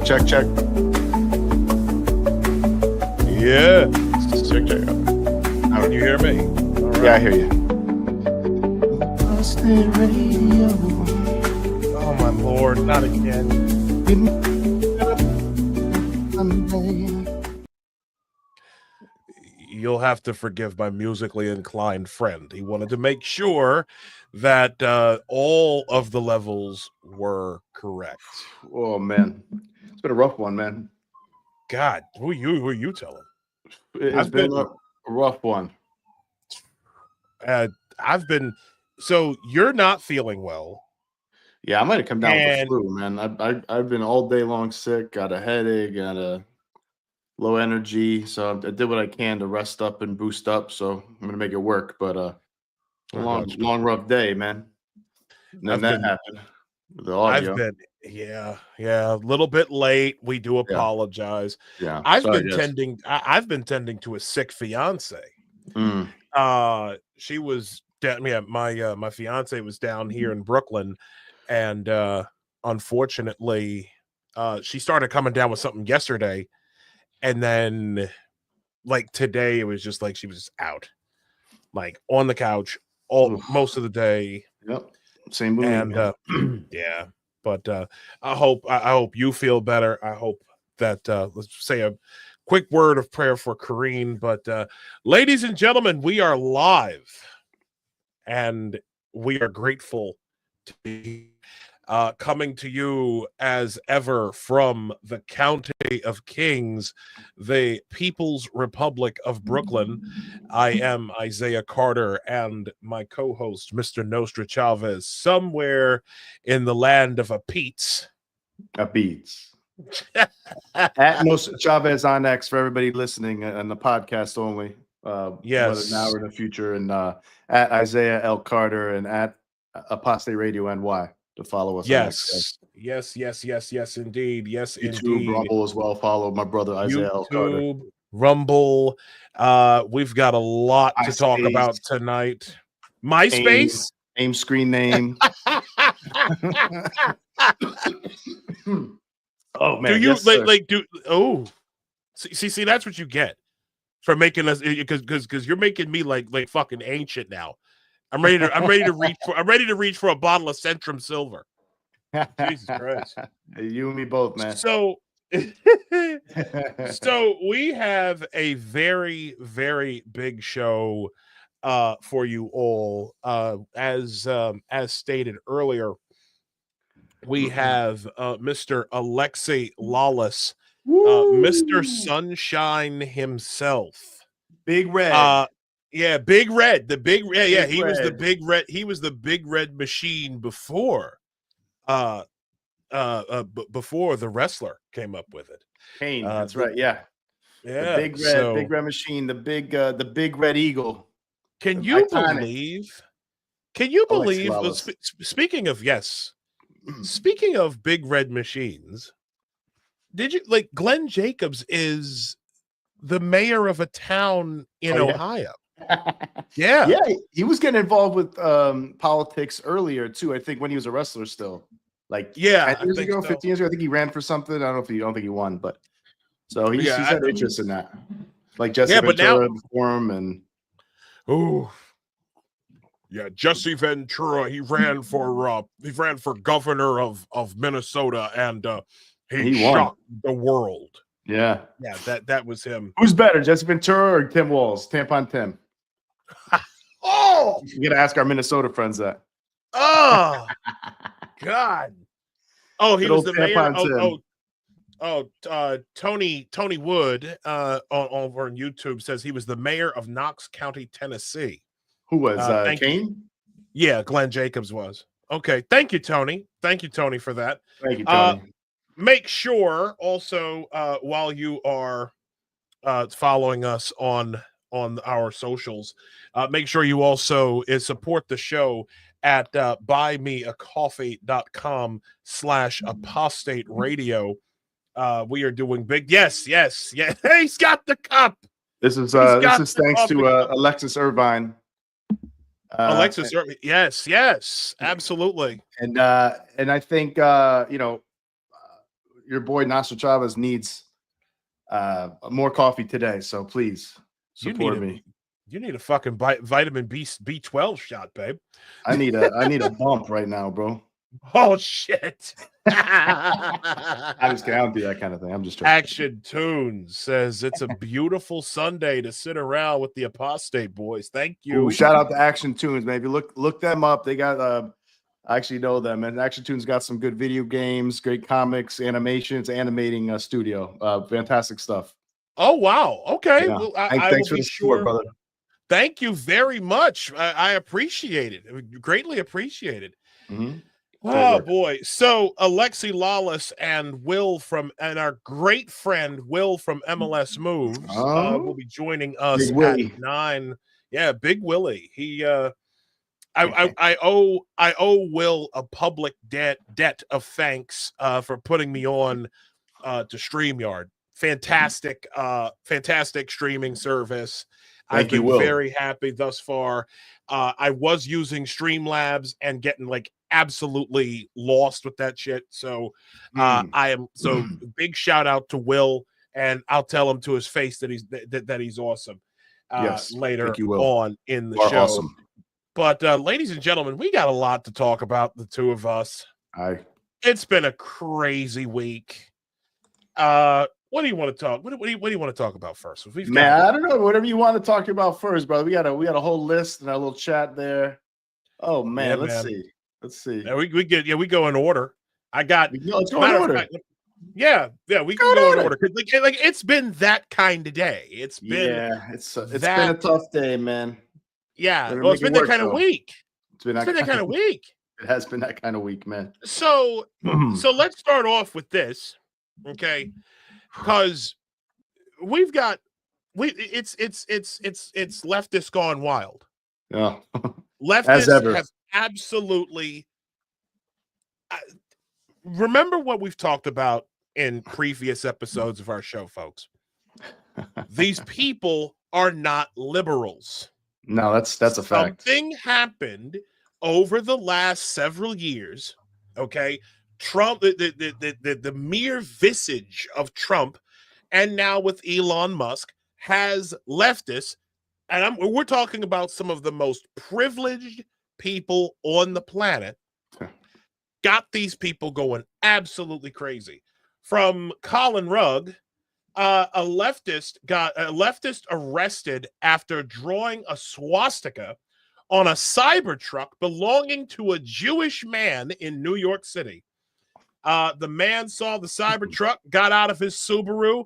Check. Yeah. Check. Can you hear me? Right. Yeah, I hear you. Oh my Lord, not again. You'll have to forgive my musically inclined friend. He wanted to make sure that all of the levels were correct. Oh man, it's been a rough one, man. God, who are you telling? It's been a rough one. So you're not feeling well. Yeah, I might have come down with the flu, man. I've been all day long sick, got a headache, got a low energy. So I did what I can to rest up and boost up. So I'm gonna make it work. But long rough day, man. And then that happened. The audio. A little bit late. We do apologize. Yeah. I've been tending to a sick fiance. She was my fiance was down here in Brooklyn, and unfortunately she started coming down with something yesterday, and then like today it was just like she was out, like on the couch most of the day. Yep. Same movie. And yeah, but I hope you feel better. I hope that let's say a quick word of prayer for Kareen. But ladies and gentlemen, we are live, and we are grateful to be coming to you as ever from the County of Kings, the People's Republic of Brooklyn. I am Isaiah Carter, and my co-host, Mr. Nostra Chavez, somewhere in the land of Apeats. At Nostra Chavez on X for everybody listening on the podcast only. Yes. Now or in the future, and at Isaiah L. Carter and at Apostate Radio NY. To follow us. Yes, indeed. Yes, YouTube, indeed. Rumble as well. Follow my brother Isaiah L. Carter. Rumble. We've got a lot to talk about tonight. MySpace? Name, screen name. Oh man. Do you see that's what you get for making us, because you're making me like fucking ancient now. I'm ready to reach for a bottle of Centrum Silver. Jesus Christ. You and me both, man. So we have a very, very big show for you all. As stated earlier, we have Mr. Alexi Lalas, Mr. Sunshine himself. Big Red. Big Red. The big red. Yeah, he was the big red. He was the big red machine before before the wrestler came up with it. Kane, that's right. Yeah. Yeah. The big red machine, the big red eagle. Can you believe? Speaking of big red machines, did you Glenn Jacobs is the mayor of a town in Ohio? Yeah, he was getting involved with politics earlier too. I think when he was a wrestler still, 10 years ago, 15 years ago. I think he ran for something. I don't think he won, but so he's had interest in that. Like Jesse Ventura before him, and Jesse Ventura. He ran for governor of Minnesota, and he shocked the world. Yeah, that was him. Who's better, Jesse Ventura or Tim Walz? Tampon Tim. You gotta ask our Minnesota friends that. Oh God. Oh, he was the mayor. Tony Wood over on YouTube says he was the mayor of Knox County, Tennessee. Who was Kane? Yeah, Glenn Jacobs was. Okay, thank you, Tony. Thank you, Tony, for that. Thank you, Tony. Make sure also while you are following us on our socials, make sure you also support the show at buymeacoffee.com/apostate radio. We are doing big. Yes. He's got the cup. This is thanks to Alexis Irvine. Alexis Irvine. Yes, absolutely. And I think your boy Nasser Chavez needs more coffee today. So please support me. You need a fucking vitamin B12 shot, babe. I need a bump right now, bro. Oh shit. I'm just kidding. I don't do that kind of thing. I'm just trying. Action Tunes says it's a beautiful Sunday to sit around with the Apostate boys. Thank you. Ooh, shout out to Action Tunes, maybe look them up. They got I actually know them, and Action Tunes got some good video games, great comics, animations, animating studio. Fantastic stuff. Oh wow. Okay. Yeah. Well, Thanks for the support, brother. Thank you very much. I appreciate it. Greatly appreciate it. Mm-hmm. Oh boy. So Alexi Lalas and our great friend Will from MLS Moves will be joining us at 9. Yeah, Big Willie. He I owe Will a public debt of thanks for putting me on to StreamYard. Fantastic streaming service. I've been very happy thus far. I was using Streamlabs and getting like absolutely lost with that shit. So big shout out to Will, and I'll tell him to his face that he's awesome. Later on in the show. Awesome. But ladies and gentlemen, we got a lot to talk about, the two of us. It's been a crazy week. What do you want to talk? What do you want to talk about first? I don't know. Whatever you want to talk about first, brother. We got a whole list and a little chat there. Oh man, let's see. Yeah, we go in order. Let's go in order. Fact, yeah, we can go in order. Like it's been that kind of day. It's been it's been a tough day, man. Yeah, well, it's been that kind of week. It's been that kind of week. It has been that kind of week, man. So let's start off with this, okay? Because it's leftists gone wild. Yeah, leftists have absolutely. Remember what we've talked about in previous episodes of our show, folks. These people are not liberals. No, that's a fact. Something happened over the last several years. Okay, Trump, the mere visage of Trump, and now with Elon Musk, has leftists, and we're talking about some of the most privileged people on the planet. Got these people going absolutely crazy. From Colin Rugg. A leftist arrested after drawing a swastika on a Cybertruck belonging to a Jewish man in New York City. The man saw the Cybertruck, got out of his Subaru.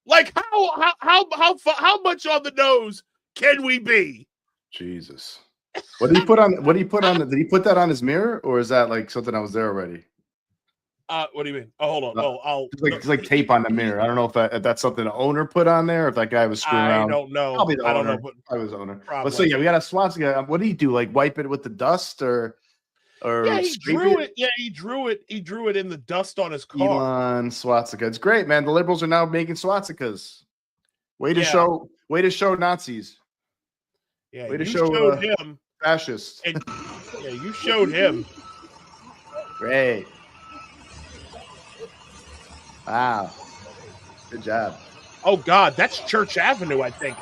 Like how much on the nose can we be? Jesus. What did he put on? Did he put that on his mirror, or is that like something that was there already? What do you mean? Oh, hold on. It's like tape on the mirror. I don't know if that's something the owner put on there, or if that guy was screwing around. I don't know. Probably the owner. I don't know. I was owner. But so yeah, we got a swastika. What did he do? Like wipe it with the dust, or he drew it. Yeah, he drew it. He drew it in the dust on his car. Elon swastika. It's great, man. The liberals are now making swastikas. Way to show Nazis. Yeah, way to show him fascists. You showed him. Great. Wow. Good job. Oh, God. That's Church Avenue, I think.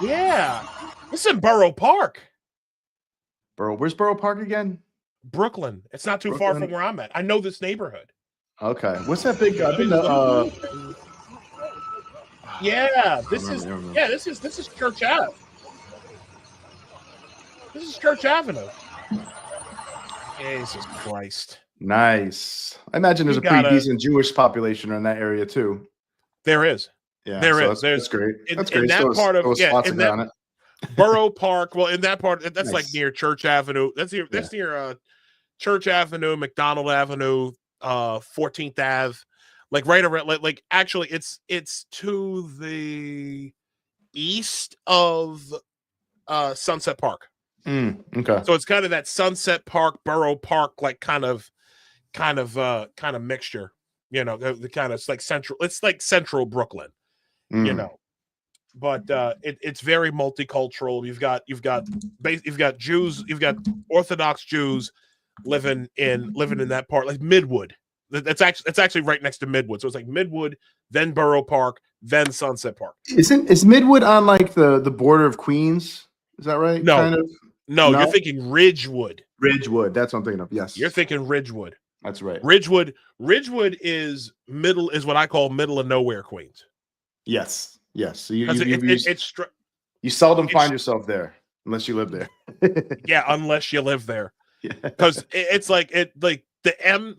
Yeah. This is in Borough Park. Where's Borough Park again? Brooklyn. It's not too far from where I'm at. I know this neighborhood. Okay. What's that big yeah, this is Church Ave. This is Church Avenue. Jesus Christ. Nice. I imagine there's a pretty decent Jewish population in that area too. There is. Yeah, there is. That's great. That's great. In that part of Borough Park. Well, in that part, that's like near Church Avenue. That's near Church Avenue, McDonald Avenue, 14th Ave. Like right around. Like actually, it's to the east of Sunset Park. Okay. So it's kind of that Sunset Park, Borough Park, like kind of mixture, you know, the kind of it's like central Brooklyn, you know, but it's very multicultural. You've got Jews, you've got Orthodox Jews, living in that part, like Midwood. That's actually right next to Midwood. So it's like Midwood, then Borough Park, then Sunset Park. Is Midwood on like the border of Queens? Is that right? No, kind of. No, you're thinking Ridgewood. Ridgewood. That's what I'm thinking of. Yes, you're thinking Ridgewood. That's right. Ridgewood is what I call middle of nowhere Queens. Yes. So you seldom find yourself there unless you live there. Yeah, unless you live there. Because it's like the M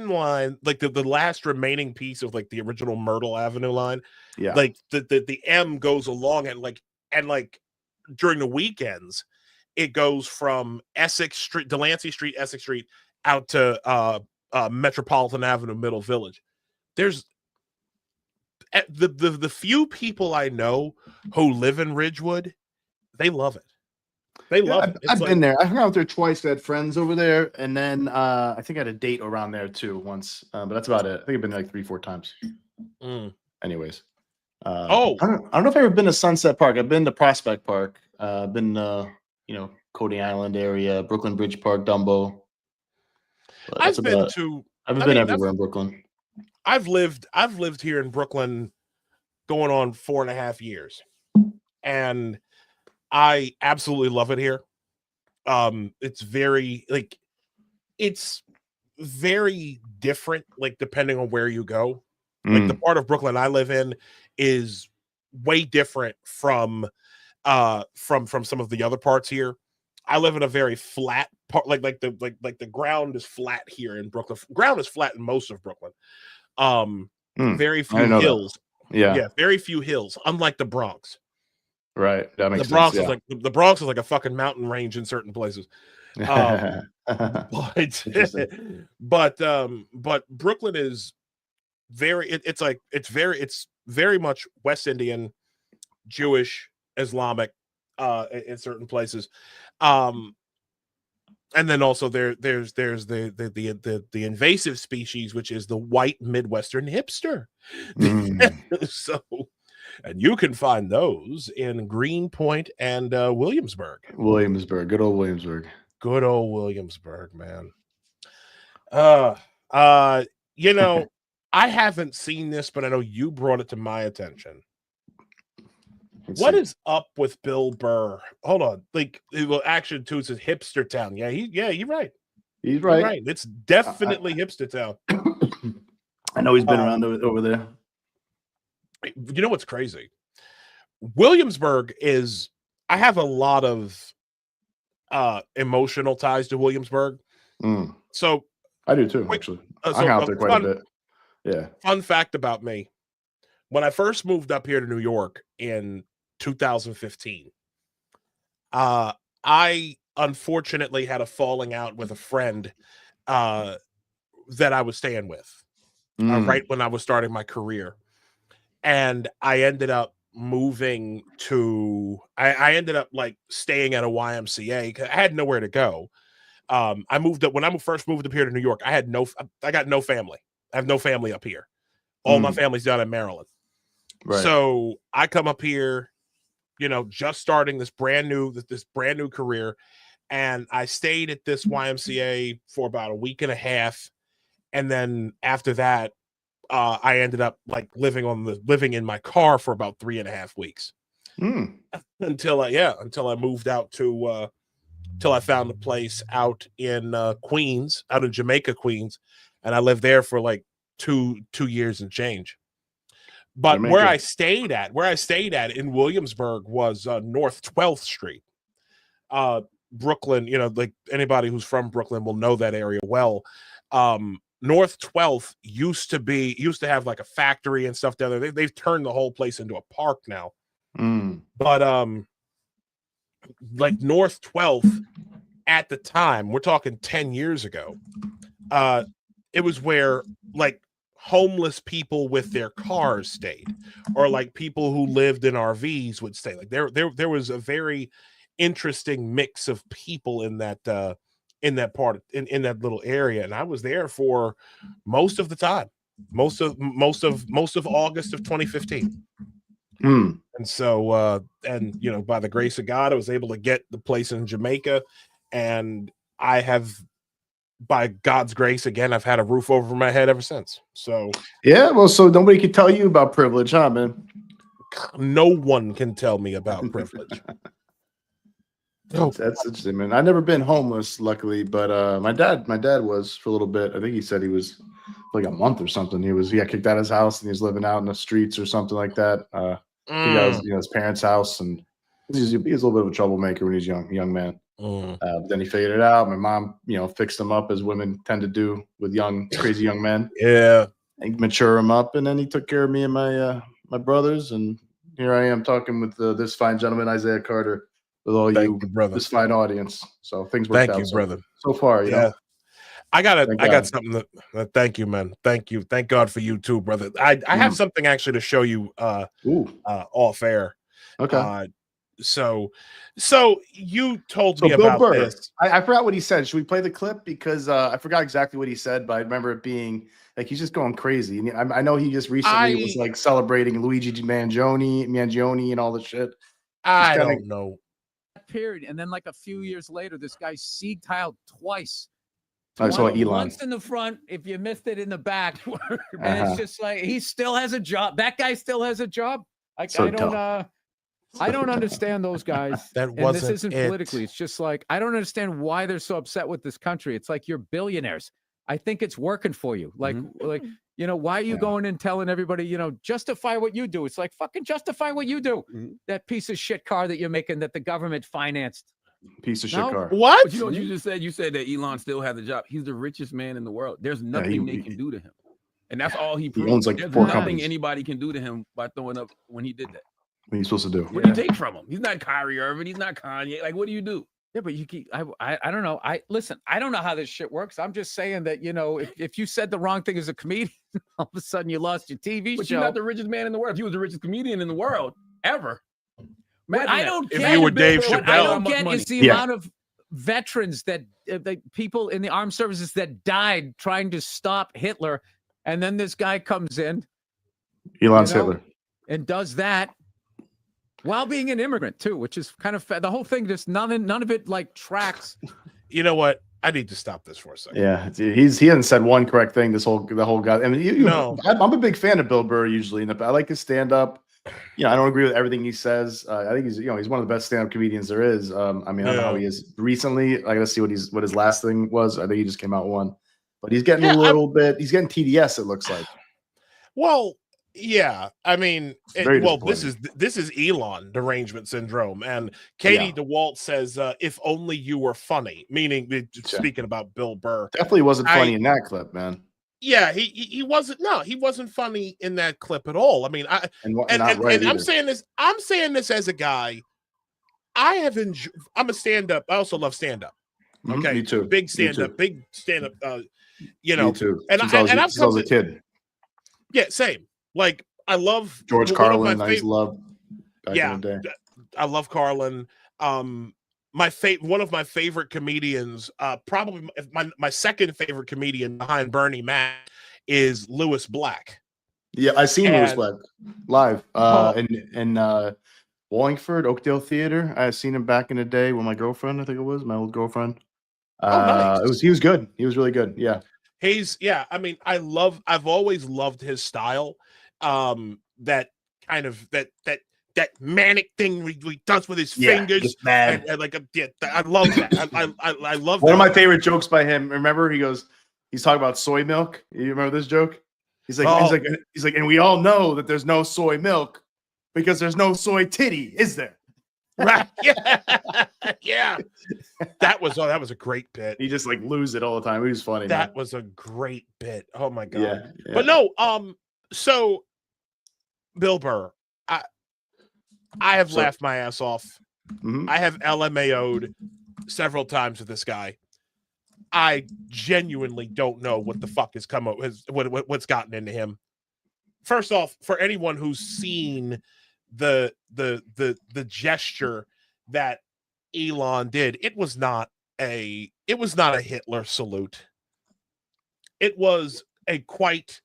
line, like the last remaining piece of like the original Myrtle Avenue line. Yeah. Like the M goes along and during the weekends, it goes from Essex Street, Delancey Street, Essex Street out to Metropolitan Avenue, Middle Village. There's the few people I know who live in Ridgewood, they love it. They love it. I've been there. I hung out there twice. I had friends over there, and then I think I had a date around there too once. But that's about it. I think I've been there like 3-4 times. Anyways, I don't know if I've ever been to Sunset Park. I've been to Prospect Park. I've been Coney Island area, Brooklyn Bridge Park, Dumbo. I've been everywhere in Brooklyn. I've lived here in Brooklyn going on 4.5 years, and I absolutely love it here. It's very different, like depending on where you go. Like the part of Brooklyn I live in is way different from some of the other parts here. I live in a very flat part, like the ground is flat here in Brooklyn. Ground is flat in most of Brooklyn. Very few hills. Yeah, very few hills, unlike the Bronx. Right. That makes sense. Yeah. The Bronx is like a fucking mountain range in certain places. But Brooklyn is it's very much West Indian, Jewish, Islamic in certain places. And then also there's the invasive species, which is the white Midwestern hipster. So, and you can find those in Greenpoint and Williamsburg. Good old Williamsburg. Good old Williamsburg, man. I haven't seen this, but I know you brought it to my attention. What is up with Bill Burr? Hold on. Action 2 says hipster town. Yeah, you're right. He's right. It's definitely hipster town. I know he's been around over there. You know what's crazy? Williamsburg I have a lot of emotional ties to Williamsburg. So I do too, actually. I hang out there quite a bit. Yeah. Fun fact about me. When I first moved up here to New York in 2015, I unfortunately had a falling out with a friend that I was staying with right when I was starting my career. And I ended up moving to I ended up staying at a YMCA because I had nowhere to go. I moved up when I first moved up here to New York. I got no family. I have no family up here. All my family's down in Maryland. Right. So I come up here, just starting this brand new career, and I stayed at this YMCA for about a week and a half, and then after that, I ended up living in my car for about 3.5 weeks until I moved out to till I found a place out in Queens, out in Jamaica, Queens, and I lived there for 2 years and change. But Jamaica. where I stayed at in Williamsburg was North 12th Street. Brooklyn, anybody who's from Brooklyn will know that area well. North 12th used to have a factory and stuff down there. They've turned the whole place into a park now. But North 12th at the time, we're talking 10 years ago, it was where homeless people with their cars stayed, or people who lived in RVs would stay. There was a very interesting mix of people in that part in that little area, and I was there for most of the time, most of August of 2015. And so by the grace of God, I was able to get the place in Jamaica, and I have by God's grace, again, I've had a roof over my head ever since. So yeah, well, so nobody can tell you about privilege, huh, man? no one can tell me about privilege. That's interesting, man. I've never been homeless, luckily, but my dad was for a little bit. I think he said he was like a month or something. He got kicked out of his house and he was living out in the streets or something like that. Kicked out of his parents' house, and he was a little bit of a troublemaker when he was young man. But then he figured it out. My mom, fixed him up as women tend to do with crazy young men. Yeah, and mature him up, and then he took care of me and my brothers, and here I am talking with this fine gentleman, Isaiah Carter, with all you, brother. this fine audience. So things worked out. Brother. So far, you know. I got something that thank you, man. Thank you. Thank God for you too, brother. I have something actually to show you off air. Okay. So you told me Bill about Burr. this. I forgot what he said. Should we play the clip? Because I forgot exactly what he said, but I remember it being like he's just going crazy. And I know he just recently was like celebrating Luigi Mangione and all the shit. I don't know. Period. And then like a few years later, this guy sieg-tiled twice. I saw Elon. Once in the front, if you missed it in the back. And it's just like he still has a job. That guy still has a job. I don't understand those guys. This isn't politically. It's just like I don't understand why they're so upset with this country. It's like you're billionaires. I think it's working for you. Like why are you going and telling everybody, justify what you do? It's like fucking justify what you do. That piece of shit car that you're making that the government financed. Piece of shit car. What? But you know what you just said? You said that Elon still has a job. He's the richest man in the world. There's nothing they can do to him. And that's all he proved. He owns like There's 4 nothing companies. Anybody can do to him by throwing up when he did that. What are you supposed to do? What do you take from him? He's not Kyrie Irving. He's not Kanye. Like, what do you do? Yeah, but you keep. I don't know. Listen. I don't know how this shit works. I'm just saying that if you said the wrong thing as a comedian, all of a sudden you lost your TV But show. you're not the richest man in the world. If you was the richest comedian in the world ever, I don't get. If you were Dave Chappelle, what I don't get is the amount of veterans that people in the armed services that died trying to stop Hitler, and then this guy comes in, Elon's Hitler, and does that. While being an immigrant too, which is kind of the whole thing. Just none of it like tracks. You know what? I need to stop this for a second. Yeah, he hasn't said one correct thing. The whole guy. I mean, I'm a big fan of Bill Burr usually. I like his stand up. I don't agree with everything he says. I think he's one of the best stand up comedians there is. I mean, I don't know how he is recently. I got to see what his last thing was. I think he just came out one, but he's getting a little bit. He's getting TDS. It looks like. Well. Yeah, I mean, this is Elon derangement syndrome, and Katie DeWalt says, "If only you were funny," meaning speaking about Bill Burr. Definitely wasn't funny in that clip, man. Yeah, he wasn't. No, he wasn't funny in that clip at all. I mean, I'm saying this. I'm saying this as a guy. I'm a stand-up. I also love stand-up. Okay, me too. Big stand-up. Me too. And I was a kid. Yeah, same. Like I love George Carlin. I love back in the day. I love Carlin. One of my favorite comedians, probably my second favorite comedian behind Bernie Mac is Lewis Black. Yeah, I seen Lewis Black live in Wallingford, Oakdale Theater. I seen him back in the day with my girlfriend. I think it was my old girlfriend. Nice. He was good. He was really good. Yeah. I mean, I've always loved his style. That kind of that manic thing he does with his fingers, and I love that. I love one of my favorite jokes by him. Remember, he's talking about soy milk. You remember this joke? He's like, and we all know that there's no soy milk because there's no soy titty, is there? Right? Yeah. That was a great bit. He just like lose it all the time. He was funny. That was a great bit. Oh my god. Yeah. But no, so Bill Burr, I have laughed my ass off. I have LMAO'd several times with this guy. I genuinely don't know what the fuck has come up, what's gotten into him. First off, for anyone who's seen the gesture that Elon did, it was not a Hitler salute. It was a quite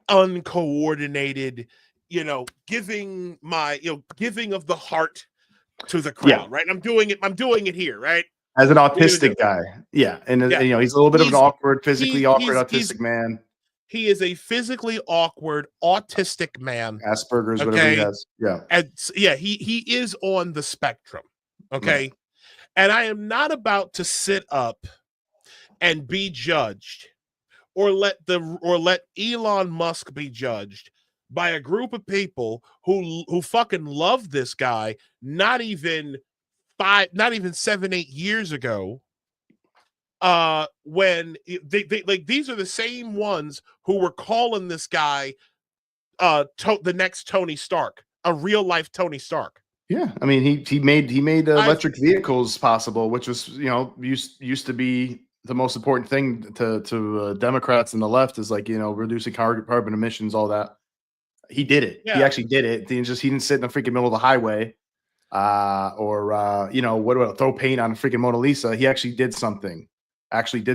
uncoordinated, giving of the heart to the crowd, right? I'm doing it here, right? as an autistic guy. Yeah, and you know, he's a little bit of an awkward, physically awkward autistic man. He is a physically awkward autistic man. Asperger's, whatever he has. Yeah, and yeah, he is on the spectrum. Okay, right. And I am not about to sit up and be judged, or let Elon Musk be judged by a group of people who fucking love this guy. Not even 7, 8 years ago. When they like, these are the same ones who were calling this guy the next Tony Stark, a real life Tony Stark. Yeah, I mean, he made electric vehicles possible, which was, you know, used to be the most important thing to Democrats and the left, is like, you know, reducing carbon emissions, all that. He did it. Yeah. He actually did it. He didn't sit in the freaking middle of the highway, or you know, what throw paint on a freaking Mona Lisa. He actually did something.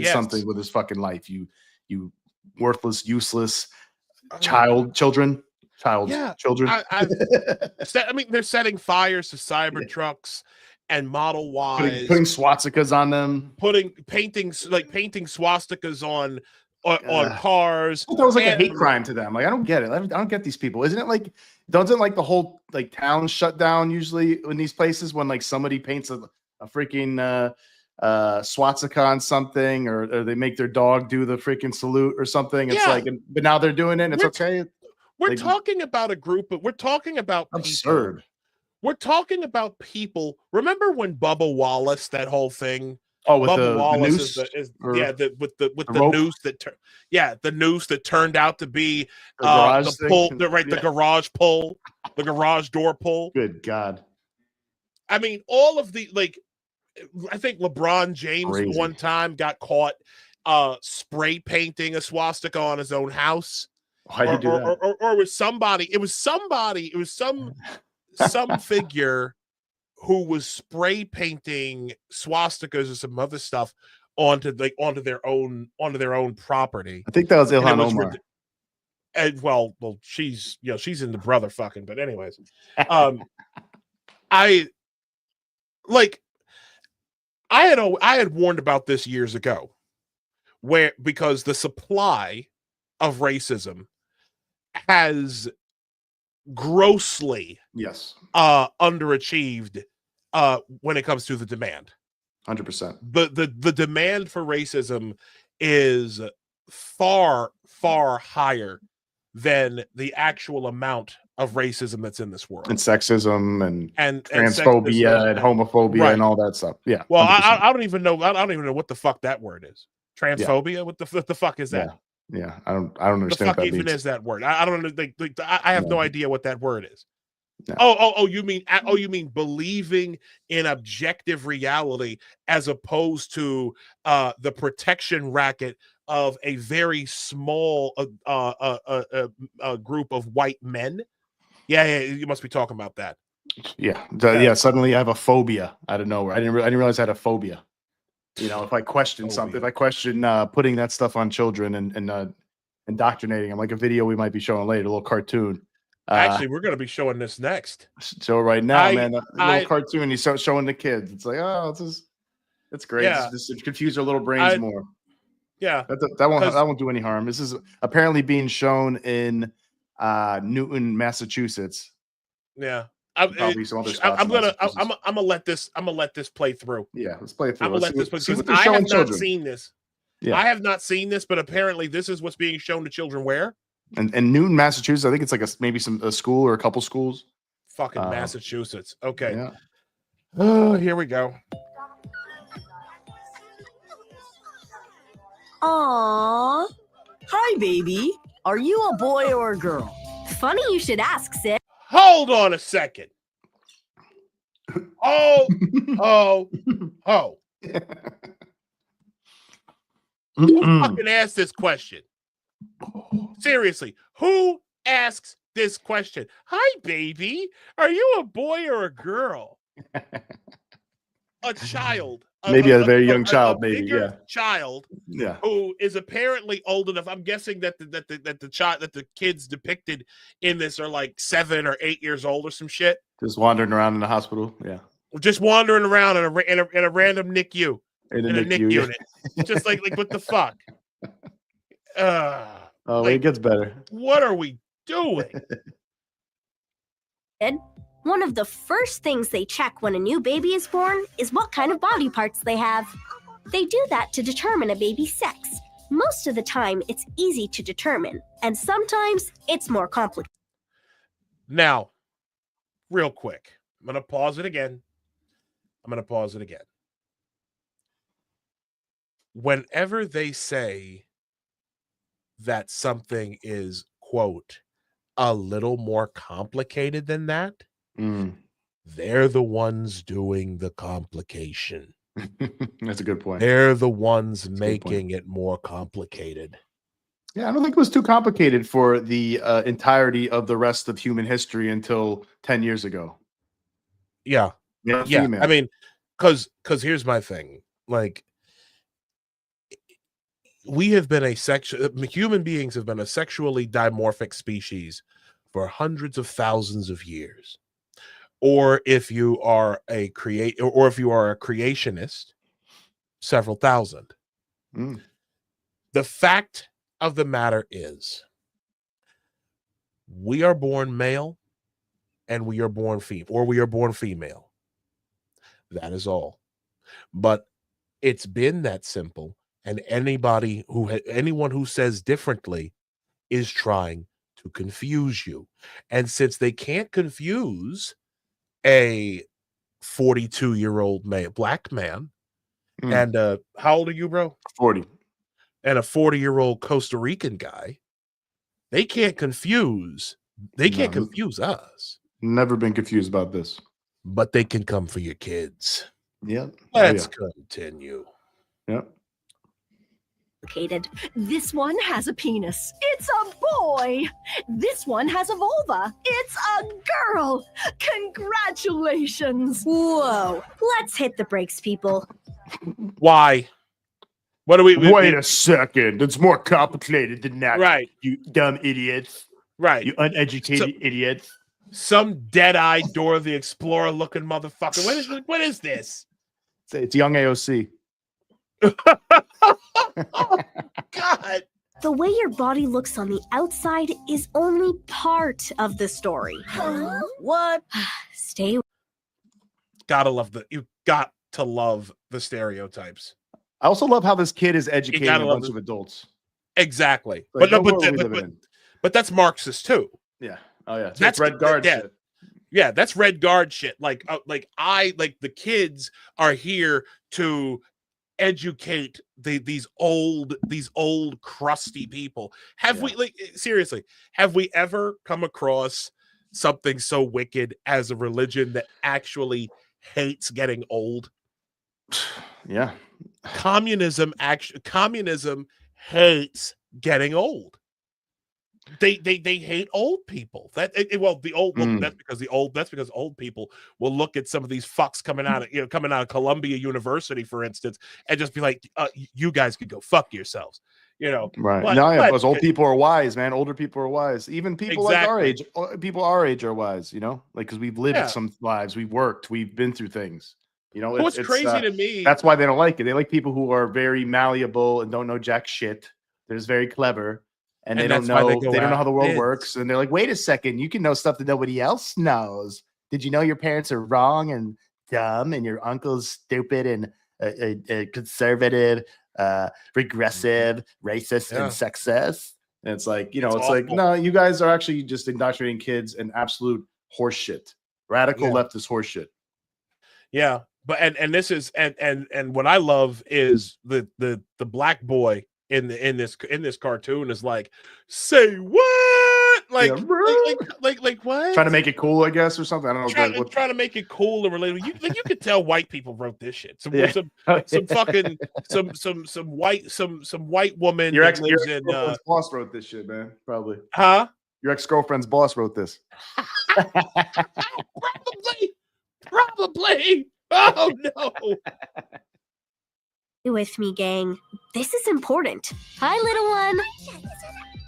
Something with his fucking life. You worthless, useless children. I mean, they're setting fires to Cybertrucks and Model Ys, putting swastikas on them, painting swastikas on cars. That was like a hate crime to them. Like, I don't get it. I don't get these people. Isn't it like, doesn't like the whole like town shut down usually in these places when like somebody paints a freaking swastika on something, or they make their dog do the freaking salute or something. It's like, but now they're doing it and it's okay. We're talking about a group, but we're talking about absurd. We're talking about people. Remember when Bubba Wallace, that whole thing? Oh, with Bubba Wallace the noose? With the noose the noose that turned out to be the pull, the garage pull, the garage door pull. Good God. I mean, all of the, like, I think LeBron James one time got caught spray painting a swastika on his own house. Why'd you do that? Or was somebody? It was some figure who was spray painting swastikas or some other stuff onto their own property. I think that was Ilhan Omar. And well, she's in the brother fucking. But anyways, I had warned about this years ago, because the supply of racism has grossly underachieved when it comes to the demand. 100%. The demand for racism is far higher than the actual amount of racism that's in this world, and sexism and transphobia and homophobia and all that stuff. Yeah. Well, I don't even know what the fuck that word is. Transphobia. Yeah. What the fuck is that? Yeah, I don't understand. The fuck even is that word? I don't know. I have no idea what that word is. No. Oh, you mean believing in objective reality as opposed to the protection racket of a very small group of white men? Yeah, you must be talking about that. Yeah. Suddenly I have a phobia out of nowhere. I didn't realize I had a phobia. You know, if I question something, if I question putting that stuff on children and indoctrinating them, like a video we might be showing later, a little cartoon. Actually, we're going to be showing this next. So right now, man, a little cartoon you start showing the kids. It's like, oh, it's great. Yeah. Just confuse their little brains more. Yeah, that won't do any harm. This is apparently being shown in Newton, Massachusetts. Yeah. I'm gonna let this play through. Yeah, let's play it through. I'm gonna let this play through. I have not seen this. Yeah. I have not seen this, but apparently this is what's being shown to children where? And Newton, Massachusetts. I think it's like maybe a school or a couple schools. Fucking Massachusetts. Okay. Yeah. Oh, here we go. Aww. Hi, baby. Are you a boy or a girl? Funny you should ask, Sid. Hold on a second. Oh. Who fucking asked this question? Seriously, who asks this question? Hi, baby. Are you a boy or a girl? A child. Maybe a very young child, maybe. Yeah. Child. Yeah. Who is apparently old enough. I'm guessing that the kids depicted in this are like 7 or 8 years old or some shit. Just wandering around in the hospital. Yeah. just wandering around in a random NICU. In a NICU unit. Just like what the fuck? It gets better. What are we doing? One of the first things they check when a new baby is born is what kind of body parts they have. They do that to determine a baby's sex. Most of the time, it's easy to determine, and sometimes it's more complicated. Now, real quick, I'm going to pause it again. Whenever they say that something is, quote, a little more complicated than that, they're the ones doing the complication. That's a good point. They're the ones making it more complicated. Yeah, I don't think it was too complicated for the entirety of the rest of human history until 10 years ago. Yeah. I mean, because here's my thing. Like, human beings have been a sexually dimorphic species for hundreds of thousands of years. Or if you are a creationist, several thousand. The fact of the matter is, we are born male and we are born female. That is all. But it's been that simple, and anyone who says differently is trying to confuse you. And since they can't confuse a 42-year-old black man and how old are you, bro? 40. And a 40-year-old Costa Rican guy, they can't confuse us. Never been confused about this. But they can come for your kids. Yep. Let's continue. Yep. This one has a penis. It's a boy. This one has a vulva. It's a girl. Congratulations. Whoa. Let's hit the brakes, people. Why? What do we wait a second. It's more complicated than that. Right. You dumb idiots. Right. You uneducated idiots. Some dead-eyed Dora the Explorer looking motherfucker. What is this? It's young AOC. Oh, God. The way your body looks on the outside is only part of the story. What? Stay. You got to love the stereotypes. I also love how this kid is educating a bunch of adults. Exactly. Like, but that's Marxist too. Yeah. Oh yeah. That's Red Guard shit. Yeah, that's Red Guard shit. Like the kids are here to educate these old crusty people. Have we seriously, have we ever come across something so wicked as a religion that actually hates getting old? Yeah. Communism hates getting old. They hate old people. That's because old people will look at some of these fucks coming out of Columbia University, for instance, and just be like, you guys could go fuck yourselves. Right. Because old people are wise, man. Older people are wise. Even people like our age, people our age are wise, because we've lived some lives, we've worked, we've been through things. What's crazy to me, that's why they don't like it. They like people who are very malleable and don't know jack shit. They're just very clever. And they don't know how the world works. And they're like, wait a second, you can know stuff that nobody else knows. Did you know your parents are wrong and dumb and your uncle's stupid and conservative, regressive, racist, and sexist? And it's like, no, you guys are actually just indoctrinating kids in absolute horseshit. Radical leftist horseshit. Yeah. But and this is and what I love is the black boy in this cartoon is like, say what? Like what? Trying to make it cool, I guess, or something. I don't know. Trying to make it cool and relatable. You could tell white people wrote this shit. Some white woman. Your ex-girlfriend's boss wrote this shit, man. Probably. Huh? Your ex-girlfriend's boss wrote this. Probably. Oh no. With me, gang. This is important. Hi, little one.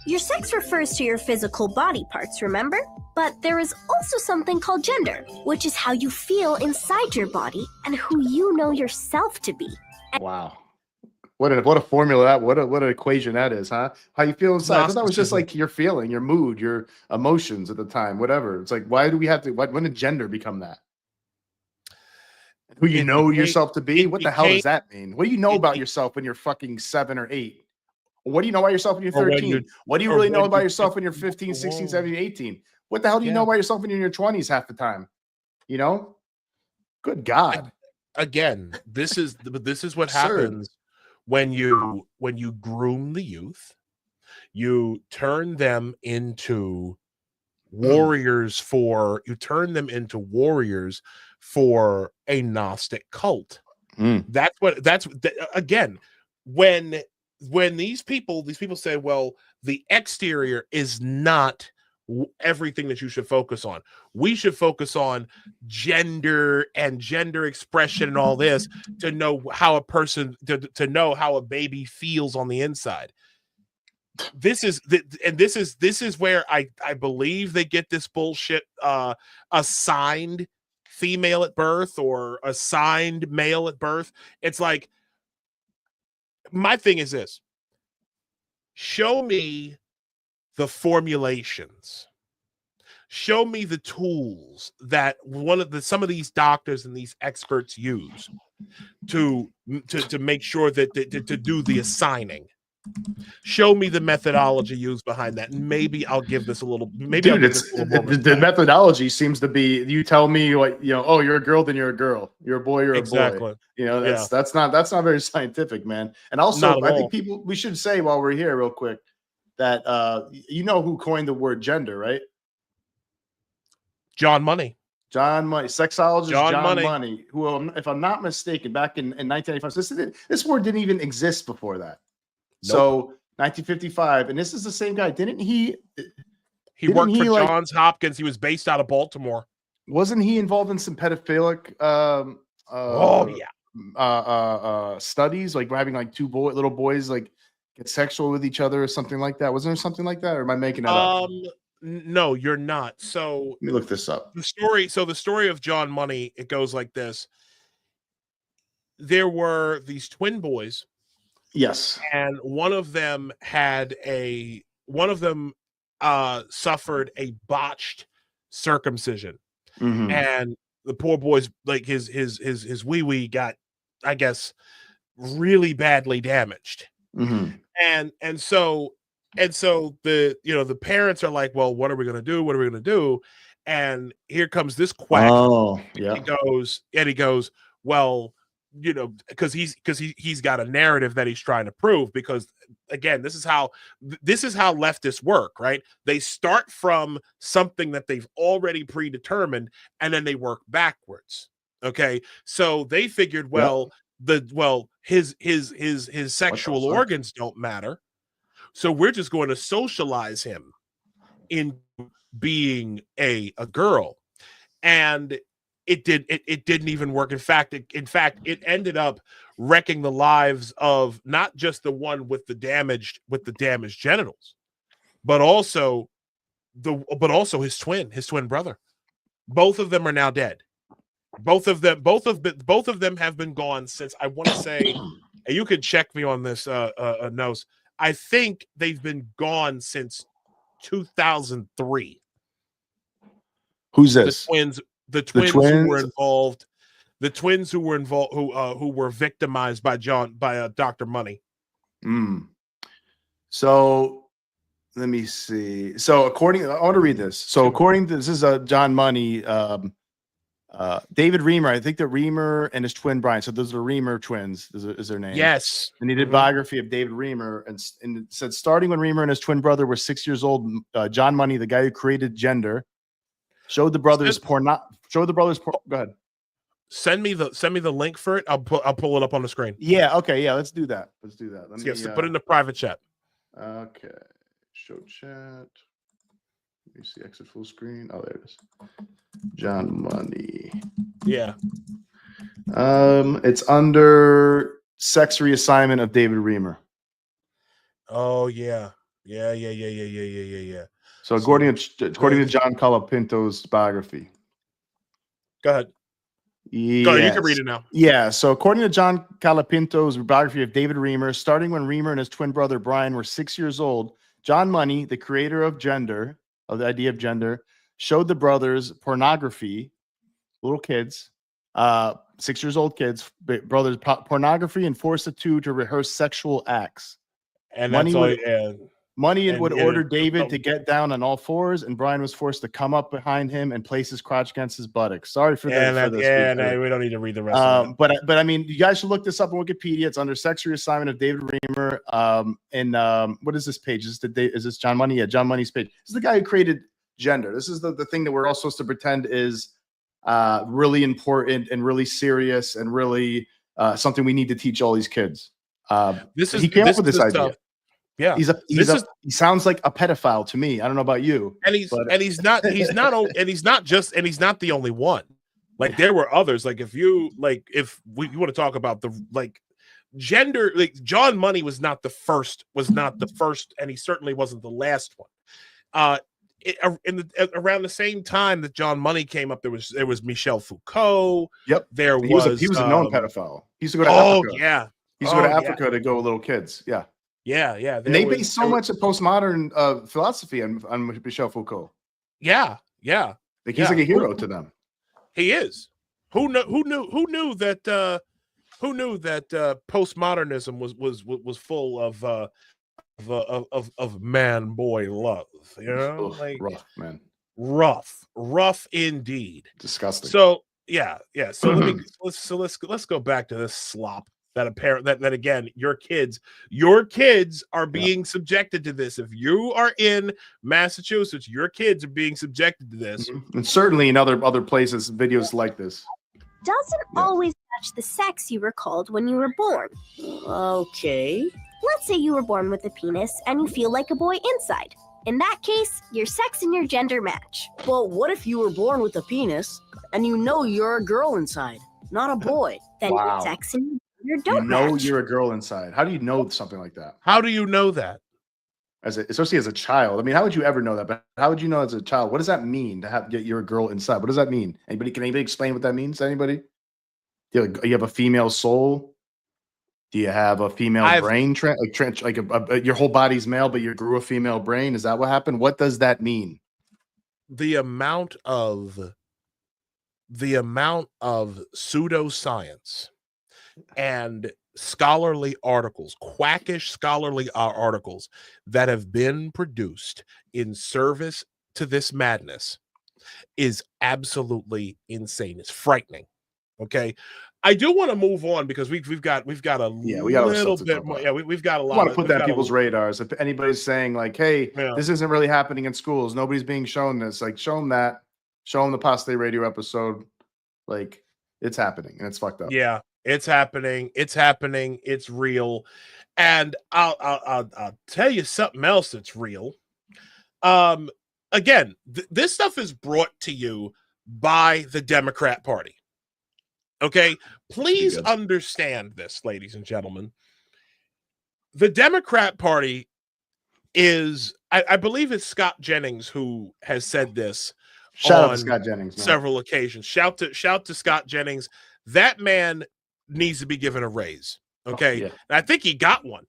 Your sex refers to your physical body parts, remember? But there is also something called gender, which is how you feel inside your body and who you know yourself to be. Wow. What a formula that, what an equation that is, huh? How you feel inside. I thought that was just like your feeling, your mood, your emotions at the time, whatever. It's like, why do we have to, when did gender become that? Who you know yourself to be? What the hell does that mean? What do you know about yourself when you're fucking 7 or 8? What do you know about yourself when you're 13? What do you really know about yourself when you're 15, 16, 17, 18? What the hell do you know about yourself when you're in your 20s half the time? You know? Good God. Again, this is what happens when you groom the youth. You turn them into warriors for a Gnostic cult. Again, when these people say, well, the exterior is not everything that you should focus on. We should focus on gender and gender expression and all this to know how a person to know how a baby feels on the inside. This is where I believe they get this bullshit assigned female at birth or assigned male at birth. It's like, my thing is this: show me the formulations, show me the tools that some of these doctors and these experts use to make sure that to do the assigning. Show me the methodology used behind that, and maybe I'll give this a little. Maybe Dude, the methodology seems to be, you tell me what, oh, you're a girl, then you're a girl. You're a boy, you're a boy. That's not very scientific, man. And also, I think we should say while we're here, real quick, that who coined the word gender, right? John Money. Sexologist John Money, who, if I'm not mistaken, back in 1985, this word didn't even exist before that. Nope. So 1955, and this is the same guy. Didn't he? He worked for Johns Hopkins. He was based out of Baltimore. Wasn't he involved in some pedophilic? Studies, like having like little boys like get sexual with each other or something like that. Wasn't there something like that, or am I making that up? No, you're not. So let me look this up. The story of John Money, it goes like this. There were these twin boys. Yes. And one of them suffered a botched circumcision. Mm-hmm. And the poor boy's, like, his wee-wee got, I guess, really badly damaged. Mm-hmm. And so the parents are like, well, what are we gonna do? What are we gonna do? And here comes this quack. Oh, yeah. He goes, well, because he's got a narrative that he's trying to prove, because again, this is how leftists work, right? They start from something that they've already predetermined, and then they work backwards. Okay, so they figured, his sexual organs don't matter, so we're just going to socialize him in being a girl, and it didn't even work. In fact, it ended up wrecking the lives of not just the one with the damaged genitals, but also his twin brother. Both of them are now dead. Both of them have been gone since, I want to say, and you could check me on this, Nose. I think they've been gone since 2003. Who's this? The twins who were involved, who were victimized by Dr. Money. So let me see. So I want to read this. So according to this is John Money, David Reamer. I think that Reamer and his twin Brian. So those are Reamer twins. Is their name? Yes. And he did biography of David Reamer, and it said, starting when Reamer and his twin brother were 6 years old, John Money, the guy who created gender, showed the brothers porn. Go ahead. Send me the link for it. I'll pull it up on the screen. Yeah. Okay. Yeah. Let's do that. Let me put it in the private chat. Okay. Show chat. Let me see. Exit full screen. Oh, there it is. John Money. Yeah. It's under sex reassignment of David Reamer. Oh yeah. Yeah. So according to John Colapinto's biography. Go ahead. Yes. Go ahead, you can read it now. Yeah. So according to John Colapinto's biography of David Reimer, starting when Reimer and his twin brother Brian were 6 years old, John Money, the creator of the idea of gender, showed the brothers pornography, little kids, 6 years old kids, brothers pornography, and forced the two to rehearse sexual acts. And Money would order David to get down on all fours, and Brian was forced to come up behind him and place his crotch against his buttocks. Sorry for that. We don't need to read the rest of it. But I mean, you guys should look this up on Wikipedia. It's under sex reassignment of David Reimer. And what is this page? Is this John Money? Yeah, John Money's page. This is the guy who created gender. This is the thing that we're all supposed to pretend is really important and really serious and really something we need to teach all these kids. He came up with this idea. Stuff. Yeah, he sounds like a pedophile to me. I don't know about you. And he's not the only one. Like there were others. Like if you want to talk about the gender, like John Money was not the first, and he certainly wasn't the last one. Around the same time that John Money came up, there was Michel Foucault. Yep, he was a known pedophile. He used to go to Africa. He used to go to Africa to go with little kids. Yeah. Yeah. And they base so much of postmodern philosophy on Michel Foucault. Yeah. Like he's like a hero to them. He is. Who knew that postmodernism was full of man boy love? You know, rough, man. Rough indeed. Disgusting. So yeah. So let's go back to this slop. That again, your kids are being subjected to this. If you are in Massachusetts, your kids are being subjected to this, and certainly in other places, videos like this doesn't always match the sex you were called when you were born. Okay. Let's say you were born with a penis and you feel like a boy inside. In that case, your sex and your gender match. Well, what if you were born with a penis and you know you're a girl inside, not a boy? Then your sex and don't match. You're a girl inside. How do you know something like that? How do you know that? Especially as a child. I mean, how would you ever know that? But how would you know as a child? What does that mean to get you're a girl inside? What does that mean? Can anybody explain what that means? Anybody? Do you have a female soul? Do you have a female brain? Your whole body's male, but you grew a female brain. Is that what happened? What does that mean? The amount of pseudoscience and scholarly articles, quackish scholarly articles that have been produced in service to this madness is absolutely insane. It's frightening. Okay, I do want to move on because we've got a little bit more. Yeah, we've got a lot. I want to put that on people's radars. If anybody's saying like, "Hey, this isn't really happening in schools. Nobody's being shown this." Like, show them that. Show them the Apostate Radio episode. Like, it's happening and it's fucked up. Yeah. It's happening. It's real, and I'll tell you something else that's real. Again, this stuff is brought to you by the Democrat Party. Okay, please understand this, ladies and gentlemen. The Democrat Party is, I believe it's Scott Jennings who has said this. Shout out to Scott Jennings. Man. Several occasions. Shout to Scott Jennings. That man needs to be given a raise. Okay. And I think he got one.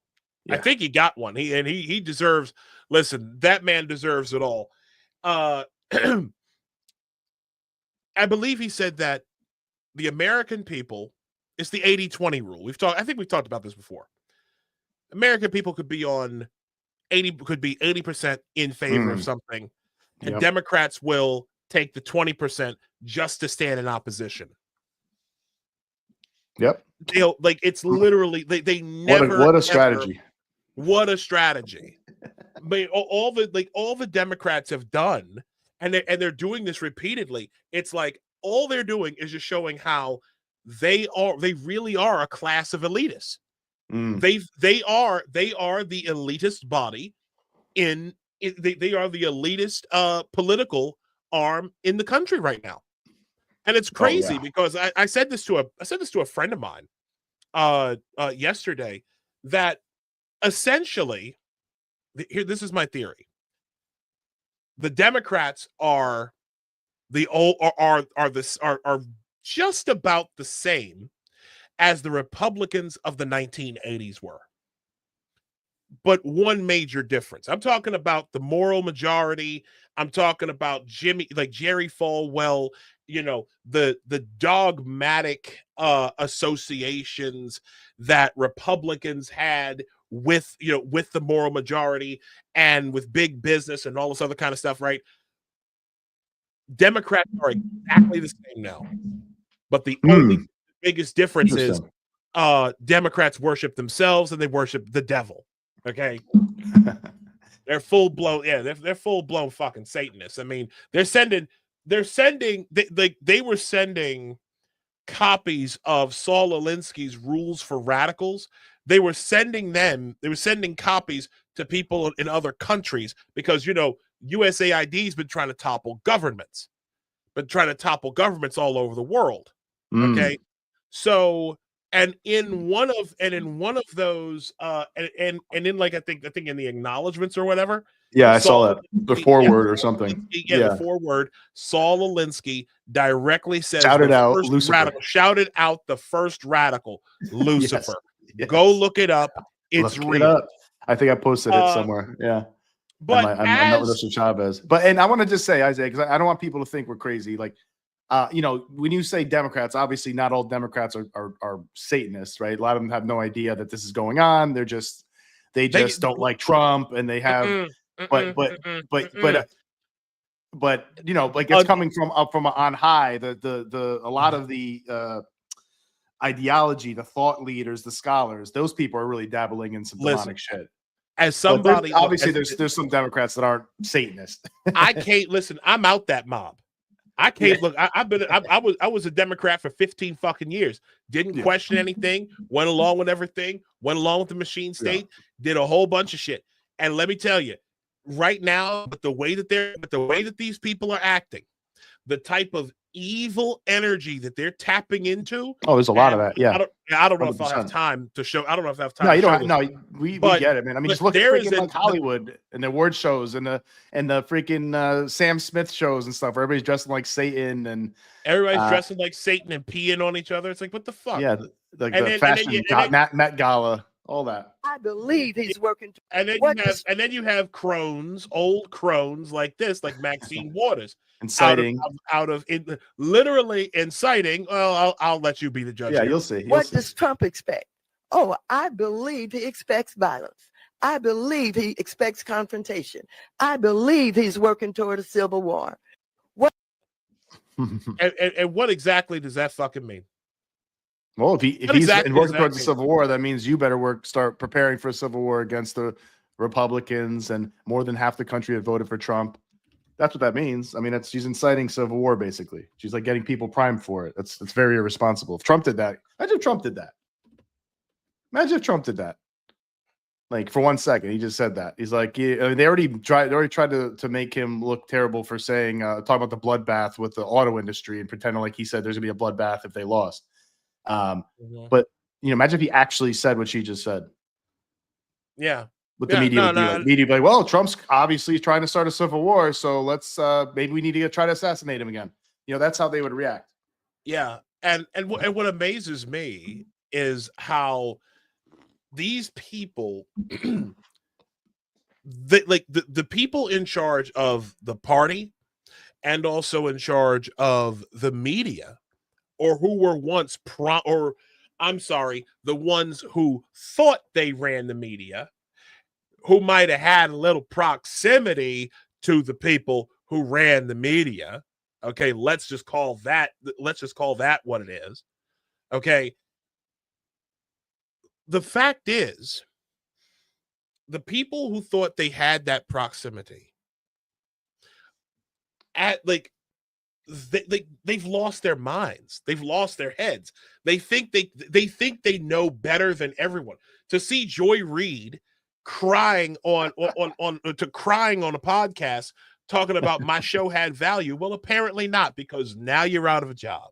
Yeah. I think he got one. He deserves, listen, that man deserves it all. I believe he said that the American people, it's the 80-20 rule. I think we've talked about this before. American people could be 80% in favor of something, and Democrats will take the 20% just to stand in opposition. Yep. It's literally they never. What a strategy! What a strategy! But all the Democrats have done, and they're doing this repeatedly. It's like all they're doing is just showing how they really are a class of elitists. They are the elitist body they are the elitist political arm in the country right now. And it's crazy because I said this to a friend of mine yesterday, that essentially, this is my theory. the Democrats are just about the same as the Republicans of the 1980s were. But one major difference. I'm talking about the moral majority. I'm talking about Jerry Falwell, the dogmatic associations that Republicans had with the moral majority and with big business and all this other kind of stuff, right? Democrats are exactly the same now. But the only biggest difference is Democrats worship themselves and they worship the devil. Okay. They're full blown, they're full blown fucking Satanists. I mean, they were sending copies of Saul Alinsky's Rules for Radicals. They were sending copies to people in other countries because USAID's been trying to topple governments all over the world. Okay. So And in one of those, and in like I think in the acknowledgments or whatever. Yeah, I saw that. The foreword or something. The foreword. Saul Alinsky directly says, shouted out Lucifer. Shouted out the first radical, Lucifer. Yes. Go look it up. It's real. I think I posted it somewhere. Yeah. But I'm not with Mr. Chavez. And I want to just say, Isaiah, because I don't want people to think we're crazy. Like, when you say Democrats, obviously not all Democrats are Satanists, right? A lot of them have no idea that this is going on. They just don't like Trump, and they have, but it's coming from on high. A lot of the ideology, the thought leaders, the scholars, those people are really dabbling in some demonic shit. As somebody, obviously, there's some Democrats that aren't Satanists. I can't listen. I'm out that mob. I can't look. I was a Democrat for 15 fucking years. Didn't question anything. Went along with everything. Went along with the machine state. Did a whole bunch of shit. And let me tell you, right now, with the way that these people are acting, the type of evil energy that they're tapping into. Oh, there's a lot of that. Yeah. I don't know if I'll have time to show. I don't know if I have time. No, you don't. No, we get it, man. I mean, just look at freaking Hollywood and the award shows and the freaking Sam Smith shows and stuff. Where everybody's dressing like Satan and everybody's dressing like Satan and peeing on each other. It's like, what the fuck? Yeah, the fashion Met Gala. All that. I believe he's working. And then you have crones, old crones like this, like Maxine Waters, inciting literally inciting. Well, I'll let you be the judge. Yeah, here. you'll see. What does Trump expect? Oh, I believe he expects violence. I believe he expects confrontation. I believe he's working toward a civil war. What? and what exactly does that fucking mean? Well, if he's working towards a civil war, that means you better start preparing for a civil war against the Republicans and more than half the country that voted for Trump. That's what that means. I mean, she's inciting civil war, basically. She's like getting people primed for it. It's very irresponsible. If Trump did that, imagine if Trump did that. Like for 1 second, he just said that. He's like, they already tried to make him look terrible for saying, talking about the bloodbath with the auto industry and pretending like he said there's gonna be a bloodbath if they lost. But imagine if he actually said what she just said. Yeah. What the media would be like. Media would be like, well, Trump's obviously trying to start a civil war, so let's maybe we need to try to assassinate him again. That's how they would react. Yeah. And what amazes me is how these people the people in charge of the party and also in charge of the media, or who were once the ones who thought they ran the media, who might have had a little proximity to the people who ran the media. Okay, let's just call that what it is. Okay. The fact is, the people who thought they had that proximity they've lost their minds. They've lost their heads. They think they know better than everyone. To see Joy Reid crying on a podcast talking about my show had value. Well, apparently not, because now you're out of a job.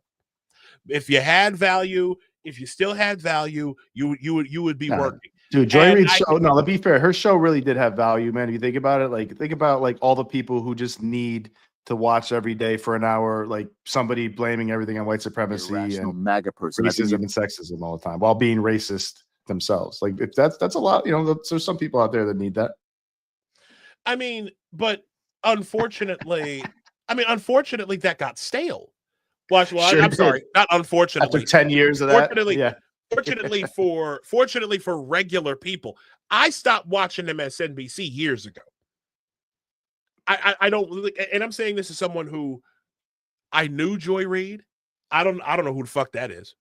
If you had value, if you still had value, you would be working. Dude, Joy Reid's show. No, let's be fair. Her show really did have value, man. If you think about it, like think about like all the people who just need to watch every day for an hour, like somebody blaming everything on white supremacy and MAGA person, racism and sexism all the time while being racist themselves. Like if that's a lot, you know, there's some people out there that need that. I mean, but unfortunately, that got stale. Well, Sure I'm sorry, not unfortunately. After 10 years of that, yeah. Fortunately for regular people, I stopped watching MSNBC years ago. I don't, and I'm saying this as someone who I knew Joy Reid. I don't know who the fuck that is.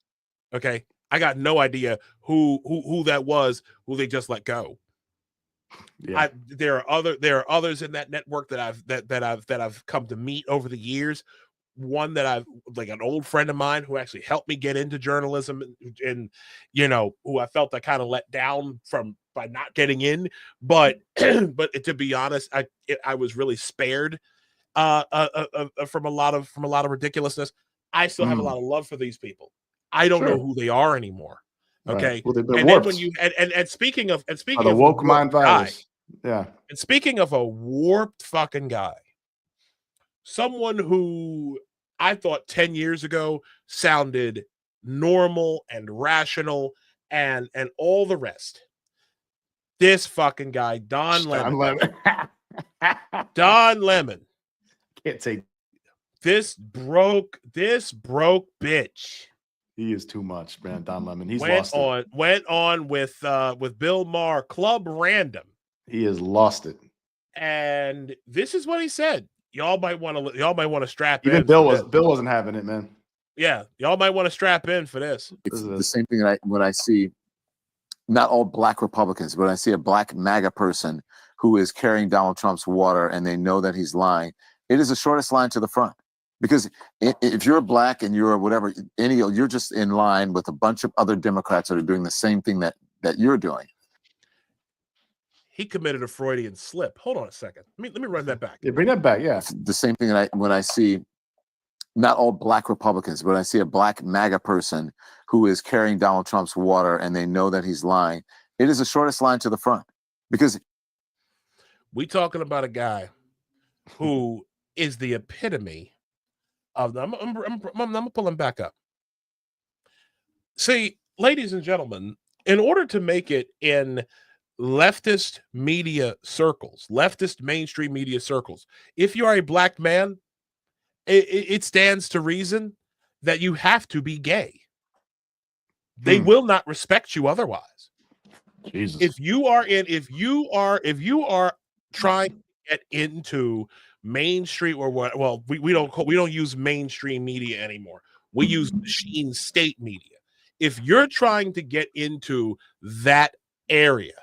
Okay, I got no idea who that was. Who they just let go. Yeah. There are others in that network that I've come to meet over the years. One that I've like an old friend of mine who actually helped me get into journalism and you know, who I felt I kind of let down by not getting in. But to be honest, I was really spared from a lot of ridiculousness. I still have a lot of love for these people. I don't know who they are anymore. Okay. Right. Well, and then when you and speaking of the woke mind virus. Yeah. And speaking of a warped fucking guy, someone who I thought 10 years ago sounded normal and rational and all the rest. This fucking guy, Don Lemon. Don Lemon. Can't say this broke bitch. He is too much, man. Don Lemon. He's went on with Bill Maher, Club Random. He has lost it. And this is what he said. Y'all might want to strap in. Even Bill wasn't having it, man. Yeah, y'all might want to strap in for this. It's the same thing that when I see not all black Republicans, but I see a black MAGA person who is carrying Donald Trump's water and they know that he's lying. It is the shortest line to the front. Because if you're black and you're whatever, you're just in line with a bunch of other Democrats that are doing the same thing that you're doing. He committed a Freudian slip. Hold on a second. Let me run that back. Yeah, bring that back. Yeah. It's the same thing that when I see not all black Republicans, but I see a black MAGA person who is carrying Donald Trump's water and they know that he's lying. It is the shortest line to the front. Because we talking about a guy who is the epitome of them. I'm pulling back up. See, ladies and gentlemen, in order to make it in leftist media circles, leftist mainstream media circles, if you are a black man, it stands to reason that you have to be gay. They will not respect you otherwise. Jesus. If you are trying to get into mainstream or what? Well, we don't use mainstream media anymore. We use machine state media. If you're trying to get into that area,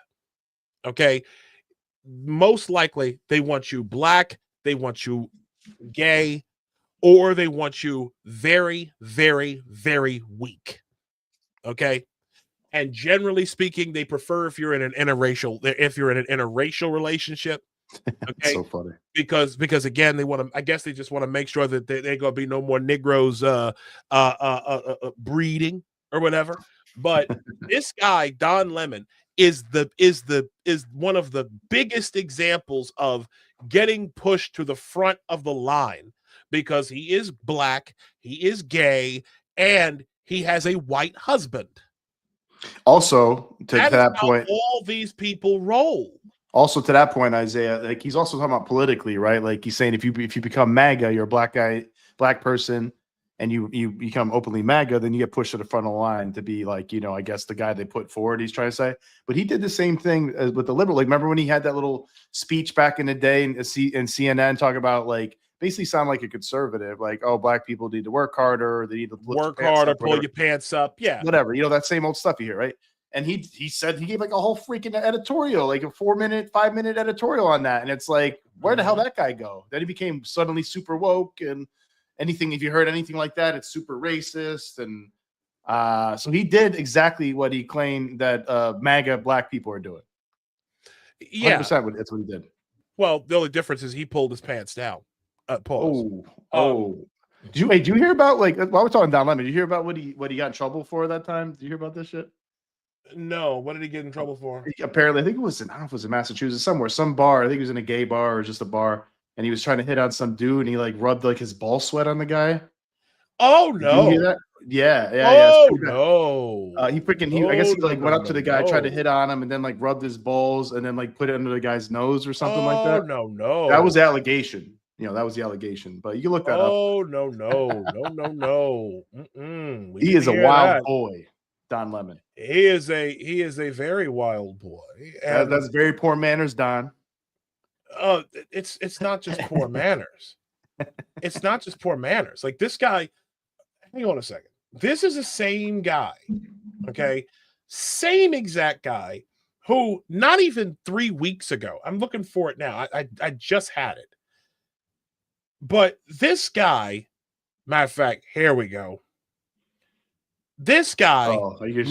okay, most likely they want you black, they want you gay, or they want you very, very, very weak. Okay. And generally speaking, they prefer if you're in an interracial relationship. Okay. So funny. Because again, I guess they just want to make sure that they're gonna be no more Negroes breeding or whatever. But this guy, Don Lemon, is one of the biggest examples of getting pushed to the front of the line because he is black, he is gay, and he has a white husband. Also, to that point, all these people roll. Also, to that point, Isaiah, like he's also talking about politically, right? Like he's saying if you become MAGA, you're a black person, and you become openly MAGA, then you get pushed to the front of the line to be like, you know, I guess the guy they put forward. He's trying to say, but he did the same thing with the liberal. Like, remember when he had that little speech back in the day in CNN talking about like basically sound like a conservative, like, oh, black people need to work harder, they need to work harder, pull your pants up, yeah, whatever, you know, that same old stuff you hear, right? And he said he gave like a whole freaking editorial, like a 5-minute editorial on that, and it's like, where the hell that guy go? Then he became suddenly super woke, and anything, if you heard anything like that, it's super racist, and so he did exactly what he claimed that MAGA black people are doing. Yeah, 100%. That's what he did. Well, the only difference is he pulled his pants down. Pause. Did you hear about, like, while we're talking Don Lemon, did you hear about what he got in trouble for that time? Did you hear about this shit? No, what did he get in trouble for? Apparently, I think it was I don't know if it was in Massachusetts somewhere, some bar. I think he was in a gay bar or just a bar, and he was trying to hit on some dude, and he like rubbed like his ball sweat on the guy. Oh Did you hear no! that? Yeah. Oh no! He freaking I guess he like went up to the guy, tried to hit on him, and then like rubbed his balls, and then like put it under the guy's nose or something like that. No! That was the allegation. That was the allegation. But you can look that up. Oh no! He is a wild boy, Don Lemon. He is a very wild boy. And that's very poor manners, Don. It's not just poor manners. It's not just poor manners. Like this guy. Hang on a second. This is the same guy, okay? Same exact guy who not even 3 weeks ago, I'm looking for it now. I just had it. But this guy, matter of fact, here we go. This guy,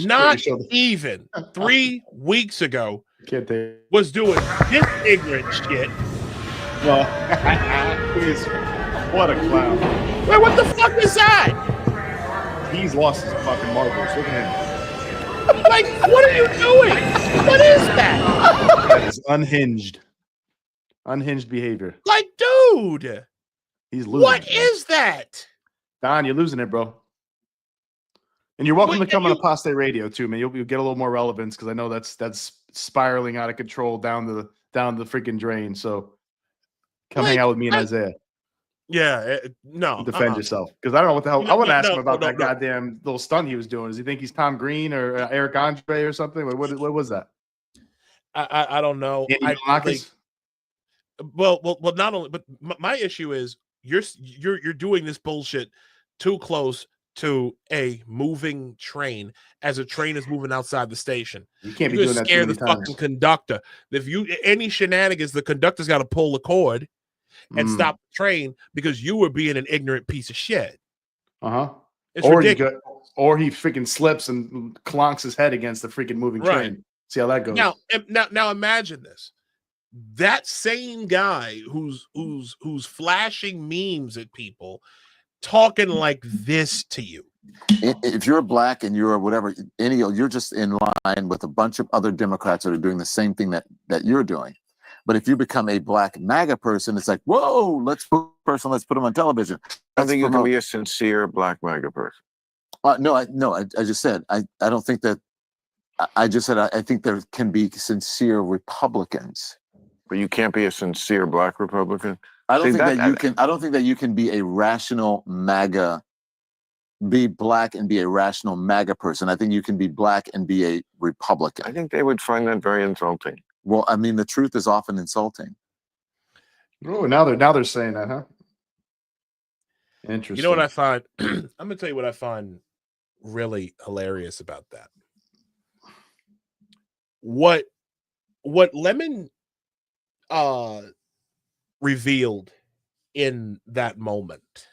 not even 3 weeks ago, was doing this ignorant shit. Well, what a clown. Wait, what the fuck is that? He's lost his fucking marbles. Look at him. Like, what are you doing? What is that? That is unhinged. Unhinged behavior. Like, dude. He's losing. What is that? Don, you're losing it, bro. And you're welcome to come on Apostate Radio too, man. You'll get a little more relevance because I know that's spiraling out of control down the freaking drain. So come hang out with me and Isaiah. Yeah, no. Defend yourself. Because I don't know what the hell. I want to ask him about that goddamn little stunt he was doing. Does he think he's Tom Green or Eric Andre or something? What was that? I don't know. Well, not only, but my issue is you're doing this bullshit too close to a moving train as a train is moving outside the station. You can't be doing that. Scare the fucking conductor. If any shenanigans, the conductor's got to pull the cord and stop the train because you were being an ignorant piece of shit. It's ridiculous. Or he freaking slips and clonks his head against the freaking moving train. See how that goes. Now imagine this. That same guy who's flashing memes at people talking like this to you. If you're black and you're whatever, you're just in line with a bunch of other Democrats that are doing the same thing that you're doing. But if you become a black MAGA person, it's like, whoa, let's put them on television. I think you can be a sincere black MAGA person. No, I just said I don't think that. I just said I think there can be sincere Republicans, but you can't be a sincere black Republican. I don't think that you can. I don't think that you can be a rational MAGA, be black and be a rational MAGA person. I think you can be black and be a Republican. I think they would find that very insulting. Well, I mean, the truth is often insulting. Oh, now they're saying that, huh? Interesting. You know what I find? I'm gonna tell you what I find really hilarious about that. What Lemon revealed in that moment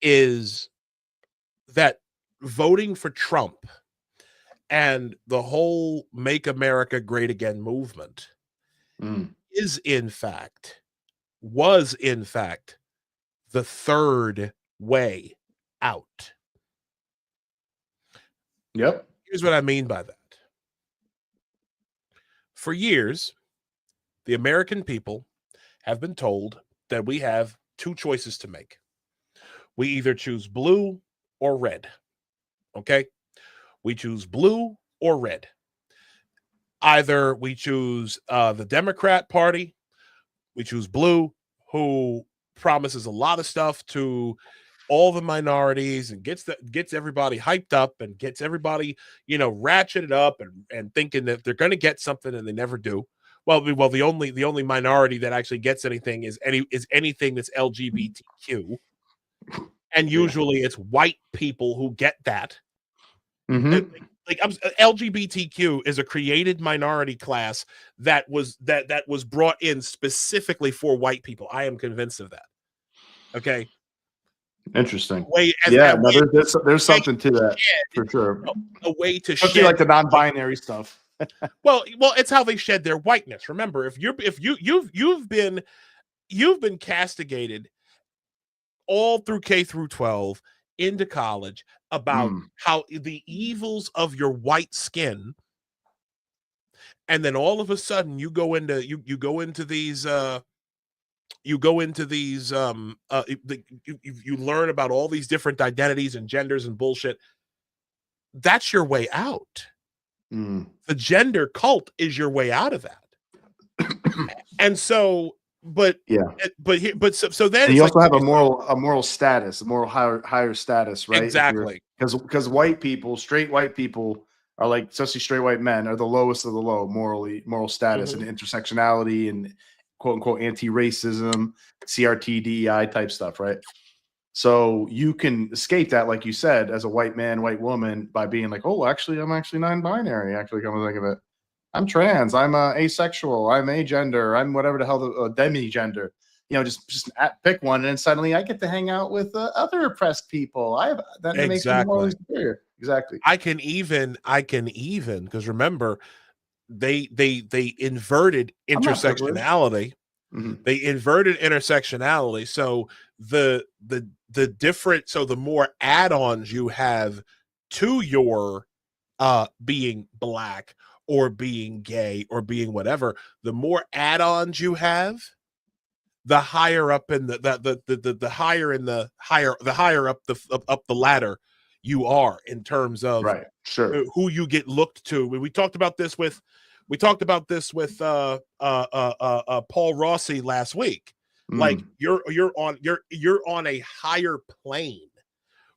is that voting for Trump and the whole Make America Great Again movement was in fact the third way out. Yep. Here's what I mean by that. For years, the American people have been told that we have two choices to make. We either choose blue or red. Okay? We choose blue or red. Either we choose the Democrat Party, we choose blue, who promises a lot of stuff to all the minorities and gets everybody hyped up and gets everybody, ratcheted up and thinking that they're going to get something and they never do. Well, the only minority that actually gets anything is anything that's LGBTQ, and usually it's white people who get that. Mm-hmm. LGBTQ is a created minority class that was brought in specifically for white people. I am convinced of that. Okay. Interesting. There's something to that for sure. A way to shed like the non-binary stuff. well, it's how they shed their whiteness. Remember, if you've been castigated all through K through 12 into college about how the evils of your white skin and then all of a sudden you go into these you learn about all these different identities and genders and bullshit. That's your way out. The gender cult is your way out of that. And so, so then and you also have a moral status, a moral higher status, right? Exactly. Because white people, straight white people, are like, especially straight white men, are the lowest of the low moral status and intersectionality and quote unquote anti-racism, CRT, DEI type stuff, right? So you can escape that, like you said, as a white man, white woman, by being like, oh, actually, I'm actually non-binary. Actually, come to think of it, I'm trans, I'm asexual, I'm agender, I'm whatever the hell, the demi-gender. Just pick one, and then suddenly I get to hang out with other oppressed people. That makes me morally superior. Exactly. I can even because remember, they inverted intersectionality. They inverted intersectionality. So the more add-ons you have to your being black or being gay or being whatever, the more add-ons you have, the higher up in the higher up the ladder you are in terms of who you get looked to. We talked about this with Paul Rossi last week. Like you're on a higher plane.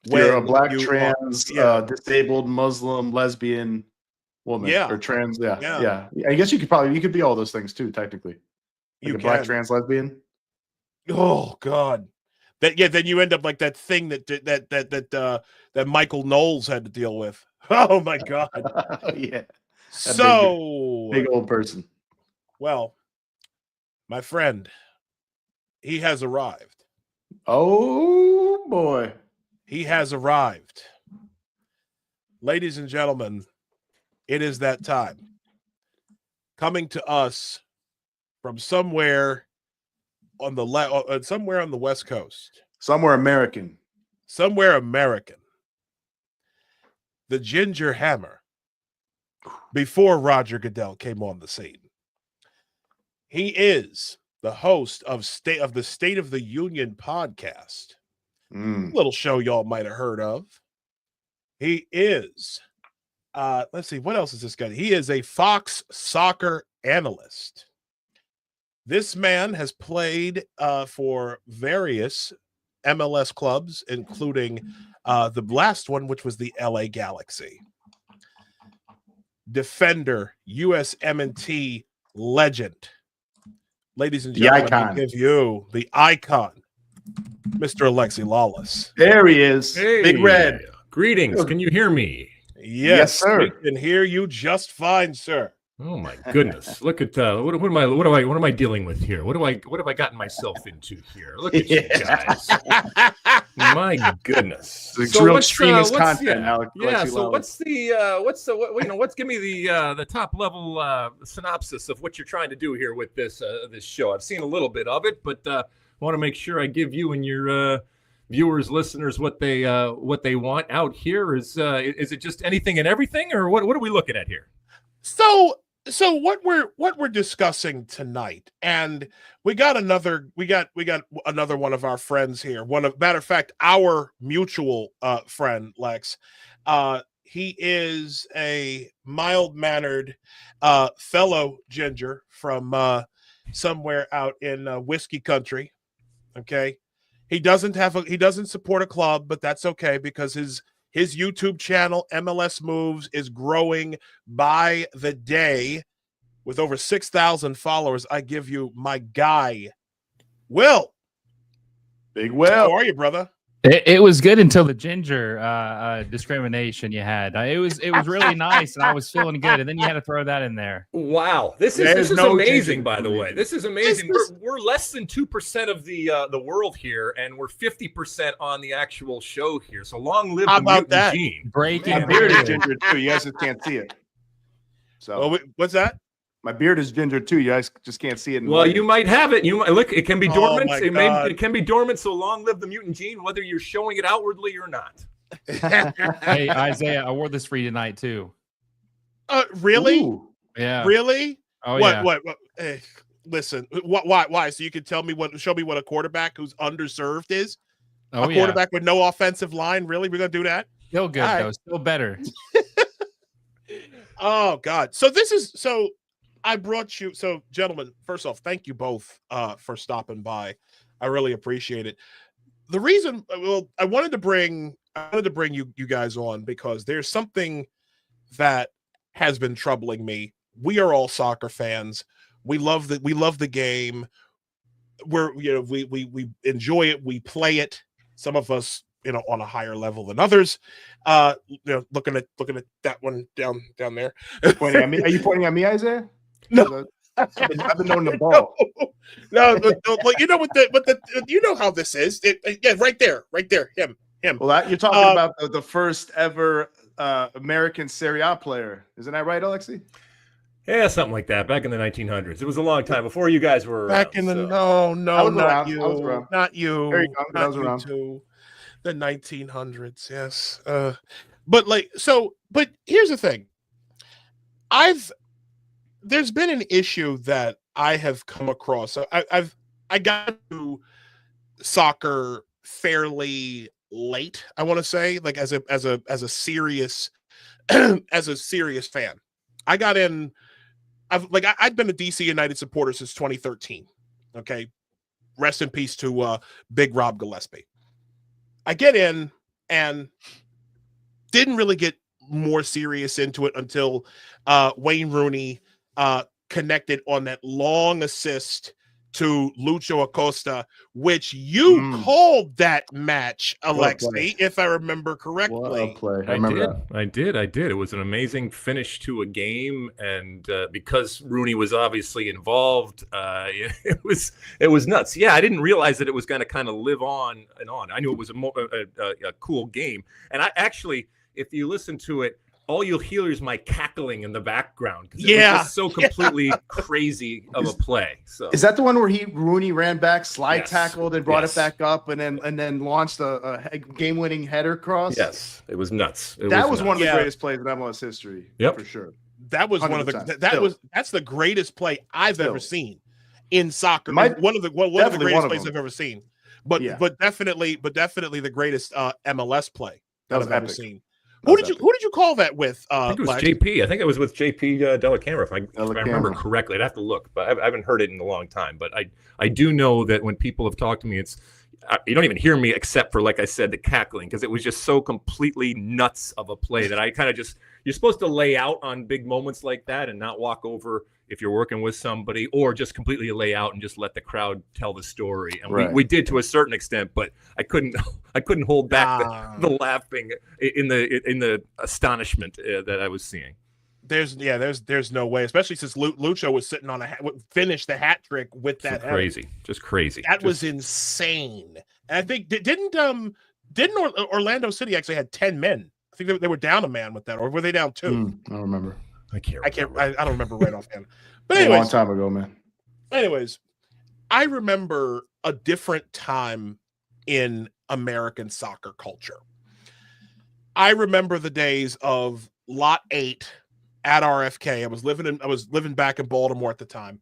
You're a black, trans, disabled, Muslim, lesbian woman, or trans. Yeah. I guess you could be all those things too, technically. Like black, trans, lesbian. Oh God. Then you end up like that thing that Michael Knowles had to deal with. Oh my God. Yeah. So big old person. Well, my friend, he has arrived. Oh boy. He has arrived. Ladies and gentlemen, it is that time. Coming to us from somewhere on the somewhere on the West Coast. Somewhere American. The Ginger Hammer. Before Roger Goodell came on the scene. He is the host of the State of the Union podcast. Little show y'all might have heard of. He is, let's see, what else is this guy? He is a Fox Soccer Analyst. This man has played for various MLS clubs, including the last one, which was the LA Galaxy. Defender, USMNT legend. Ladies and gentlemen, I give you the icon, Mr. Alexi Lalas. There he is. Hey, Big Red. Greetings. Can you hear me? Yes, sir. We can hear you just fine, sir. Oh my goodness! Look at what am I dealing with here? What have I gotten myself into here? Look at you guys! My goodness! It's real extremist content, Alex. So give me the top level synopsis of what you're trying to do here with this show. I've seen a little bit of it, but want to make sure I give you and your viewers, listeners, what they want out here. Is it just anything and everything, or what are we looking at here? So what we're discussing tonight, and we got another one of our friends here. Matter of fact, our mutual friend Lex. He is a mild-mannered fellow ginger from somewhere out in whiskey country. Okay, he doesn't support a club, but that's okay because his YouTube channel, MLS Moves, is growing by the day with over 6,000 followers. I give you my guy, Will. Big Will. How are you, brother? It was good until the ginger discrimination you had. It was really nice, and I was feeling good. And then you had to throw that in there. Wow, this is amazing. By the way, this is amazing. We're less than 2% of the world here, and we're 50% on the actual show here. So long live the mutant gene. Breaking. My beard is ginger too. You guys just can't see it. So what's that? My beard is ginger too. You guys just can't see it. Well, you might have it. You might look. It can be dormant. It can be dormant. So long live the mutant gene, whether you're showing it outwardly or not. Hey, Isaiah, I wore this for you tonight too. Really? Ooh. Yeah. Really? Oh, what? yeah. What? Listen. Why? So you can show me what a quarterback who's underserved is. Oh, a quarterback with no offensive line. Really? We're gonna do that? Still good though. Still better. Oh God. So I brought you. So gentlemen, first off, thank you both for stopping by. I really appreciate it. The reason, I wanted to bring you guys on because there's something that has been troubling me. We are all soccer fans. We love the game. We enjoy it. We play it. Some of us, on a higher level than others. Looking at that one down there. Pointing at me? Are you pointing at me, Isaiah? No. I've been knowing the ball. No, but you know how this is. Yeah, right there, him. Well, you're talking about the first ever American Serie A player, isn't that right, Alexi? Yeah, something like that. Back in the 1900s, it was a long time before you guys were back around, in the so. not you. There you go. I was around. Too. The 1900s, yes. But here's the thing. There's been an issue that I have come across. I got to soccer fairly late, I want to say, like as a serious as a serious fan. I got in. I'd been a DC United supporter since 2013. Okay, rest in peace to Big Rob Gillespie. I get in and didn't really get more serious into it until Wayne Rooney connected on that long assist to Lucho Acosta, which you called that match, Alexi, if I remember correctly. What a play. I did. It was an amazing finish to a game, and because Rooney was obviously involved, it was nuts. Yeah, I didn't realize that it was going to kind of live on and on. I knew it was a cool game, and I actually, if you listen to it, all you'll hear is my cackling in the background. It was just so completely crazy of a play. So is that the one where Rooney ran back, tackled, and brought it back up, and then launched a game-winning header cross? Yes, it was nuts. That was one of the greatest plays in MLS history. Yep, for sure. That was 100%. One of the that's the greatest play I've ever seen in soccer. One of the greatest plays I've ever seen. But definitely the greatest MLS play that I've ever seen. Who did you call that with? I think it was JP. I think it was with JP Delacamera, if I remember correctly. I'd have to look, but I haven't heard it in a long time. But I do know that when people have talked to me, you don't even hear me except for, like I said, the cackling, because it was just so completely nuts of a play that I kind of you're supposed to lay out on big moments like that and not walk over if you're working with somebody, or just completely lay out and just let the crowd tell the story. And we did to a certain extent, but I couldn't hold back the laughing in the astonishment that I was seeing. There's no way, especially since Lucho was sitting on finished the hat trick with that. Just crazy. That was insane. And I think didn't Orlando City actually had 10 men? I think they were down a man with that, or were they down 2? I don't remember. I don't remember right offhand. But anyways, a long time ago, man. Anyways, I remember a different time in American soccer culture. I remember the days of Lot 8 at RFK. I was living back in Baltimore at the time,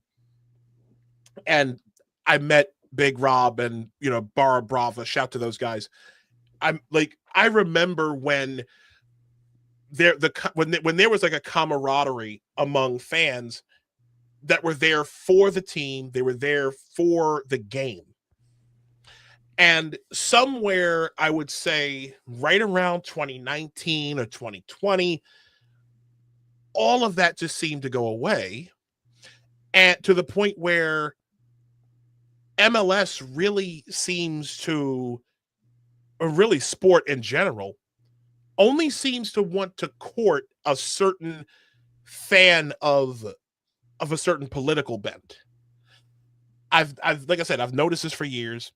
and I met Big Rob and Barra Brava. Shout to those guys. I remember when there was like a camaraderie among fans that were there for the team. They were there for the game. And somewhere, I would say right around 2019 or 2020, all of that just seemed to go away. And to the point where MLS really seems to, or really sport in general, only seems to want to court a certain fan of a certain political bent. I've like I said, I've noticed this for years.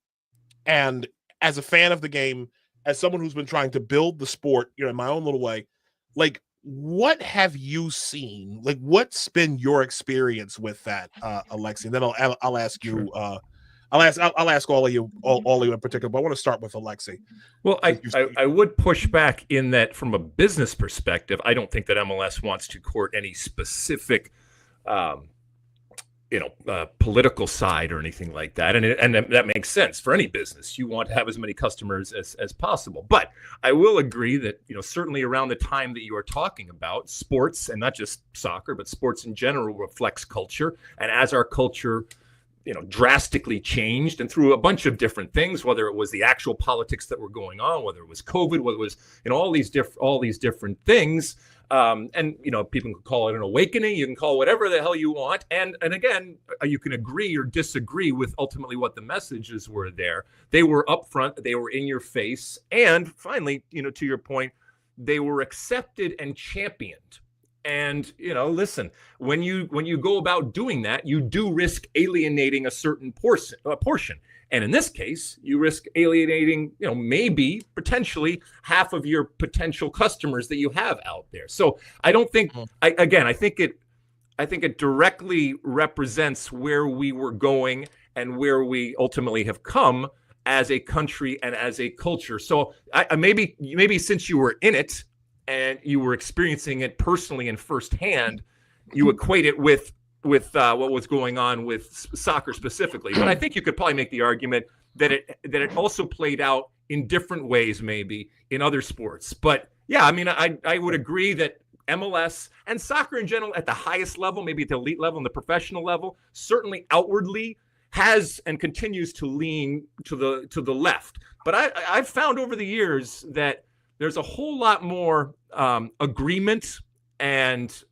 And as a fan of the game, as someone who's been trying to build the sport, in my own little way, like, what have you seen? Like, what's been your experience with that, Alexi? And then I'll ask you. I'll ask all of you in particular, but I want to start with Alexi. Well, I would push back in that from a business perspective, I don't think that MLS wants to court any specific political side or anything like that. And that makes sense for any business. You want to have as many customers as possible. But I will agree that, certainly around the time that you are talking about, sports, and not just soccer, but sports in general, reflects culture. And as our culture, drastically changed, and through a bunch of different things, whether it was the actual politics that were going on, whether it was COVID, whether it was, all these different things. And people can call it an awakening. You can call it whatever the hell you want. And again, you can agree or disagree with ultimately what the messages were there. They were upfront. They were in your face. And finally, to your point, they were accepted and championed. And, listen, when you go about doing that, you do risk alienating a certain portion. And in this case, you risk alienating, maybe potentially half of your potential customers that you have out there. So I don't think, I think it directly represents where we were going and where we ultimately have come as a country and as a culture. So maybe since you were in it and you were experiencing it personally and firsthand, you equate it with what was going on with soccer specifically. But I think you could probably make the argument that it also played out in different ways, maybe in other sports. But yeah, I would agree that MLS and soccer in general, at the highest level, maybe at the elite level and the professional level, certainly outwardly has and continues to lean to the left. But I've found over the years that there's a whole lot more agreement and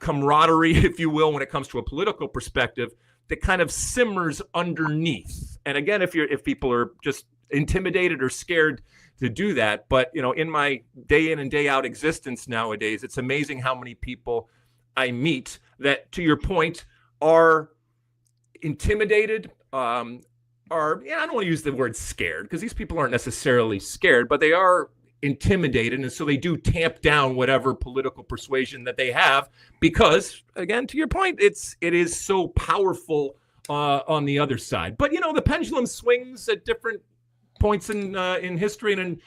camaraderie, if you will, when it comes to a political perspective that kind of simmers underneath. And again, if people are just intimidated or scared to do that, but in my day in and day out existence nowadays, it's amazing how many people I meet that, to your point, are intimidated, I don't want to use the word scared, because these people aren't necessarily scared, but they are intimidated, and so they do tamp down whatever political persuasion that they have, because again, to your point, it is so powerful on the other side. But the pendulum swings at different points in history and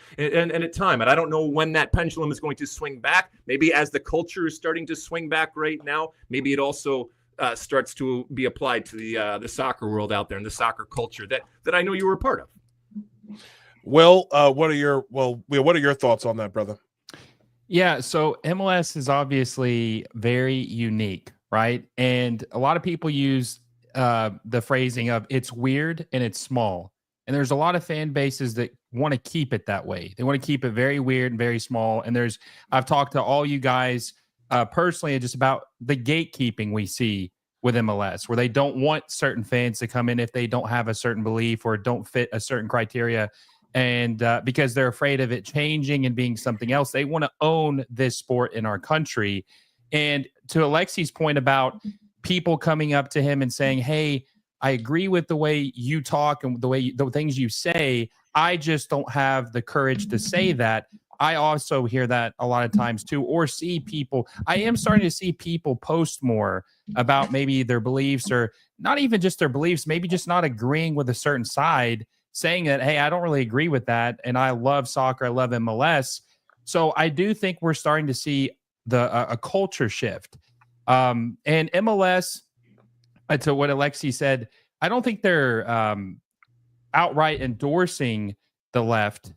at time, and I don't know when that pendulum is going to swing back. Maybe as the culture is starting to swing back right now, maybe it also starts to be applied to the soccer world out there and the soccer culture that I know you were a part of. Well, what are your thoughts on that, brother? Yeah, so MLS is obviously very unique, right? And a lot of people use the phrasing of it's weird and it's small. And there's a lot of fan bases that want to keep it that way. They want to keep it very weird and very small. And I've talked to all you guys personally just about the gatekeeping we see with MLS, where they don't want certain fans to come in if they don't have a certain belief or don't fit a certain criteria. And because they're afraid of it changing and being something else, they want to own this sport in our country. And to Alexi's point about people coming up to him and saying, hey, I agree with the way you talk and the things you say. I just don't have the courage to say that. I also hear that a lot of times too, or see people. I am starting to see people post more about maybe their beliefs, or not even just their beliefs, maybe just not agreeing with a certain side, saying that, hey, I don't really agree with that. And I love soccer. I love MLS. So I do think we're starting to see a culture shift. And MLS, to what Alexi said, I don't think they're outright endorsing the left.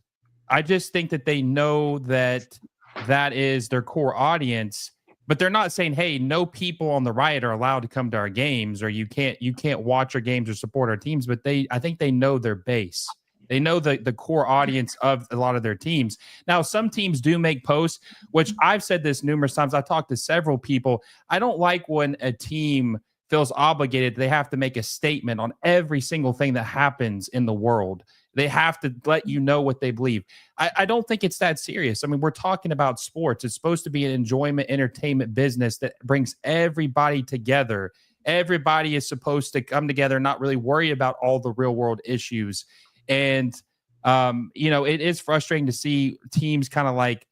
I just think that they know that is their core audience, but they're not saying, hey, no people on the right are allowed to come to our games, or you can't watch our games or support our teams. But I think they know their base. They know the core audience of a lot of their teams. Now, some teams do make posts, which I've said this numerous times. I've talked to several people. I don't like when a team feels obligated. They have to make a statement on every single thing that happens in the world. They have to let you know what they believe. I don't think it's that serious. I mean, we're talking about sports. It's supposed to be an enjoyment, entertainment business that brings everybody together. Everybody is supposed to come together and not really worry about all the real world issues. And, it is frustrating to see teams kind of like,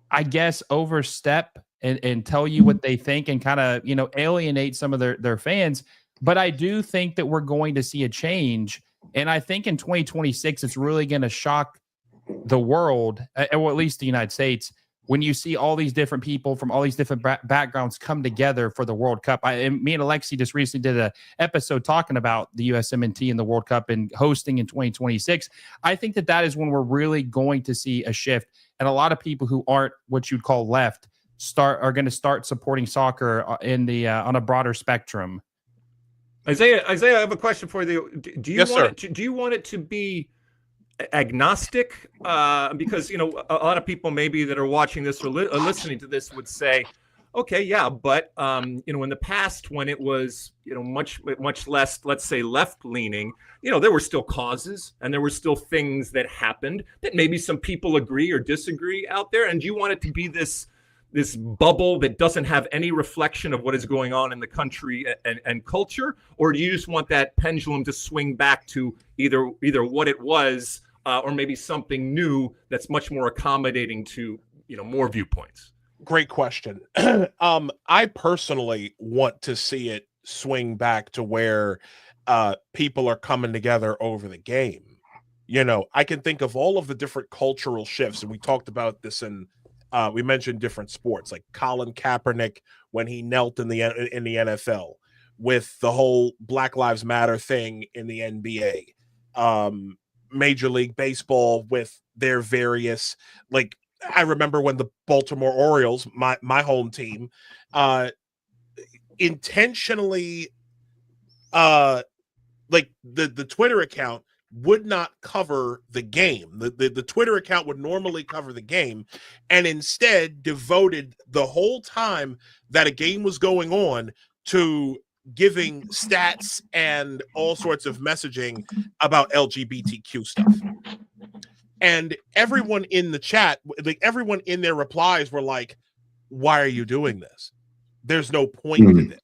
I guess, overstep and tell you what they think and kind of, alienate some of their fans. But I do think that we're going to see a change. And I think in 2026, it's really going to shock the world, or at least the United States, when you see all these different people from all these different backgrounds come together for the World Cup. Me and Alexi just recently did an episode talking about the USMNT and the World Cup and hosting in 2026. I think that is when we're really going to see a shift. And a lot of people who aren't what you'd call left are going to start supporting soccer in the on a broader spectrum. Isaiah, I have a question for you. Do you want it to be agnostic? Because a lot of people maybe that are watching this or listening to this would say, okay, yeah, but in the past when it was much less, let's say, left leaning, there were still causes and there were still things that happened that maybe some people agree or disagree out there. And do you want it to be this bubble that doesn't have any reflection of what is going on in the country and culture, or do you just want that pendulum to swing back to either what it was or maybe something new that's much more accommodating to more viewpoints? Great question. I personally want to see it swing back to where people are coming together over the game. I can think of all of the different cultural shifts, and we talked about this in we mentioned different sports, like Colin Kaepernick when he knelt in the NFL, with the whole Black Lives Matter thing in the NBA, Major League Baseball with their various, like, I remember when the Baltimore Orioles, my home team, intentionally, like the Twitter account would not cover the game. The Twitter account would normally cover the game and instead devoted the whole time that a game was going on to giving stats and all sorts of messaging about LGBTQ stuff. And everyone in the chat, like everyone in their replies were like, why are you doing this? There's no point to this.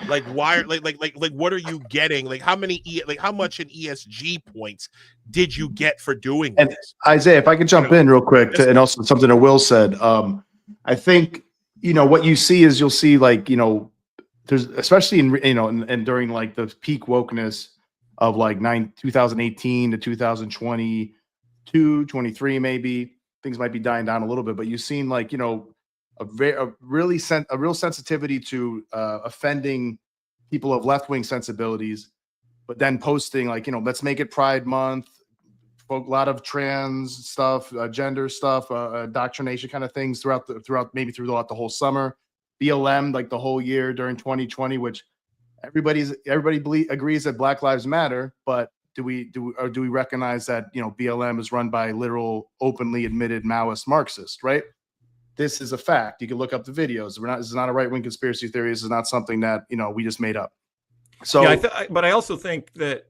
Like, why? Like, what are you getting? Like, how much in ESG points did you get for doing this? Isaiah, if I could jump in real quick, and also something that Will said. I think what you see is you'll see there's especially in and during like the peak wokeness of like 2018 to 2022, 23 maybe, things might be dying down a little bit, but you've seen a real sensitivity to offending people of left-wing sensibilities, but then posting let's make it Pride Month, a lot of trans stuff, gender stuff, indoctrination kind of things throughout the whole summer, BLM like the whole year during 2020, which everybody agrees that Black Lives Matter, but do we recognize that BLM is run by literal openly admitted Maoist Marxists, right? This is a fact. You can look up the videos. This is not a right-wing conspiracy theory. This is not something that we just made up. So, yeah, but I also think that,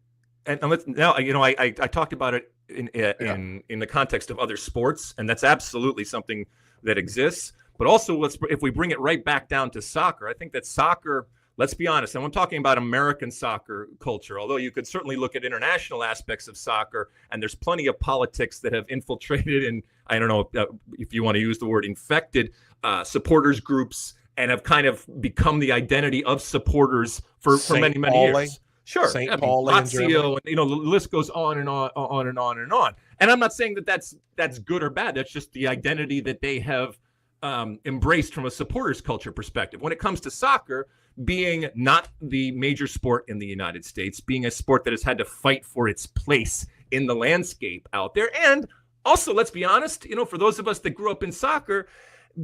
and now I talked about it in the context of other sports, and that's absolutely something that exists. But also, if we bring it right back down to soccer, I think that soccer. Let's be honest, and I'm talking about American soccer culture, although you could certainly look at international aspects of soccer, and there's plenty of politics that have infiltrated, and I don't know if you want to use the word infected, supporters groups, and have kind of become the identity of supporters for many years. Sure, St. Pauli, Lazio, and the list goes on and on and on and on. And I'm not saying that that's good or bad. That's just the identity that they have embraced from a supporters culture perspective. When it comes to soccer, being not the major sport in the United States, being a sport that has had to fight for its place in the landscape out there, and also, let's be honest, for those of us that grew up in soccer,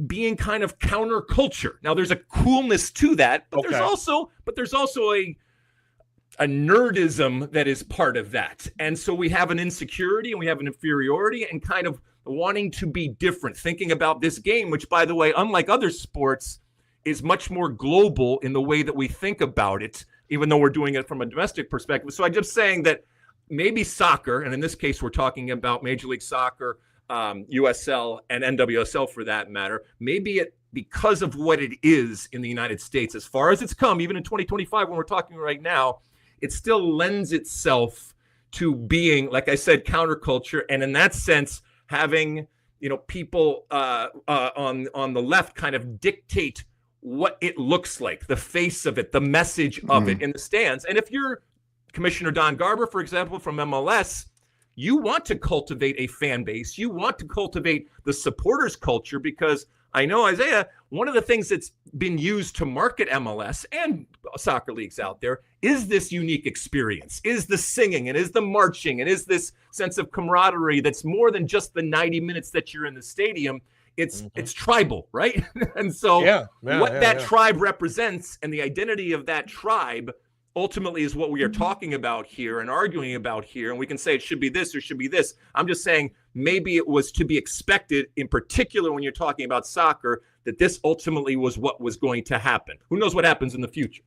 being kind of counterculture. Now, there's a coolness to that, but there's also a nerdism that is part of that. And so we have an insecurity and we have an inferiority and kind of wanting to be different, thinking about this game, which, by the way, unlike other sports, is much more global in the way that we think about it, even though we're doing it from a domestic perspective. So I'm just saying that maybe soccer, and in this case, we're talking about Major League Soccer, USL, and NWSL for that matter, maybe it, because of what it is in the United States, as far as it's come, even in 2025, when we're talking right now, it still lends itself to being, like I said, counterculture. And in that sense, having, people on the left kind of dictate what it looks like, the face of it, the message of it in the stands. And if you're Commissioner Don Garber, for example, from MLS, you want to cultivate a fan base. You want to cultivate the supporters culture, because I know, Isaiah, one of the things that's been used to market MLS and soccer leagues out there is this unique experience, is the singing, and is the marching, and is this sense of camaraderie that's more than just the 90 minutes that you're in the stadium. It's tribal, right? And so that tribe represents and the identity of that tribe ultimately is what we are talking about here and arguing about here. And we can say it should be this or should be this. I'm just saying maybe it was to be expected, in particular when you're talking about soccer, that this ultimately was what was going to happen. Who knows what happens in the future?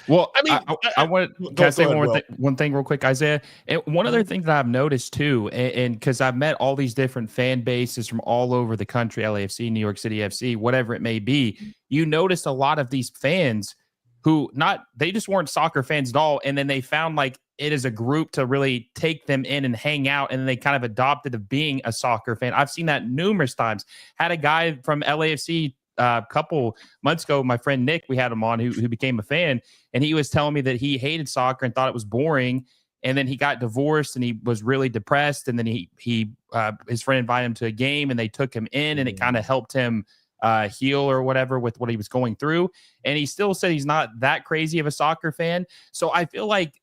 Well, I mean, I want to say one thing real quick, Isaiah. And one other thing that I've noticed too, and because I've met all these different fan bases from all over the country, LAFC, New York City FC, whatever it may be, you notice a lot of these fans who they just weren't soccer fans at all. And then they found like it is a group to really take them in and hang out. And then they kind of adopted of being a soccer fan. I've seen that numerous times. Had a guy from LAFC a couple months ago, my friend Nick, we had him on who became a fan, and he was telling me that he hated soccer and thought it was boring. And then he got divorced and he was really depressed. And then his friend invited him to a game and they took him in, and it kind of helped him heal or whatever with what he was going through. And he still said he's not that crazy of a soccer fan. So I feel like,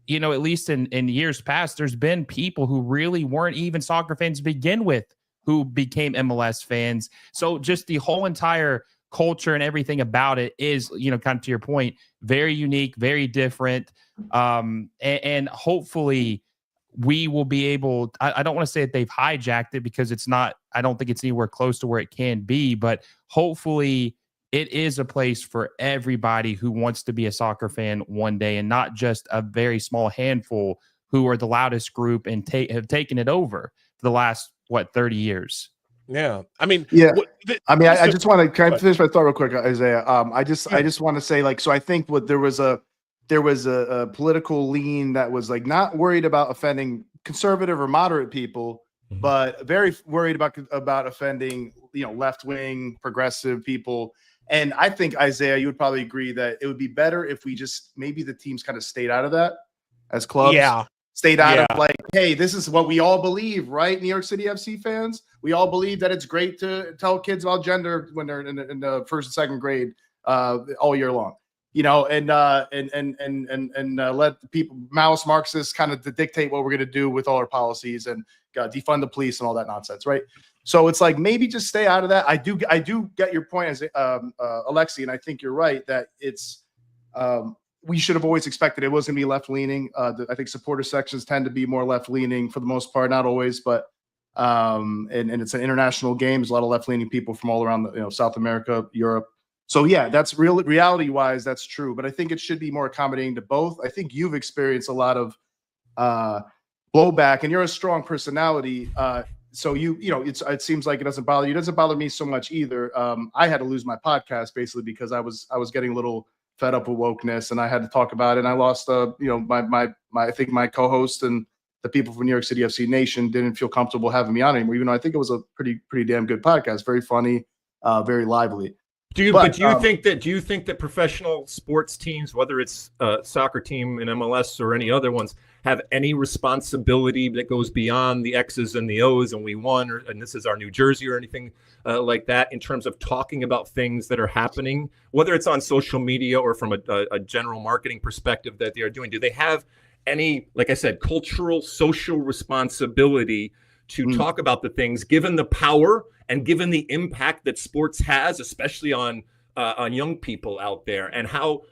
you know, at least in years past, there's been people who really weren't even soccer fans to begin with who became MLS fans. So just the whole entire culture and everything about it is, you know, kind of to your point, very unique, very different. And hopefully we will be able, I don't want to say that they've hijacked it because it's not, I don't think it's anywhere close to where it can be, but hopefully it is a place for everybody who wants to be a soccer fan one day, and not just a very small handful who are the loudest group and have taken it over for the last, 30 years. Yeah. I mean, I just want to kind of finish my thought real quick, Isaiah. I just want to say, like, so I think there was a political lean that was like not worried about offending conservative or moderate people, but very worried about offending, you know, left-wing progressive people. And I think, Isaiah, you would probably agree that it would be better if we just, maybe the teams kind of stayed out of that as clubs. Yeah. Stayed out of, like, hey, this is what we all believe, right? New York City FC fans, we all believe that it's great to tell kids about gender when they're in the first and second grade all year long, you know, and let the people, Maoist Marxists, kind of Dictate what we're going to do with all our policies and defund the police and all that nonsense, right? So it's like, maybe just stay out of that. I do get your point, as Alexi, and I think you're right that it's we should have always expected it was going to be left-leaning. I think supporter sections tend to be more left-leaning for the most part, not always, but and it's an international game. There's a lot of left-leaning people from all around South America, Europe. So yeah, that's reality-wise, that's true. But I think it should be more accommodating to both. I think you've experienced a lot of blowback, and you're a strong personality. So it seems like it doesn't bother you. It doesn't bother me so much either. I had to lose my podcast basically because I was getting a little fed up with wokeness, and I had to talk about it. And I lost, I think my co-host and the people from New York City FC Nation didn't feel comfortable having me on anymore, even though I think it was a pretty damn good podcast, very funny, very lively. Do you think that professional sports teams, whether it's a soccer team in MLS or any other ones, have any responsibility that goes beyond the X's and the O's and we won, and this is our New Jersey or anything like that, in terms of talking about things that are happening, whether it's on social media or from a general marketing perspective that they are doing? Do they have any, like I said, cultural, social responsibility to talk about the things, given the power and given the impact that sports has, especially on young people out there, and how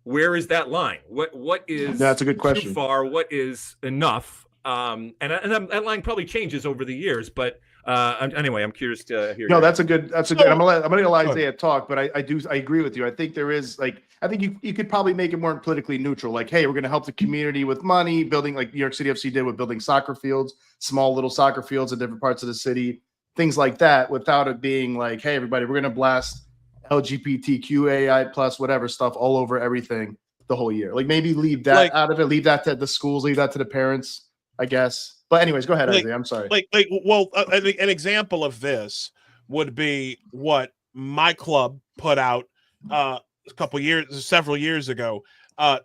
where is that line? What is that's a good question. Too far? What is enough? And that line probably changes over the years, but anyway, I'm curious to hear. No, that's a good. I'm gonna let Isaiah talk, but I agree with you. I think there is, like, I think you could probably make it more politically neutral. Like, hey, we're gonna help the community with money, building, like New York City FC did with building soccer fields, small little soccer fields in different parts of the city, things like that, without it being like, hey, everybody, we're gonna blast LGBTQAI plus whatever stuff all over everything the whole year. Like, maybe leave that out of it, leave that to the schools, leave that to the parents, I guess. But anyways, go ahead, Isaiah. I'm sorry. An example of this would be what my club put out several years ago.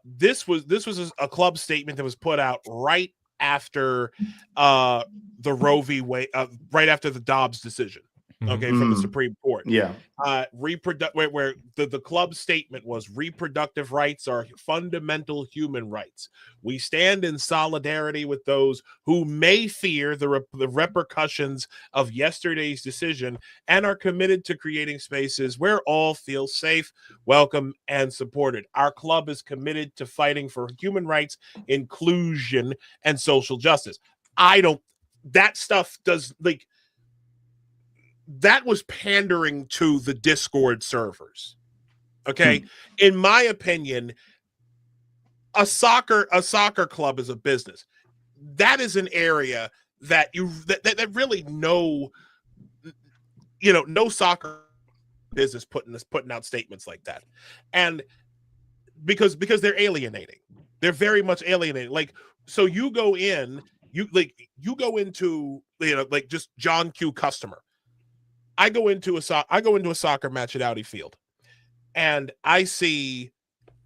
This was a club statement that was put out right after the Roe v. Wade, right after the Dobbs decision. okay, from the Supreme Court. Yeah. Where the club statement was reproductive rights are fundamental human rights. We stand in solidarity with those who may fear the repercussions of yesterday's decision and are committed to creating spaces where all feel safe, welcome, and supported. Our club is committed to fighting for human rights, inclusion, and social justice. That stuff does, like, that was pandering to the Discord servers. Okay. In my opinion, a soccer club is a business. That is an area that that really no soccer business putting out statements like that. And because they're alienating. They're very much alienating. Like, so you go into, just John Q customer. I go into a soccer match at Audi Field, and I see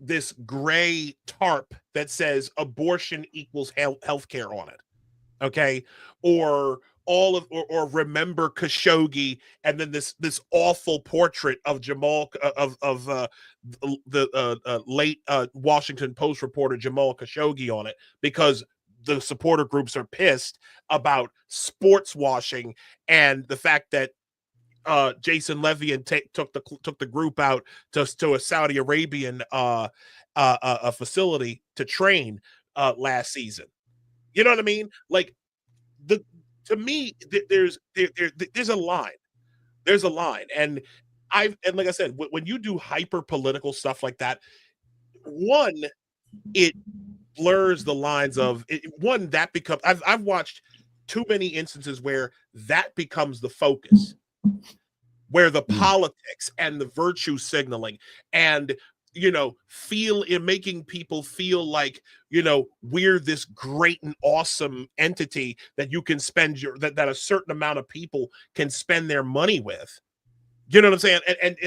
this gray tarp that says abortion equals healthcare on it. Okay. Or remember Khashoggi, and then this awful portrait of Jamal the late Washington Post reporter Jamal Khashoggi on it, because the supporter groups are pissed about sports washing and the fact that Jason Levy took the group out to a Saudi Arabian facility to train last season. You know what I mean? Like, to me, there's a line. There's a line, and like I said, when you do hyper political stuff like that, one, it blurs the lines of it. One, that becomes, I've watched too many instances where that becomes the focus, where the politics and the virtue signaling and making people feel like we're this great and awesome entity that you can spend that a certain amount of people can spend their money with. You know what I'm saying? And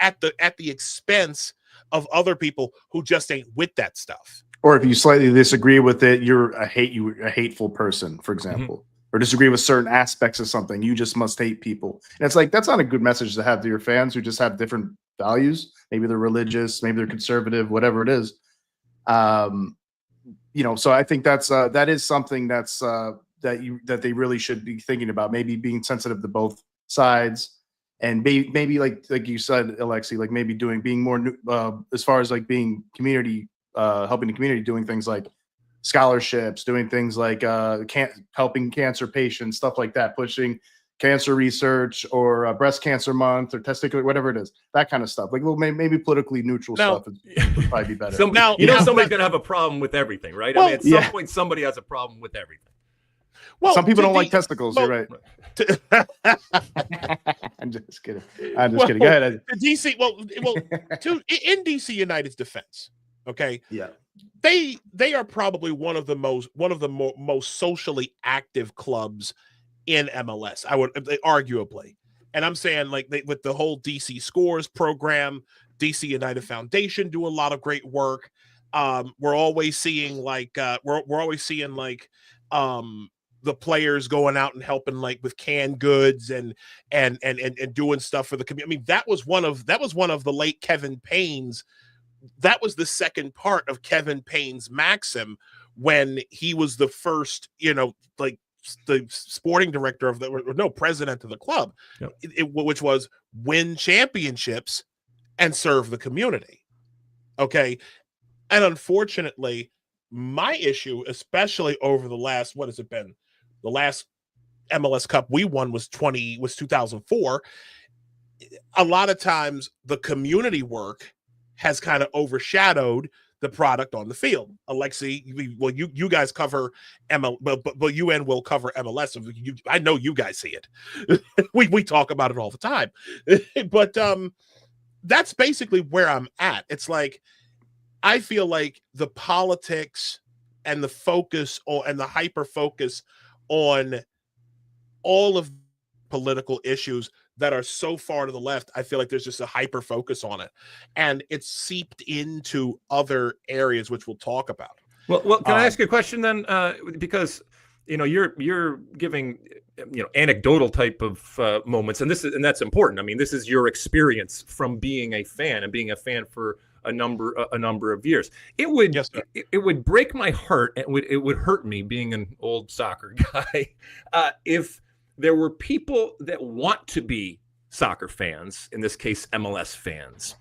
at the expense of other people who just ain't with that stuff. Or if you slightly disagree with it, you're a hateful person, for example, or disagree with certain aspects of something. You just must hate people. And it's like, that's not a good message to have to your fans who just have different values. Maybe they're religious, maybe they're conservative, whatever it is. So I think that is something that's that they really should be thinking about. Maybe being sensitive to both sides, and maybe like you said, Alexi, like maybe being more as far as like being community, helping the community, doing things like scholarships, doing things like helping cancer patients, stuff like that, pushing cancer research or breast cancer month or testicular, whatever it is, that kind of stuff. Like, well, maybe politically neutral stuff would probably be better. Somebody's gonna have a problem with everything, right? Well, I mean, at some point, somebody has a problem with everything. Well, some people don't like testicles. You're right. I'm just kidding. Kidding. Go ahead. DC. In DC United's defense, okay. Yeah. They are probably one of the most socially active clubs in MLS. I would arguably, and I'm saying like with the whole DC Scores program, DC United Foundation do a lot of great work. We're always seeing the players going out and helping like with canned goods and doing stuff for the community. I mean, that was one of the late Kevin Payne's. That was the second part of Kevin Payne's maxim when he was the first, like the sporting director president of the club, which was win championships and serve the community. Okay. And unfortunately, my issue, especially over the last, what has it been? The last MLS Cup we won was 2004. A lot of times the community work has kind of overshadowed the product on the field. Alexi, you guys cover ML, but UN will cover MLS. I know you guys see it. we talk about it all the time. But that's basically where I'm at. It's like, I feel like the politics and the focus and the hyper focus on all of political issues that are so far to the left, I feel like there's just a hyper focus on it, and it's seeped into other areas, which we'll talk about. Well, can I ask you a question then? Because you're giving anecdotal type of moments, and that's important. I mean, this is your experience from being a fan and being a fan for a number of years. It would break my heart, and it would hurt me, being an old soccer guy, if there were people that want to be soccer fans, in this case MLS fans,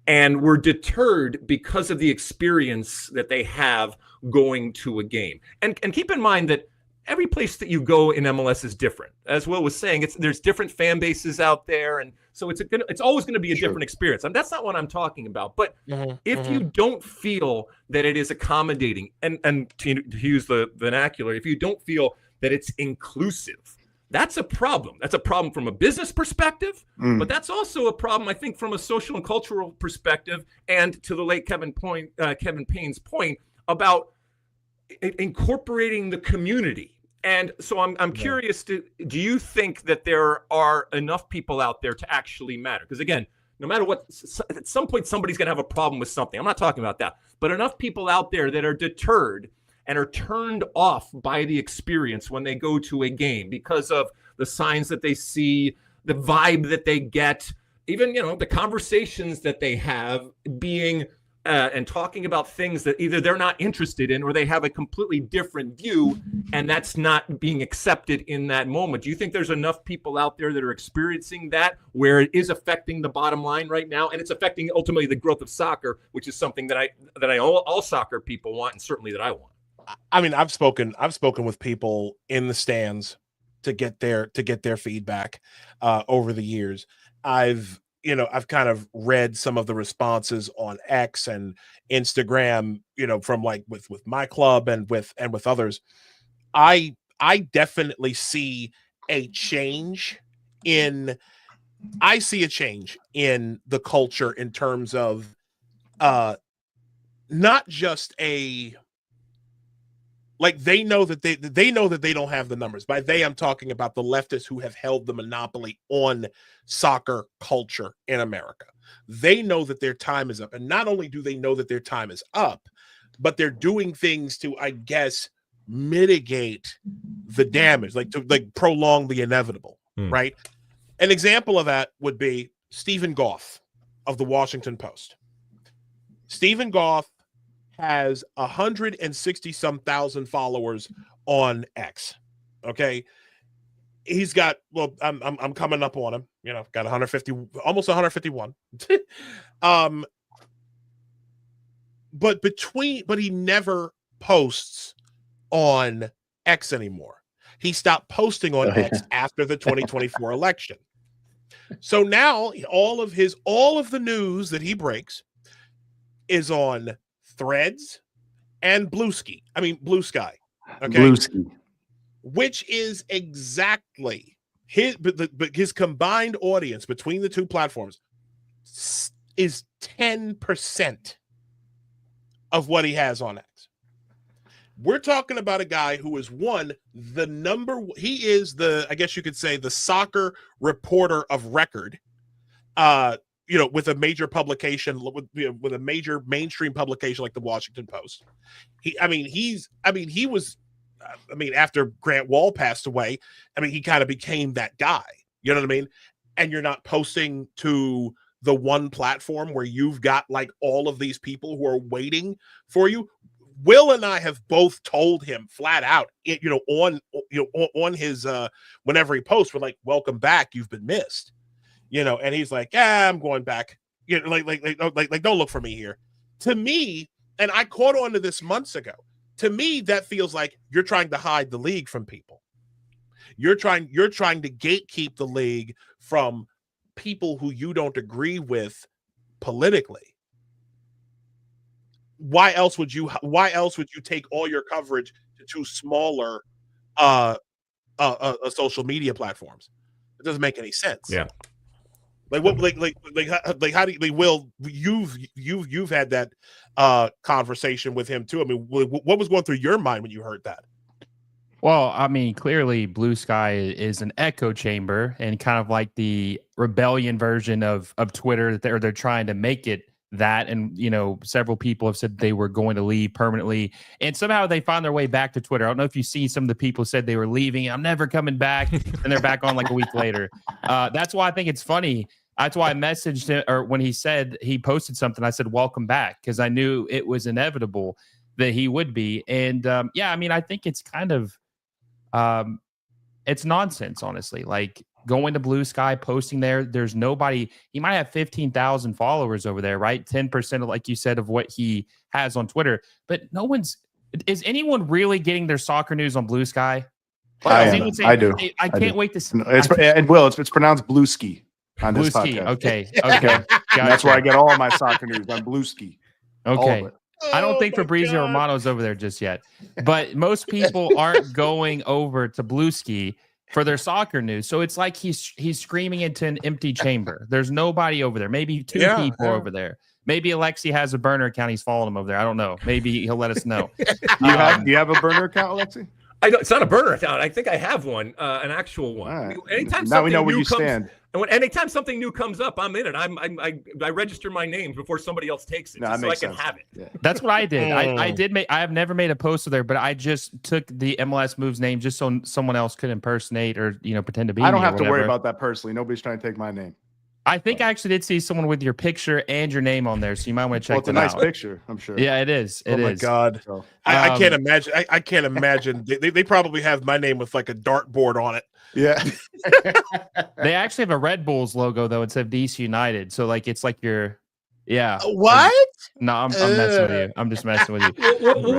and were deterred because of the experience that they have going to a game. And keep in mind that every place that you go in MLS is different. As Will was saying, there's different fan bases out there, and so it's always going to be a different experience. And that's not what I'm talking about. But if you don't feel that it is accommodating, and to use the vernacular, if you don't feel that it's inclusive, that's a problem. That's a problem from a business perspective, but that's also a problem, I think, from a social and cultural perspective. And to the late Kevin Payne's point about incorporating the community. And so I'm curious, do you think that there are enough people out there to actually matter? Because again, no matter what, at some point somebody's going to have a problem with something. I'm not talking about that, but enough people out there that are deterred and are turned off by the experience when they go to a game because of the signs that they see, the vibe that they get, even the conversations that they have being and talking about things that either they're not interested in or they have a completely different view, and that's not being accepted in that moment. Do you think there's enough people out there that are experiencing that, where it is affecting the bottom line right now, and it's affecting ultimately the growth of soccer, which is something that all soccer people want, and certainly that I want? I mean, I've spoken with people in the stands to get their feedback over the years. I've kind of read some of the responses on X and Instagram, from like with my club and with others. I definitely see a change in the culture in terms of not just they know that they don't have the numbers. By they, I'm talking about the leftists who have held the monopoly on soccer culture in America. They know that their time is up. And not only do they know that their time is up, but they're doing things to, I guess, mitigate the damage, to prolong the inevitable, right? An example of that would be Stephen Goff of the Washington Post. Stephen Goff has 160-some thousand followers on X. Okay, he's got I'm coming up on him. Got 150, almost 151. But he never posts on X anymore. He stopped posting on X after the 2024 election. So now all of the news that he breaks is on Threads and Blue Sky. Okay, Blue Sky, which is exactly his combined audience between the two platforms is 10% of what he has on X. We're talking about a guy who is he is I guess you could say, the soccer reporter of record. With a major publication, with a major mainstream publication like the Washington Post. After Grant Wall passed away, he kind of became that guy. You know what I mean? And you're not posting to the one platform where you've got like all of these people who are waiting for you. Will and I have both told him flat out, on his whenever he posts, we're like, "Welcome back, you've been missed." And he's like, "Yeah, I'm going back." Don't look for me here. To me, and I caught on to this months ago. To me, that feels like you're trying to hide the league from people. You're trying to gatekeep the league from people who you don't agree with politically. Why else would you take all your coverage to two smaller social media platforms? It doesn't make any sense. Yeah. How do you, Will, you've had that conversation with him too. What was going through your mind when you heard that? Well, clearly Blue Sky is an echo chamber and kind of like the rebellion version of Twitter. They're trying to make it that. And, several people have said they were going to leave permanently. And somehow they found their way back to Twitter. I don't know if you see some of the people said they were leaving. I'm never coming back. And they're back on like a week later. That's why I think it's funny. That's why I messaged him, or when he said he posted something, I said, welcome back, because I knew it was inevitable that he would be. And I think it's kind of it's nonsense, honestly. Like going to Blue Sky, posting there's nobody. He might have 15,000 followers over there, right? 10% of, like you said, of what he has on Twitter. But is anyone really getting their soccer news on Blue Sky? I do. I can't wait to see. It's pronounced Blue Ski. On this Blueski. podcast. Okay. That's where I get all my soccer news on Blueski. Okay. I don't think Fabrizio Romano's over there just yet, but most people aren't going over to Blueski for their soccer news. So it's like he's screaming into an empty chamber. There's nobody over there. Maybe two people over there. Maybe Alexi has a burner account. He's following him over there. I don't know. Maybe he'll let us know. Do you have a burner account, Alexi? It's not a burner account. I think I have one, an actual one. Right. Anytime now we know where you comes, stand. And anytime something new comes up, I'm in it. I register my name before somebody else takes it, so I can have it. Yeah. That's what I did. I have never made a post there, but I just took the MLS Moves name just so someone else could impersonate or pretend to be. I don't have to worry about that personally. Nobody's trying to take my name. I think I actually did see someone with your picture and your name on there, so you might want to check them out. It's a nice picture, I'm sure. Yeah, it is. Oh my God. So, I can't imagine. I can't imagine. They probably have my name with like a dartboard on it. Yeah. They actually have a Red Bulls logo though instead of DC United. So like it's like your What? No, I'm messing with you. I'm just messing with you. Well,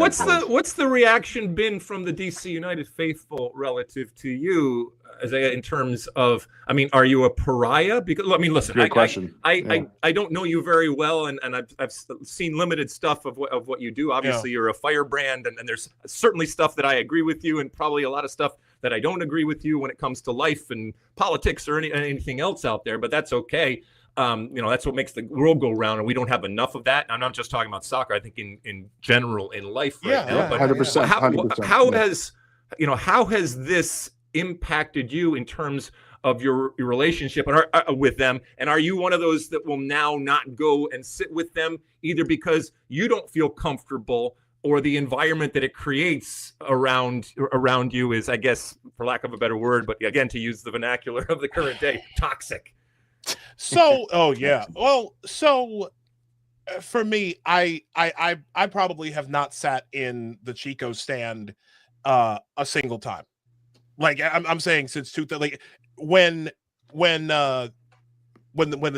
what's the reaction been from the DC United faithful relative to you, in terms of? I mean, are you a pariah? Because listen, great question. I don't know you very well, and I've seen limited stuff of what you do. Obviously, you're a firebrand, and there's certainly stuff that I agree with you, and probably a lot of stuff that I don't agree with you when it comes to life and politics or anything else out there. But that's okay. That's what makes the world go round, and we don't have enough of that. I'm not just talking about soccer. I think in general in life right now. But 100%. How has this impacted you in terms of your relationship with them? And are you one of those that will now not go and sit with them either because you don't feel comfortable, or the environment that it creates around you is, I guess, for lack of a better word, but again, to use the vernacular of the current day, toxic? So, for me, I probably have not sat in the Chico stand a single time. Like I'm saying since when the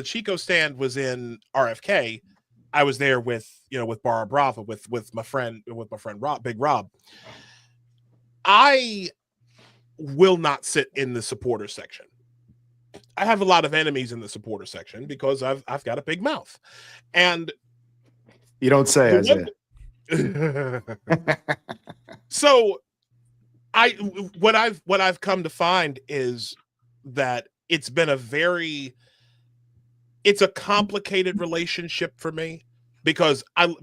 Chico stand was in RFK, I was there with Barra Brava with my friend Rob, Big Rob. I will not sit in the supporter section. I have a lot of enemies in the supporter section because I've got a big mouth, and you don't say, Isaiah. So what I've come to find is that it's been it's a complicated relationship for me because I'm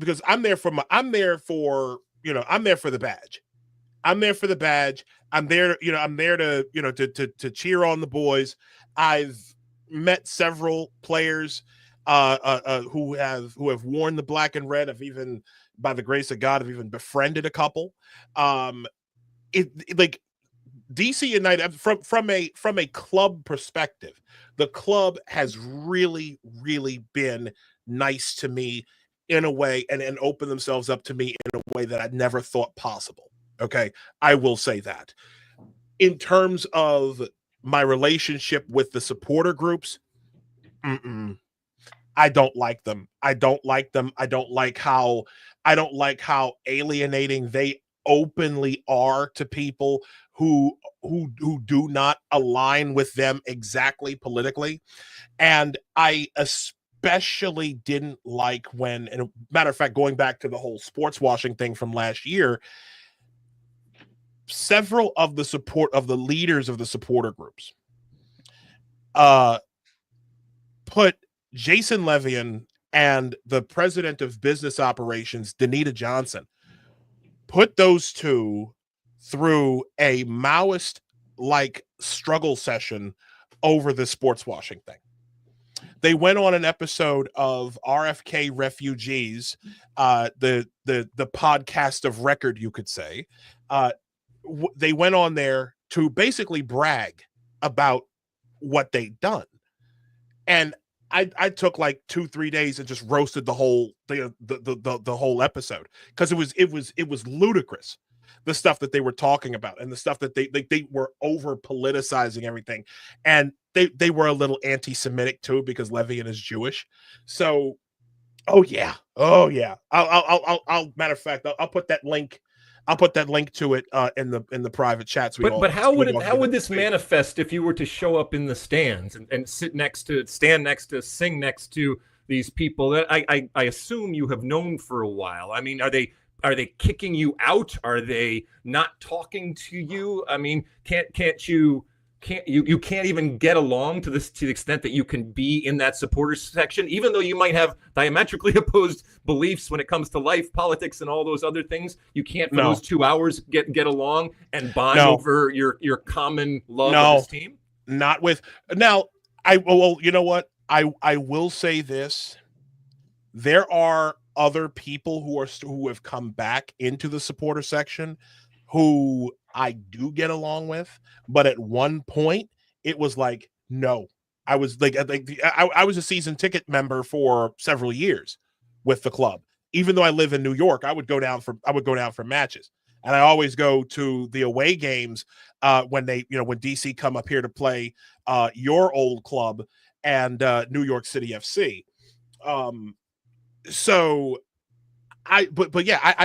there for the badge. I'm there for the badge. I'm there to cheer on the boys. I've met several players who have worn the black and red. I've even, by the grace of God, I've even befriended a couple. Like DC United, from a club perspective, the club has really, really been nice to me in a way, and opened themselves up to me in a way that I never thought possible. Okay, I will say that. In terms of my relationship with the supporter groups, I don't like them. I don't like how alienating they openly are to people who do not align with them exactly politically. And I especially didn't like when, and a matter of fact, going back to the whole sports washing thing from last year, several of the leaders of the supporter groups put Jason Levian and the president of business operations, Danita Johnson, put those two through a Maoist-like struggle session over the sports washing thing. they went on an episode of RFK Refugees, the podcast of record, you could say. They went on there to basically brag about what they'd done, and I took like 2-3 days and just roasted the whole whole episode, because it was ludicrous, the stuff that they were talking about and the stuff that they were over politicizing everything, and they were a little anti-Semitic too, because Le'Veon is Jewish. So, oh yeah. I'll matter of fact, I'll put that link. I'll put that link to it in the private chats. But how would this manifest if you were to show up in the stands and stand next to, sing next to these people that I assume you have known for a while? I mean, are they kicking you out? Are they not talking to you? I mean, you can't even get along to the extent that you can be in that supporters section, even though you might have diametrically opposed beliefs when it comes to life, politics, and all those other things. You can't for those 2 hours get along and bond over your common love of this team. Not with now. Well, you know what? I will say this: there are other people who have come back into the supporter section who I do get along with, but at one point it was like, no. I was I was a season ticket member for several years with the club. Even though I live in New York, I would go down for matches, and I always go to the away games when when DC come up here to play your old club and New York City FC. So I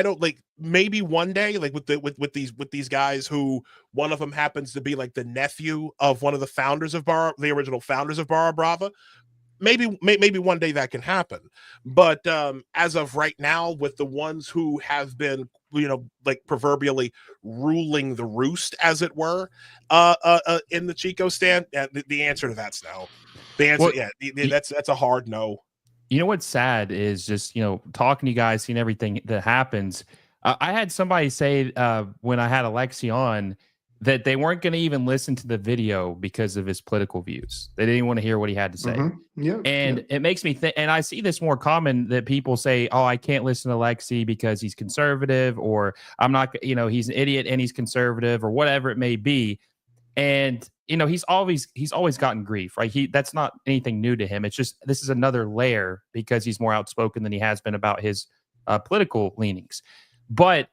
don't like, maybe one day, like with these guys, who one of them happens to be like the nephew of one of the founders of the original founders of Barra Brava. Maybe one day that can happen. But as of right now, with the ones who have been, like proverbially ruling the roost, as it were, in the Chico stand, the answer to that's no. The answer, that's a hard no. You know what's sad is just, talking to you guys, seeing everything that happens. I had somebody say when I had Alexi on that they weren't going to even listen to the video because of his political views. They didn't want to hear what he had to say. Mm-hmm. Yeah, and it makes me think, and I see this more common, that people say, oh, I can't listen to Alexi because he's conservative, or I'm not, he's an idiot and he's conservative, or whatever it may be. And he's always gotten grief, right? That's not anything new to him. It's just, this is another layer because he's more outspoken than he has been about his political leanings. But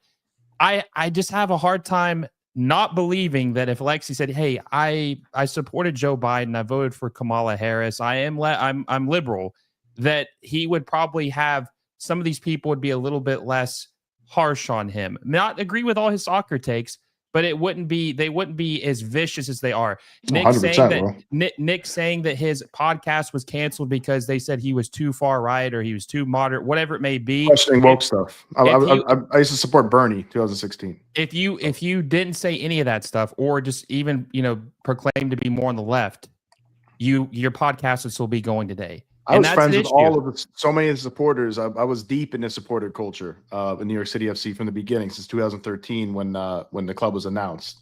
I just have a hard time not believing that if Alexi said, hey, I supported Joe Biden, I voted for Kamala Harris, I'm liberal, that he would probably have, some of these people would be a little bit less harsh on him. Not agree with all his soccer takes, but they wouldn't be as vicious as they are. Nick saying that his podcast was canceled because they said he was too far right or he was too moderate, whatever it may be. Questioning woke stuff. I used to support Bernie 2016. If you didn't say any of that stuff, or just even proclaim to be more on the left, your podcast would still be going today. I was friends with so many of the supporters. I was deep in the supporter culture in New York City FC from the beginning, since 2013 when the club was announced.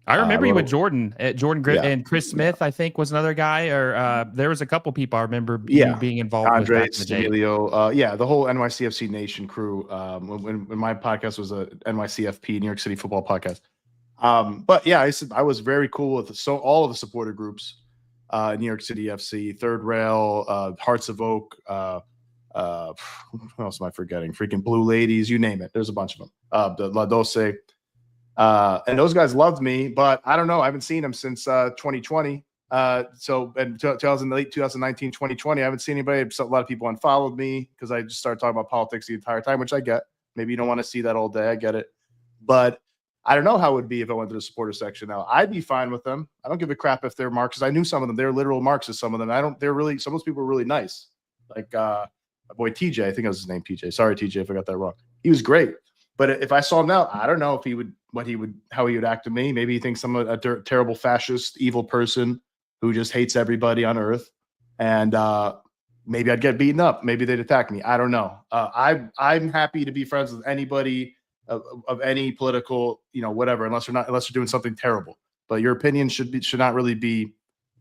I remember you with Jordan and Chris Smith, I think, was another guy, or there was a couple people I remember you being involved Andre, with. Emilio, the whole NYCFC Nation crew. When my podcast was a NYCFP, New York City Football Podcast. But yeah, I was very cool with all of the supporter groups. New York City FC, Third Rail, Hearts of Oak, what else am I forgetting? Freaking Blue Ladies, you name it. There's a bunch of them. The La Doce. And those guys loved me, but I don't know. I haven't seen them since 2020. So in 2019, 2020, I haven't seen anybody. A lot of people unfollowed me because I just started talking about politics the entire time, which I get. Maybe you don't want to see that all day. I get it. But I don't know how it would be if I went to the supporter section now. I'd be fine with them. I don't give a crap if they're Marxists. I knew some of them. They're literal Marxists, some of them. Some of those people are really nice. Like my boy TJ, I think that was his name, TJ. Sorry, TJ, if I got that wrong. He was great. But if I saw him now, I don't know if how he would act to me. Maybe he thinks I'm a terrible fascist, evil person who just hates everybody on earth. And maybe I'd get beaten up. Maybe they'd attack me. I don't know. I'm happy to be friends with anybody of any political, whatever, unless you're doing something terrible. But your opinion should not really be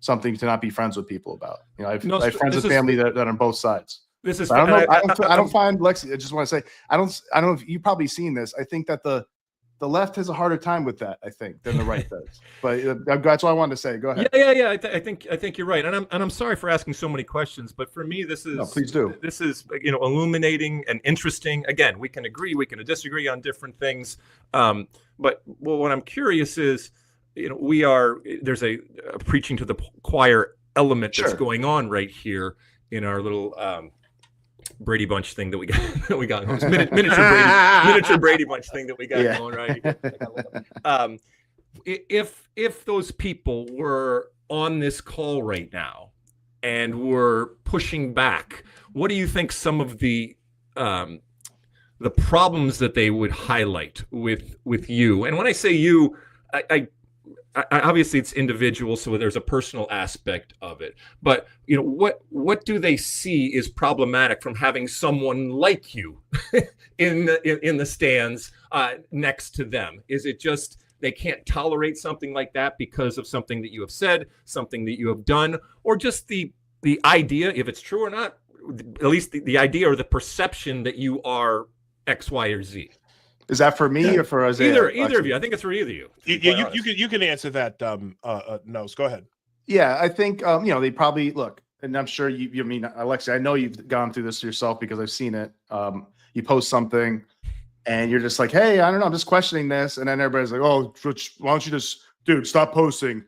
something to not be friends with people about. You know, I have friends and is, family that are on both sides. This is. I don't find Lexi. I just want to say I don't know if you've probably seen this. I think that the left has a harder time with that, I think, than the right does. But that's what I wanted to say. Go ahead. Yeah. I think you're right, and I'm sorry for asking so many questions, but for me, this is please do. This is illuminating and interesting. Again, we can agree, we can disagree on different things, but what I'm curious is, there's a preaching to the choir element that's going on right here in our little Brady Bunch thing that we got going. Miniature Brady Bunch thing that we got going right. If those people were on this call right now and were pushing back, what do you think some of the problems that they would highlight with you? And when I say you, I obviously it's individual, so there's a personal aspect of it. But what do they see is problematic from having someone like you in the stands next to them? Is it just they can't tolerate something like that because of something that you have said, something that you have done, or just the idea, if it's true or not, at least the idea or the perception that you are X, Y, or Z? Is that for me or for Isaiah? Either of you. I think it's for either of you. You can answer that. Nose. Go ahead. Yeah, I think they probably look, and I'm sure you mean Alexi. I know you've gone through this yourself because I've seen it. You post something, and you're just like, "Hey, I don't know, I'm just questioning this," and then everybody's like, "Oh, why don't you just, dude, stop posting,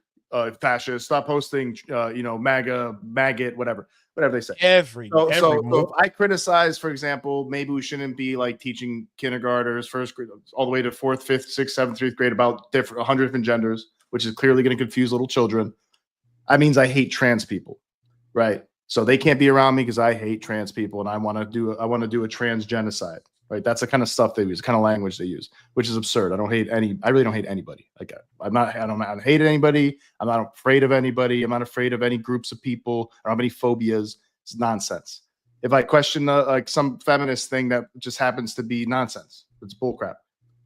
fascist, stop posting, MAGA, maggot, whatever." Whatever they say. So if I criticize, for example, maybe we shouldn't be like teaching kindergartners, first grade, all the way to 4th, 5th, 6th, 7th, 8th grade about 100 different genders, which is clearly going to confuse little children. That means I hate trans people, right? So they can't be around me because I hate trans people, and I want to do a trans genocide, right? That's the kind of stuff they use, the kind of language they use, which is absurd. I really don't hate anybody. Like I don't hate anybody. I'm not afraid of anybody. I'm not afraid of any groups of people. I don't have any phobias. It's nonsense. If I question like some feminist thing that just happens to be nonsense, it's bullcrap.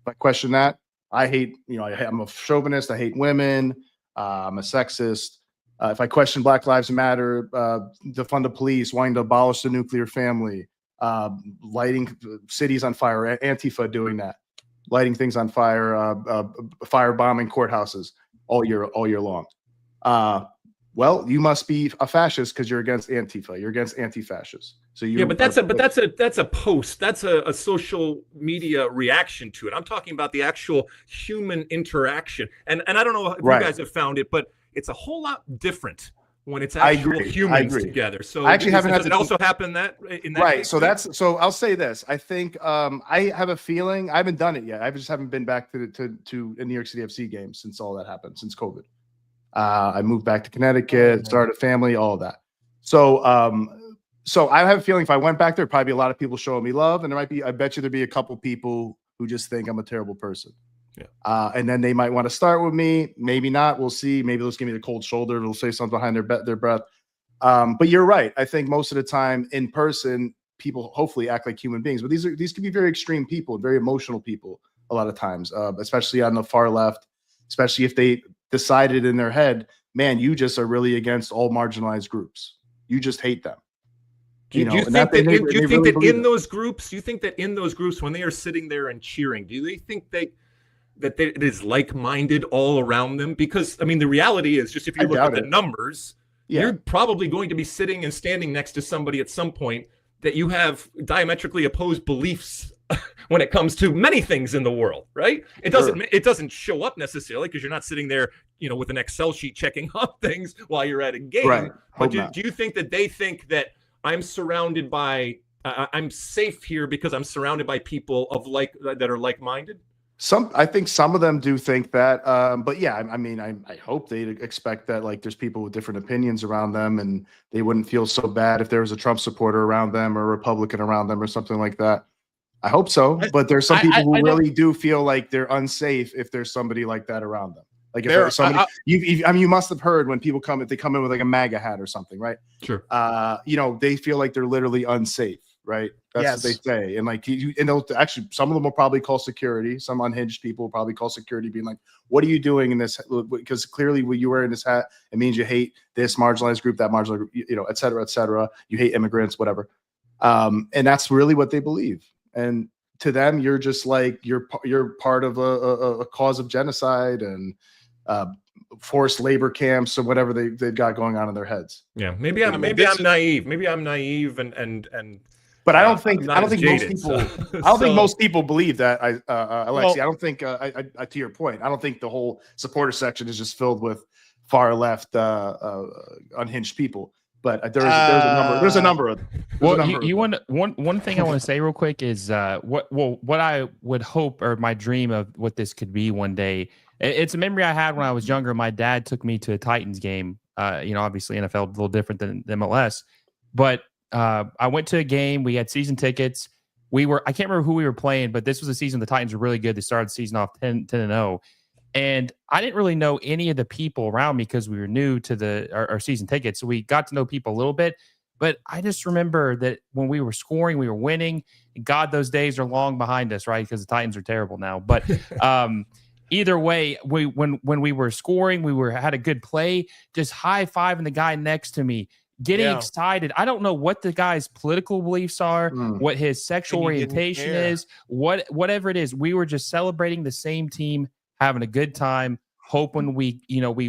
If I question that, I hate, I'm a chauvinist. I hate women. I'm a sexist. If I question Black Lives Matter, defund the police, wanting to abolish the nuclear family, lighting cities on fire, Antifa doing that, lighting things on fire, firebombing courthouses all year long. Well, you must be a fascist because you're against Antifa. You're against anti-fascists. So but that's a post. That's a social media reaction to it. I'm talking about the actual human interaction. And I don't know if you guys have found it, but it's a whole lot different when it's actual humans together. So I actually haven't had it also happen in that right. case? So I'll say this. I think I have a feeling, I haven't done it yet. I just haven't been back to a New York City FC game since all that happened, since COVID. I moved back to Connecticut, started a family, all of that. So I have a feeling if I went back there, probably be a lot of people showing me love, and I bet you there'd be a couple people who just think I'm a terrible person. Yeah. And then they might want to start with me, maybe not. We'll see. Maybe they'll just give me the cold shoulder. They'll say something behind their breath. But you're right. I think most of the time in person, people hopefully act like human beings. But these can be very extreme people, very emotional people a lot of times, especially on the far left, especially if they decided in their head, man, you just are really against all marginalized groups. You just hate them. Do you think that in those groups, when they are sitting there and cheering, do they think that it is like-minded all around them? Because I mean, the reality is, just if you look at the numbers, you're probably going to be sitting and standing next to somebody at some point that you have diametrically opposed beliefs when it comes to many things in the world, right? It doesn't show up necessarily because you're not sitting there, with an Excel sheet checking off things while you're at a game. Right. But do you think that they think that I'm surrounded by, I'm safe here because I'm surrounded by people that are like-minded? I think some of them do think that, but yeah, I mean, I hope they expect that there's people with different opinions around them, and they wouldn't feel so bad if there was a Trump supporter around them or a Republican around them or something like that. I hope so, but there's some people who really do feel like they're unsafe if there's somebody like that around them. Like if there's somebody, you must have heard when people come, if they come in with like a MAGA hat or something, right? Sure. They feel like they're literally unsafe, right? That's what they say. And like and they'll actually, some of them will probably call security. Some unhinged people will probably call security, being like, "What are you doing in this?" Because clearly, when you wear in this hat, it means you hate this marginalized group, that marginalized group, et cetera, et cetera. You hate immigrants, whatever. And that's really what they believe. And to them, you're just like you're part of a cause of genocide and forced labor camps or whatever they've got going on in their heads. Yeah, maybe I'm naive. Maybe I'm naive and. But I don't think jaded, most people believe that. Alexi, I don't think to your point, I don't think the whole supporter section is just filled with far left unhinged people. But there's a number of. One thing I want to say real quick is what I would hope, or my dream of what this could be one day. It's a memory I had when I was younger. My dad took me to a Titans game. Obviously NFL a little different than MLS, but I went to a game. We had season tickets. I can't remember who we were playing, but this was a season the Titans were really good. They started the season off 10-0. And I didn't really know any of the people around me because we were new to our season tickets. So we got to know people a little bit. But I just remember that when we were scoring, we were winning. God, those days are long behind us, right? Because the Titans are terrible now. But either way, when we were scoring, had a good play, just high-fiving the guy next to me, getting excited. I don't know what the guy's political beliefs are, what his sexual orientation is, whatever it is. We were just celebrating the same team, having a good time, hoping we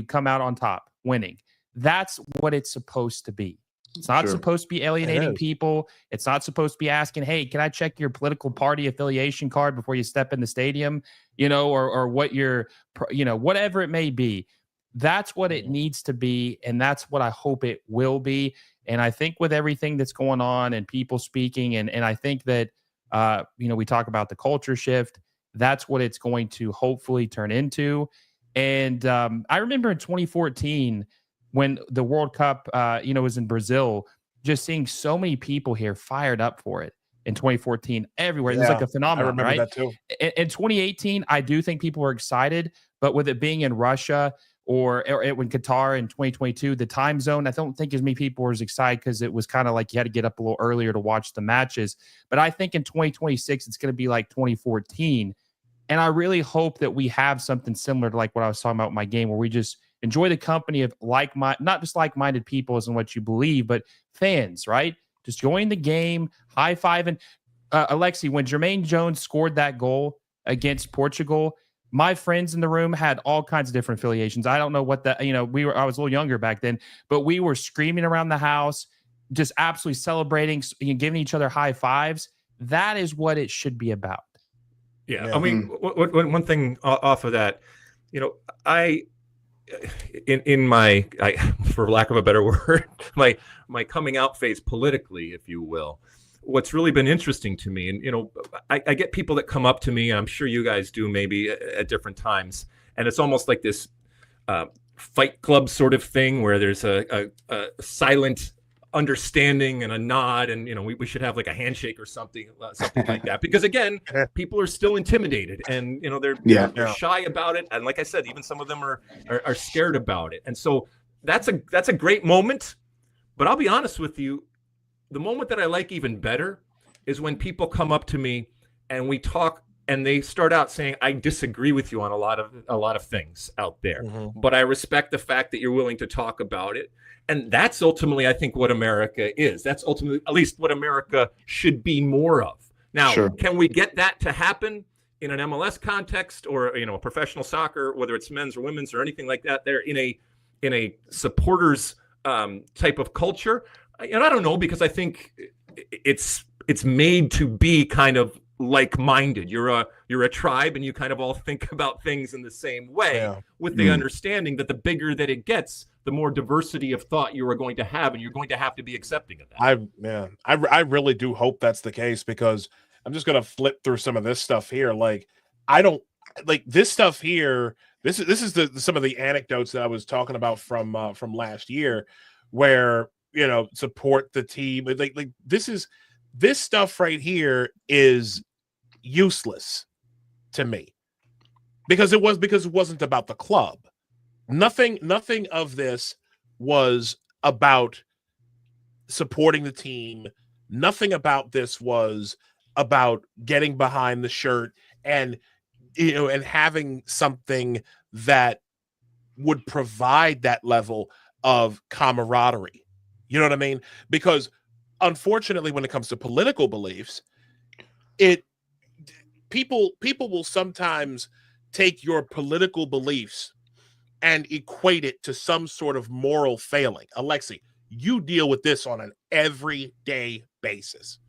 come out on top, winning. That's what it's supposed to be. It's not supposed to be alienating people. It's not supposed to be asking, "Hey, can I check your political party affiliation card before you step in the stadium?" Or what your, whatever it may be. That's what it needs to be, and that's what I hope it will be. And I think with everything that's going on and people speaking, and I think that we talk about the culture shift. That's what it's going to hopefully turn into. And I remember in 2014 when the World Cup, was in Brazil, just seeing so many people here fired up for it in 2014 everywhere. It was like a phenomenon, I remember right? that too. In 2018, I do think people were excited, but with it being in Russia or when Qatar in 2022, the time zone, I don't think as many people were as excited because it was kind of like you had to get up a little earlier to watch the matches. But I think in 2026, it's going to be like 2014. And I really hope that we have something similar to like what I was talking about in my game, where we just enjoy the company of not just like-minded people as in what you believe, but fans, right? Just join the game, high-fiving. Alexi, when Jermaine Jones scored that goal against Portugal, my friends in the room had all kinds of different affiliations. I don't know what that, I was a little younger back then, but we were screaming around the house, just absolutely celebrating, giving each other high fives. That is what it should be about. Yeah. I mean, one thing off of that, in my, for lack of a better word, my coming out phase politically, if you will, what's really been interesting to me, and I get people that come up to me, and I'm sure you guys do maybe at different times, and it's almost like this fight club sort of thing where there's a silent understanding and a nod, and we should have like a handshake or something like that, because again, people are still intimidated, and they're shy about it, and like I said, even some of them are scared about it, and so that's a great moment. But I'll be honest with you, the moment that I like even better is when people come up to me and we talk, and they start out saying, "I disagree with you on a lot of things out there, but I respect the fact that you're willing to talk about it." And that's ultimately, I think, what America is. That's ultimately, at least, what America should be more of. Now, can we get that to happen in an MLS context, or professional soccer, whether it's men's or women's or anything like that? There in a supporters type of culture, and I don't know, because I think it's made to be kind of like-minded. You're a tribe, and you kind of all think about things in the same way, with the understanding that the bigger that it gets, the more diversity of thought you are going to have, and you're going to have to be accepting of that. I really do hope that's the case, because I'm just going to flip through some of this stuff here. Like, I don't like this stuff here. This is some of the anecdotes that I was talking about from last year, where support the team. Like this stuff right here is useless to me, because it wasn't about the club. Nothing of this was about supporting the team, Nothing about this was about getting behind the shirt and, you know, and having something that would provide that level of camaraderie. You know what I mean? Because unfortunately, when it comes to political beliefs, people will sometimes take your political beliefs and equate it to some sort of moral failing. Alexi, you deal with this on an everyday basis.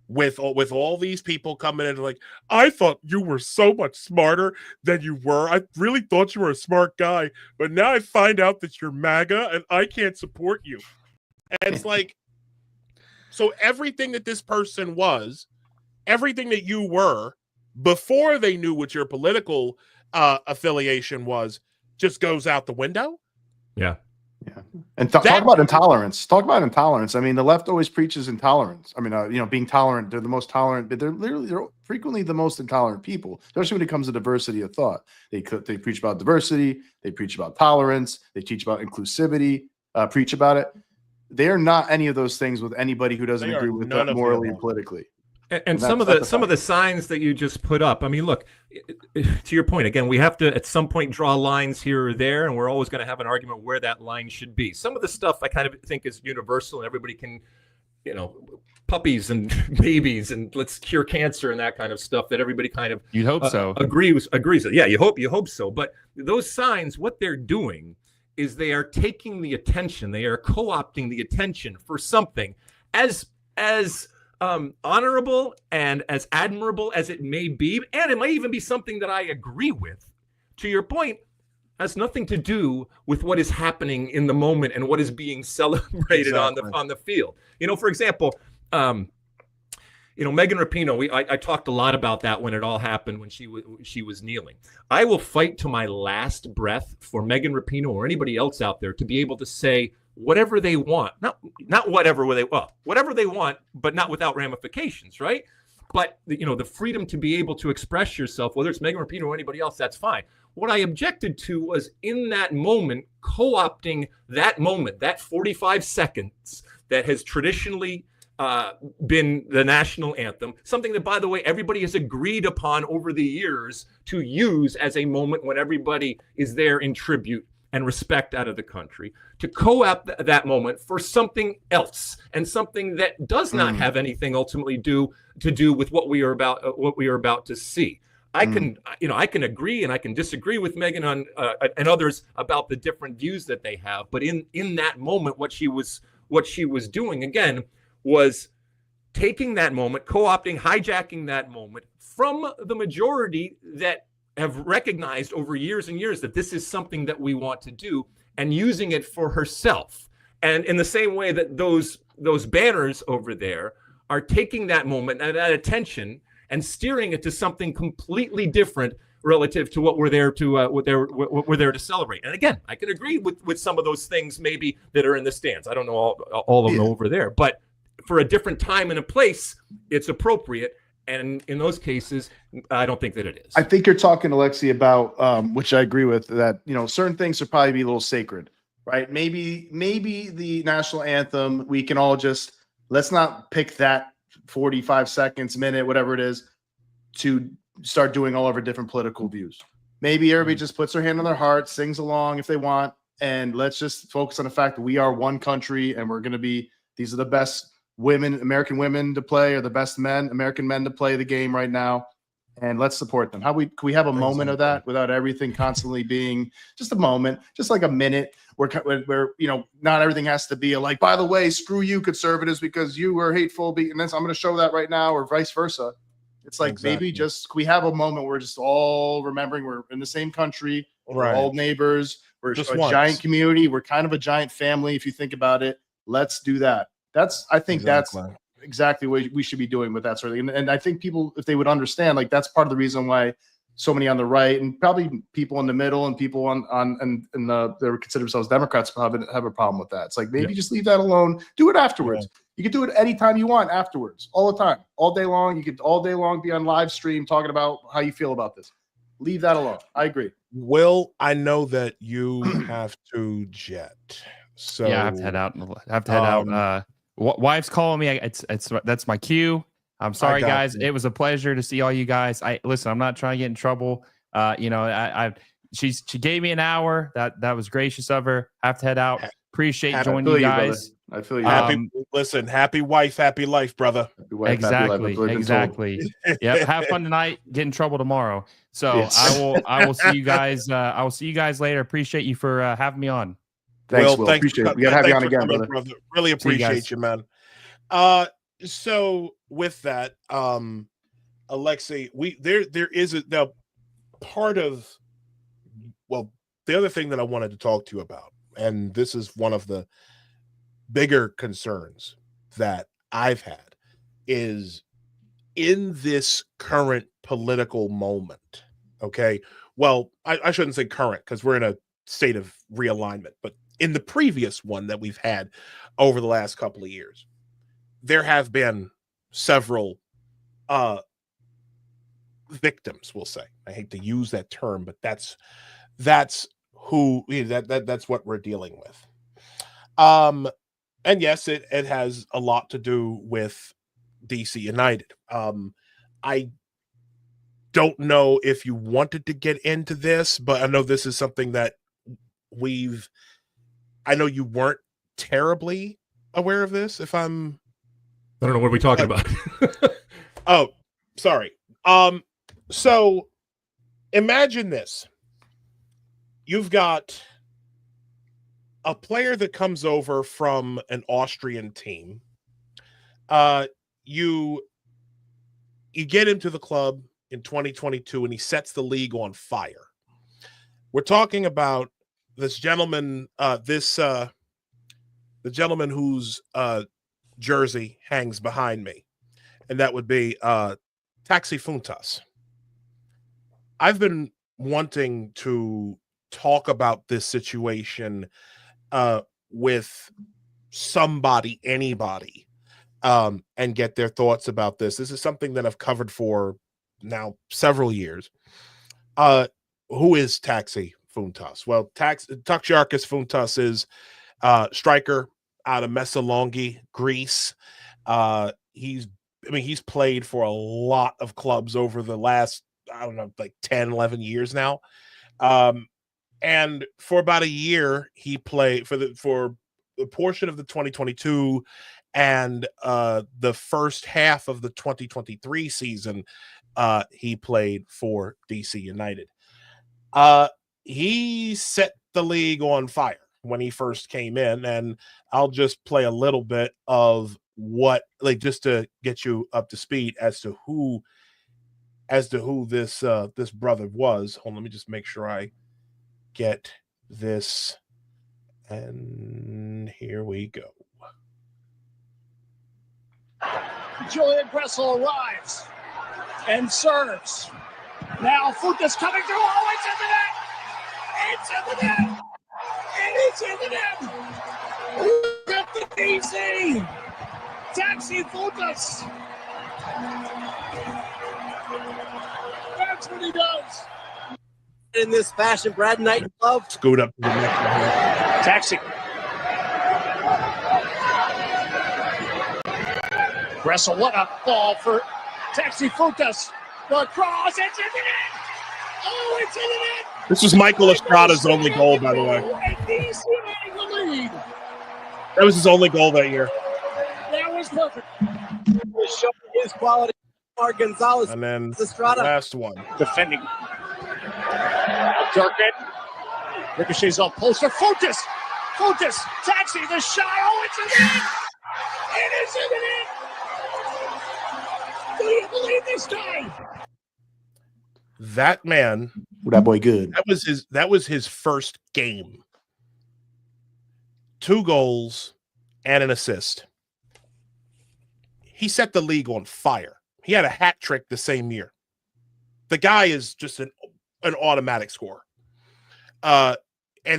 With all these people coming in like, I thought you were so much smarter than you were. I really thought you were a smart guy, but now I find out that you're MAGA and I can't support you. And it's like, so everything that this person was, everything that you were before they knew what your political affiliation was, just goes out the window. Yeah. Yeah. And talk about intolerance. Talk about intolerance. I mean, the left always preaches intolerance. I mean, you know, being tolerant. They're the most tolerant, but they're frequently the most intolerant people, especially when it comes to diversity of thought. They preach about diversity. They preach about tolerance. They teach about inclusivity. Preach about it. They are not any of those things with anybody who doesn't agree with that morally and politically. And some of the signs that you just put up. I mean, look, to your point, again, we have to at some point draw lines here or there, and we're always going to have an argument where that line should be. Some of the stuff I kind of think is universal, and everybody can, you know, puppies and babies and let's cure cancer and that kind of stuff that everybody kind of you'd hope so agrees with. Yeah, you hope so. But those signs, what they're doing is they are taking the attention, they are co-opting the attention for something as honorable and as admirable as it may be, and it might even be something that I agree with. To your point, has nothing to do with what is happening in the moment and what is being celebrated on the field. You know, for example, you know, Megan Rapinoe. I talked a lot about that when it all happened, when she was kneeling. I will fight to my last breath for Megan Rapinoe or anybody else out there to be able to say whatever they want, not whatever they want, but not without ramifications, right? But you know, the freedom to be able to express yourself, whether it's Megan Rapinoe or anybody else, that's fine. What I objected to was in that moment, co-opting that moment, that 45 seconds that has traditionally been the national anthem, something that, by the way, everybody has agreed upon over the years to use as a moment when everybody is there in tribute and respect out of the country, to co-opt that moment for something else and something that does not have anything ultimately to do with what we are about to see. I can agree and I can disagree with Megan on and others about the different views that they have, but in that moment, what she was doing again was taking that moment, co-opting, hijacking that moment from the majority that have recognized over years and years that this is something that we want to do, and using it for herself. And in the same way that those banners over there are taking that moment and that attention and steering it to something completely different relative to what we're there to celebrate. And again, I can agree with some of those things maybe that are in the stands. I don't know all of them over there, but for a different time and a place, it's appropriate. And in those cases, I don't think that it is. I think you're talking, Alexi, about which I agree with, that, you know, certain things should probably be a little sacred, right? Maybe the national anthem, we can all just, let's not pick that 45 seconds, minute, whatever it is, to start doing all of our different political views. Maybe everybody just puts their hand on their heart, sings along if they want, and let's just focus on the fact that we are one country and we're going to be, these are the best American women to play, or the best American men to play the game right now, and let's support them. Can we have a moment of that without everything constantly being just a moment, just like a minute where you know, not everything has to be like, by the way, screw you conservatives because you were hateful, and then I'm going to show that right now, or vice versa. It's like, maybe just, we have a moment where we're just all remembering we're in the same country, we're all neighbors, we're just a giant community, we're kind of a giant family if you think about it. Let's do that. I think that's exactly what we should be doing with that sort of thing. And I think people, if they would understand, like, that's part of the reason why so many on the right and probably people in the middle and people that consider themselves Democrats have a problem with that. It's like, maybe just leave that alone. Do it afterwards. Yeah. You can do it anytime you want afterwards, all the time, all day long. You could all day long be on live stream talking about how you feel about this. Leave that alone. I agree. Will, I know that you have to jet. So yeah, I have to head out. wife's calling me. That's my cue. I'm sorry, guys. It was a pleasure to see all you guys. Listen. I'm not trying to get in trouble. She gave me an hour. That was gracious of her. Have to head out. Appreciate joining you guys. I feel you. Happy wife, happy life, brother. Happy wife, exactly. Yep. Have fun tonight. Get in trouble tomorrow. So yes. I will see you guys. I will see you guys later. Appreciate you for having me on. Thanks, Will. Appreciate it. We gotta have you on again, brother. Really appreciate you, man. So with that, Alexi, there is the part of the other thing that I wanted to talk to you about, and this is one of the bigger concerns that I've had, is in this current political moment. Okay, well, I shouldn't say current because we're in a state of realignment, but in the previous one that we've had over the last couple of years, there have been several victims, we'll say. I hate to use that term, but that's what we're dealing with. And yes, it has a lot to do with DC United. I don't know if you wanted to get into this, but I know this is something that I know you weren't terribly aware of this. I don't know what we're talking about. Oh, sorry. So imagine this. You've got a player that comes over from an Austrian team. You get him to the club in 2022 and he sets the league on fire. We're talking about this gentleman, the gentleman whose jersey hangs behind me, and that would be Taxi Funtas. I've been wanting to talk about this situation with anybody, and get their thoughts about this. This is something that I've covered for now several years. Who is Taxi Funtas? Well, Taxiarchis Funtas is striker out of Messalongi, Greece. He's played for a lot of clubs over the last, I don't know, like 10, 11 years now. And for about a year, he played for the portion of the 2022 and the first half of the 2023 season. He played for DC United. He set the league on fire when he first came in, and I'll just play a little bit of just to get you up to speed as to who this brother was. Hold on, let me just make sure I get this, and here we go. Julian Gressel arrives and serves. Now Funtas coming through. Oh, it's in the net! It's in the net! And it's in the net! Look at the DC! Taxi Funtas! That's what he does! In this fashion, Brad Knight love. Scoot up to the next one. Taxi. Gressel, what a ball for Taxi Funtas. The cross, it's in the net! Oh, it's in the net! This was Michael Estrada's only goal, by the way. That was his only goal that year. That was perfect. Showing his quality. Mark Gonzalez. And then Estrada. Last one. Defending. Durkin. Ricochets off poster. Funtas, Taxi, the shot. Oh, it's in the net! It is in the net! Do you believe this guy? That man, that boy, good. That was his first game. 2 goals and an assist. He set the league on fire. He had a hat trick the same year. The guy is just an automatic scorer. And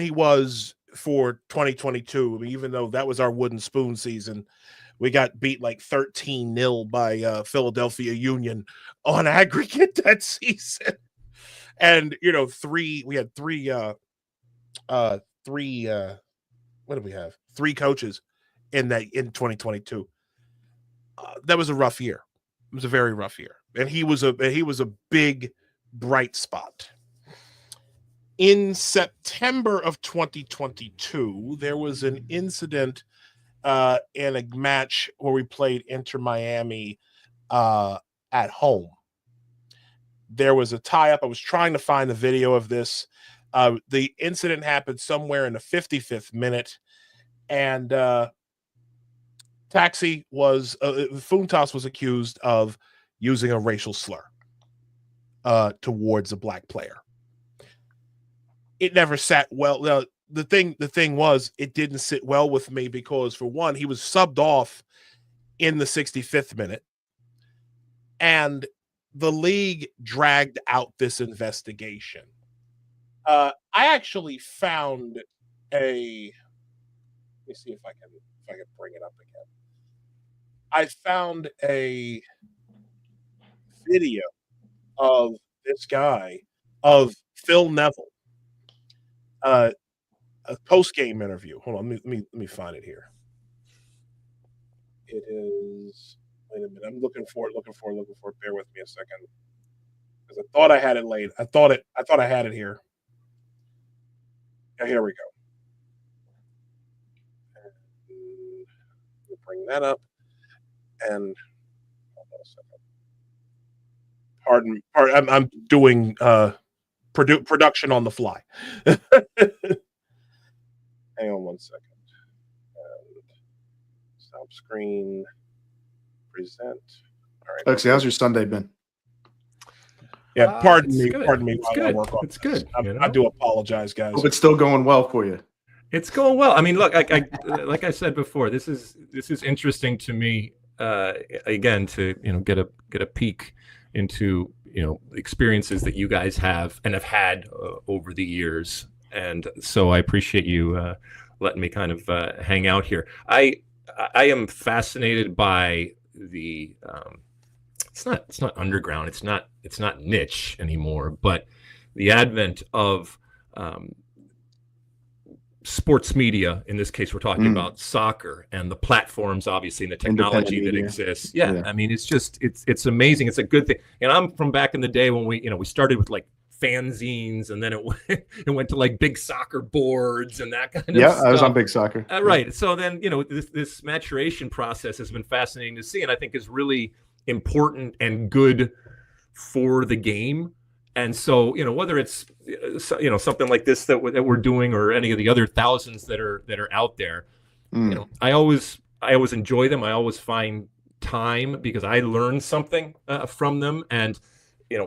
he was for 2022. I mean, even though that was our wooden spoon season, we got beat like 13-0 by Philadelphia Union on aggregate that season. And, we had three what did we have? 3 coaches in 2022. That was a rough year. It was a very rough year, and he was a big bright spot. In September of 2022, there was an incident in a match where we played Inter Miami at home. There was a tie-up. I was trying to find the video of this. The incident happened somewhere in the 55th minute, and Funtas was accused of using a racial slur towards a black player. It never sat well. The thing was, it didn't sit well with me because, for one, he was subbed off in the 65th minute, and the league dragged out this investigation. I actually found let me see if I can bring it up again. I found a video of this guy, of Phil Neville, a post-game interview. Hold on, let me find it here. It is. Wait a minute. I'm looking for it. Bear with me a second, because I thought I had it laid. I thought I had it here. Yeah, here we go. We'll bring that up. And hold on a second. Pardon. I'm doing production on the fly. Hang on one second. Stop screen. Present. All right. Alexi, how's your Sunday been? Yeah, pardon me. Good. Pardon me. It's good. It's good. I do apologize, guys. Hope it's still going well for you. It's going well. I mean, look, I like I said before, this is interesting to me. Again, to get a peek into experiences that you guys have and have had over the years, and so I appreciate you letting me kind of hang out here. I am fascinated by the it's not underground, it's not niche anymore, but the advent of sports media. In this case, we're talking about soccer and the platforms, obviously, and the technology that exists. Yeah, I mean, it's amazing. It's a good thing. And I'm from back in the day when we started with like fanzines, and then it went to like big soccer boards and that kind of stuff. Yeah, I was on big soccer. Right. So then, this maturation process has been fascinating to see, and I think is really important and good for the game. And so, whether it's something like this that we're doing, or any of the other thousands that are out there, I always enjoy them. I always find time, because I learn something from them. And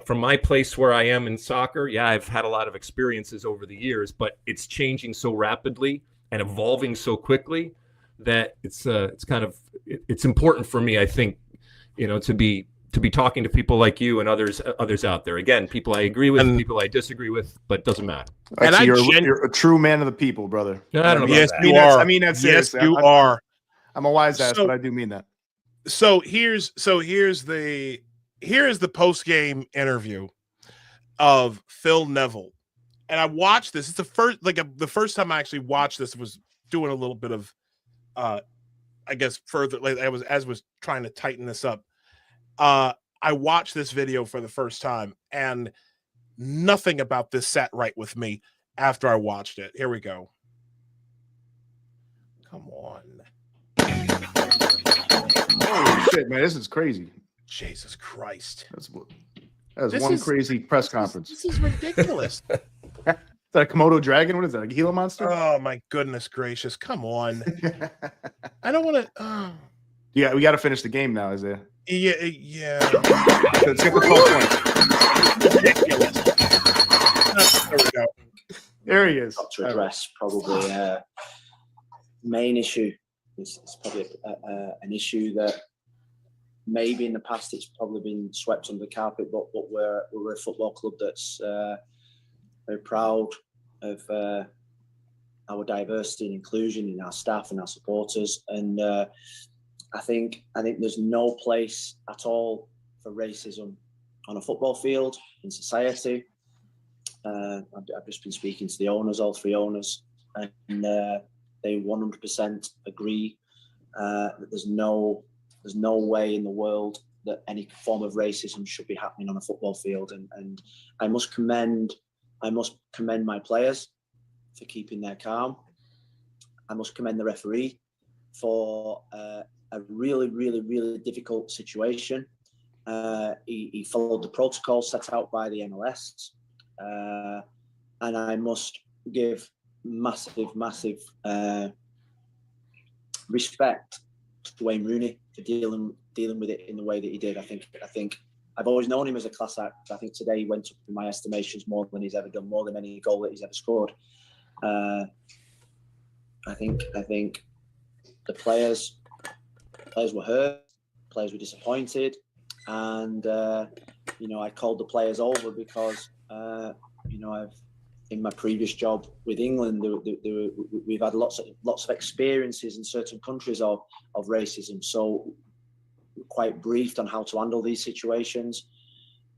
from my place where I am in soccer, I've had a lot of experiences over the years, but it's changing so rapidly and evolving so quickly that it's important for me, I think, to be talking to people like you and others out there. Again, people I agree with, and people I disagree with, but it doesn't matter. Actually, you're a true man of the people, brother. No, I don't know. Yes, about you that. are. I mean that seriously. Yes, you are. I'm a wise ass, but I do mean that. So here's the post-game interview of Phil Neville, and I watched this. It's the first time I actually watched this. Was doing a little bit of, I guess further. Like I was trying to tighten this up. I watched this video for the first time, and nothing about this sat right with me after I watched it. Here we go. Come on. Holy shit, man. This is crazy. Jesus Christ. That's one crazy press conference. This is ridiculous. Is that a Komodo dragon? What is that? A Gila monster? Oh, my goodness gracious. Come on. I don't want to. Yeah, we got to finish the game now, Isaiah. Yeah. Let's get the 12 points. Ridiculous. There we go. There he is. Got to address probably main issue. It's probably an issue that maybe in the past it's probably been swept under the carpet, but we're a football club that's very proud of our diversity and inclusion in our staff and our supporters, and I think there's no place at all for racism on a football field, in society. I've just been speaking to the owners, all three owners, and they 100% agree There's no way in the world that any form of racism should be happening on a football field. And I must commend my players for keeping their calm. I must commend the referee for a really, really, really difficult situation. He followed the protocol set out by the MLS. And I must give massive respect to Wayne Rooney for dealing with it in the way that he did. I think I've always known him as a class act. I think today he went up in my estimations more than he's ever done, more than any goal that he's ever scored. I think the players were hurt, players were disappointed, and I called the players over because I've in my previous job with England, we've had lots of experiences in certain countries of racism. So we're quite briefed on how to handle these situations.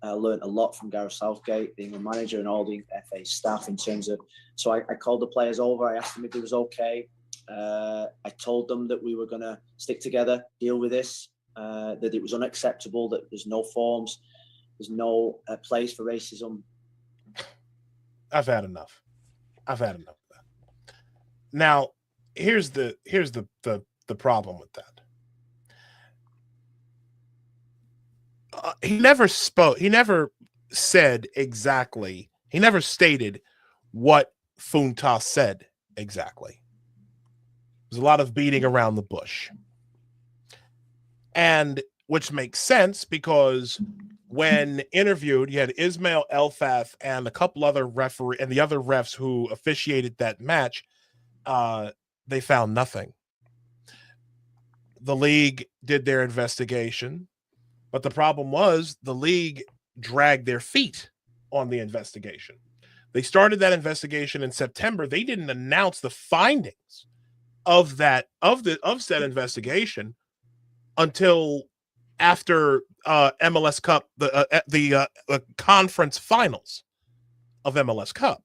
I learned a lot from Gareth Southgate, the England manager, and all the FA staff in terms of. So I called the players over. I asked them if it was okay. I told them that we were going to stick together, deal with this, that it was unacceptable, that there's no forms, there's no place for racism. I've had enough of that. Now, here's the problem with that. He never spoke. He never said exactly. He never stated what Fountas said exactly. There's a lot of beating around the bush, and which makes sense because when interviewed, you had Ismail Elfath and a couple other referee and the other refs who officiated that match. They found nothing. The league did their investigation, but the problem was the league dragged their feet on the investigation. They started that investigation in September. They didn't announce the findings of said investigation until after MLS Cup, the conference finals of MLS Cup.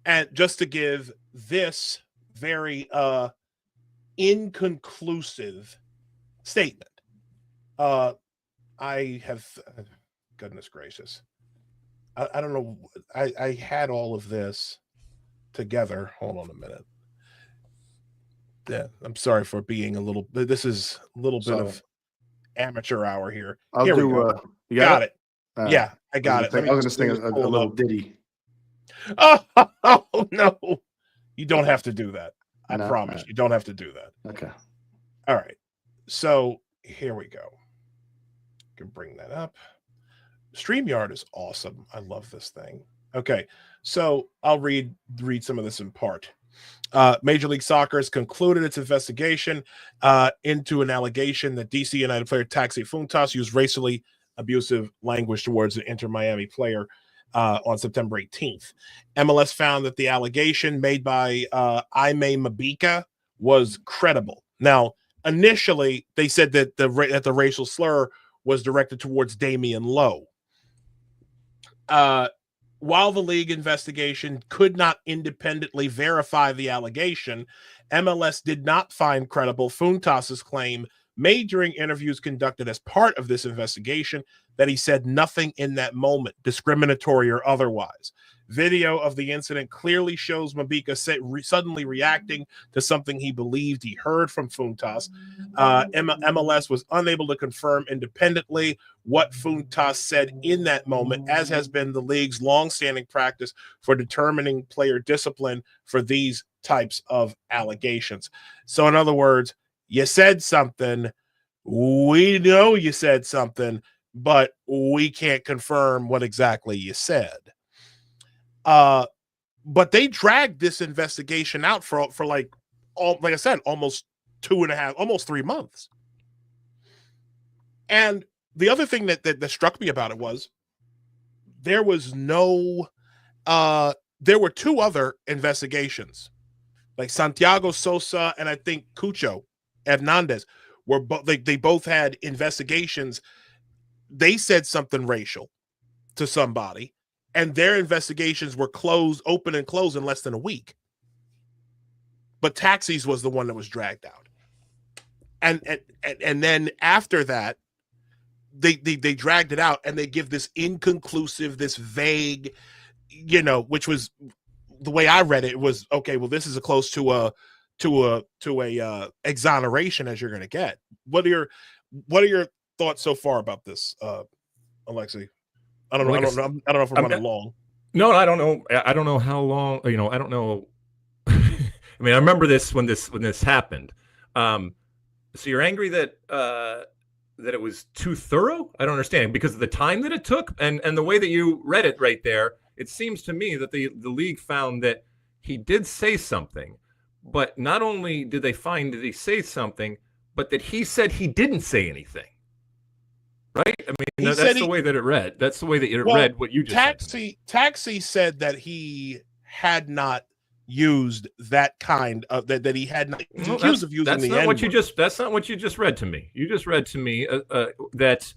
And just to give this very inconclusive statement, I have, goodness gracious, I don't know, I had all of this together. Hold on a minute. Yeah, I'm sorry for being this is a little bit of amateur hour here. Here we go. You got it? Yeah, I got it. I was going to sing a little ditty. Oh, no. You don't have to do that. I promise. You don't have to do that. Okay. All right. So here we go. I can bring that up. StreamYard is awesome. I love this thing. Okay. So I'll read some of this in part. Major League Soccer has concluded its investigation into an allegation that DC United player Taxi Fountas used racially abusive language towards an Inter Miami player on September 18th. MLS found that the allegation made by Ime Mabika was credible. Now, initially, they said that the racial slur was directed towards Damian Lowe. While the league investigation could not independently verify the allegation, MLS did not find credible Fountas's claim made during interviews conducted as part of this investigation that he said nothing in that moment, discriminatory or otherwise. Video of the incident clearly shows Mabika suddenly reacting to something he believed he heard from Fountas. MLS was unable to confirm independently what Fountas said in that moment, as has been the league's longstanding practice for determining player discipline for these types of allegations. So, in other words, you said something, we know you said something, but we can't confirm what exactly you said. But they dragged this investigation out for like I said, almost 2.5, almost 3 months. And the other thing that struck me about it was there was there were 2 other investigations, like Santiago Sosa and I think Cucho Hernandez were they both had investigations. They said something racial to somebody, and their investigations were open and closed in less than a week. But Taxi's was the one that was dragged out. and then after that, they dragged it out, and they give this inconclusive, this vague, which was the way I read it. It was okay. Well, this is as close to a exoneration as you're going to get. What are your thoughts so far about this, Alexi? I don't know. I don't know if I'm running long. No, I don't know. I don't know how long. I don't know. I mean, I remember this when this happened. So you're angry that it was too thorough? I don't understand, because of the time that it took and the way that you read it right there. It seems to me that the league found that he did say something, but not only did they find that he say something, but that he said he didn't say anything. Right? I mean, that's the way that it read. That's the way that it read what you just said. Taxi said that he had not used that kind of that he had not accused of using that's the not what N-word. That's not what you just read to me. You just read to me that